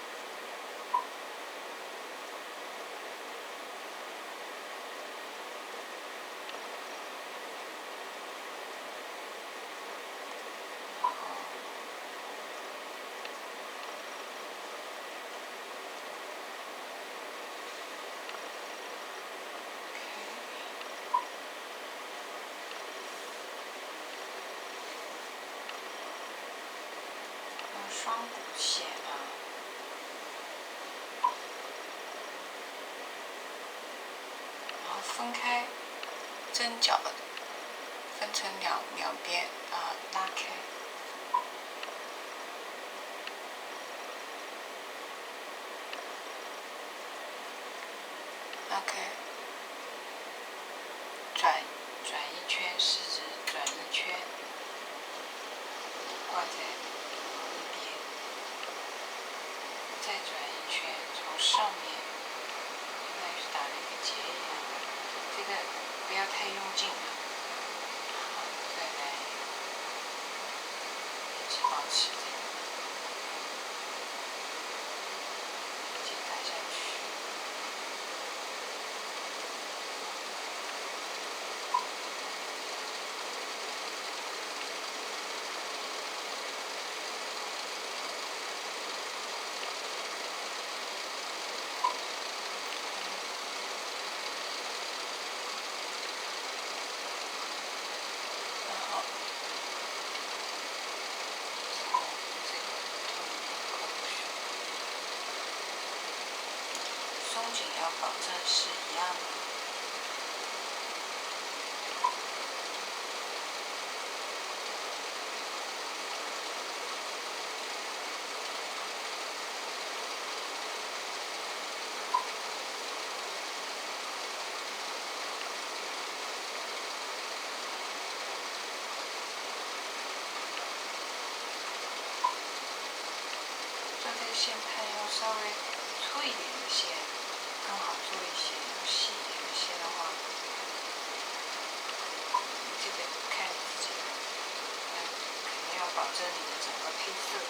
双股线啊，然后分开针脚，分成两边啊，拉开。拉开，转一圈，食指转一圈，挂在一边，再转一圈，从上面，相当于是打了一个结一样的，这个不要太用劲了，好，再来，一直保持这个，一直打下去。松紧要保证是一样的。做这个线盘要稍微粗一点的线更好做一些，要细一点的线的话，这个看你自己的，肯定要保证你的整个配色的。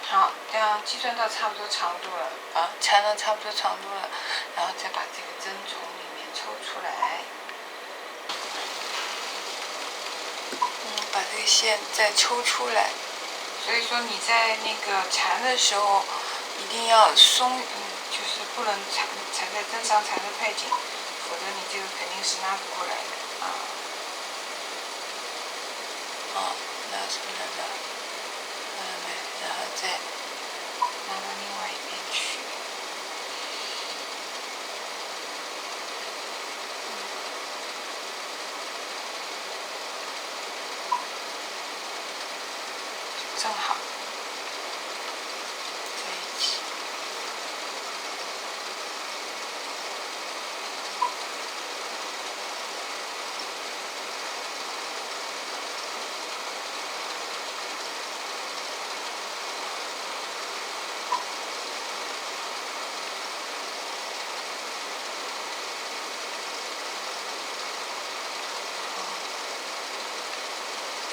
好，这样计算到差不多长度了啊，缠到差不多长度了，然后再把这个针从里面抽出来，把这个线再抽出来。所以说你在那个缠的时候一定要松，就是不能缠在针上缠得太紧，否则你这个肯定是拉不过来的啊。好，拉出来了。然后再拉到另外一边去。正好在一起。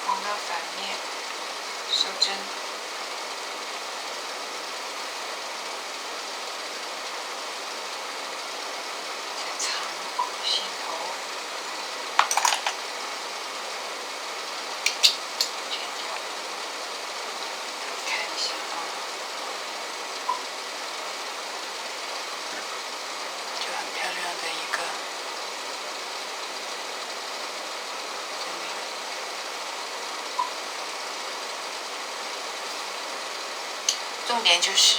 缝到反面，收针。再长一些。点就是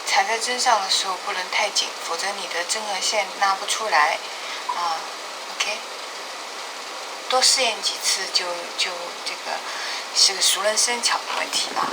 缠在针上的时候不能太紧，否则你的针和线拉不出来啊。OK， 多试验几次就这个是个熟能生巧的问题了。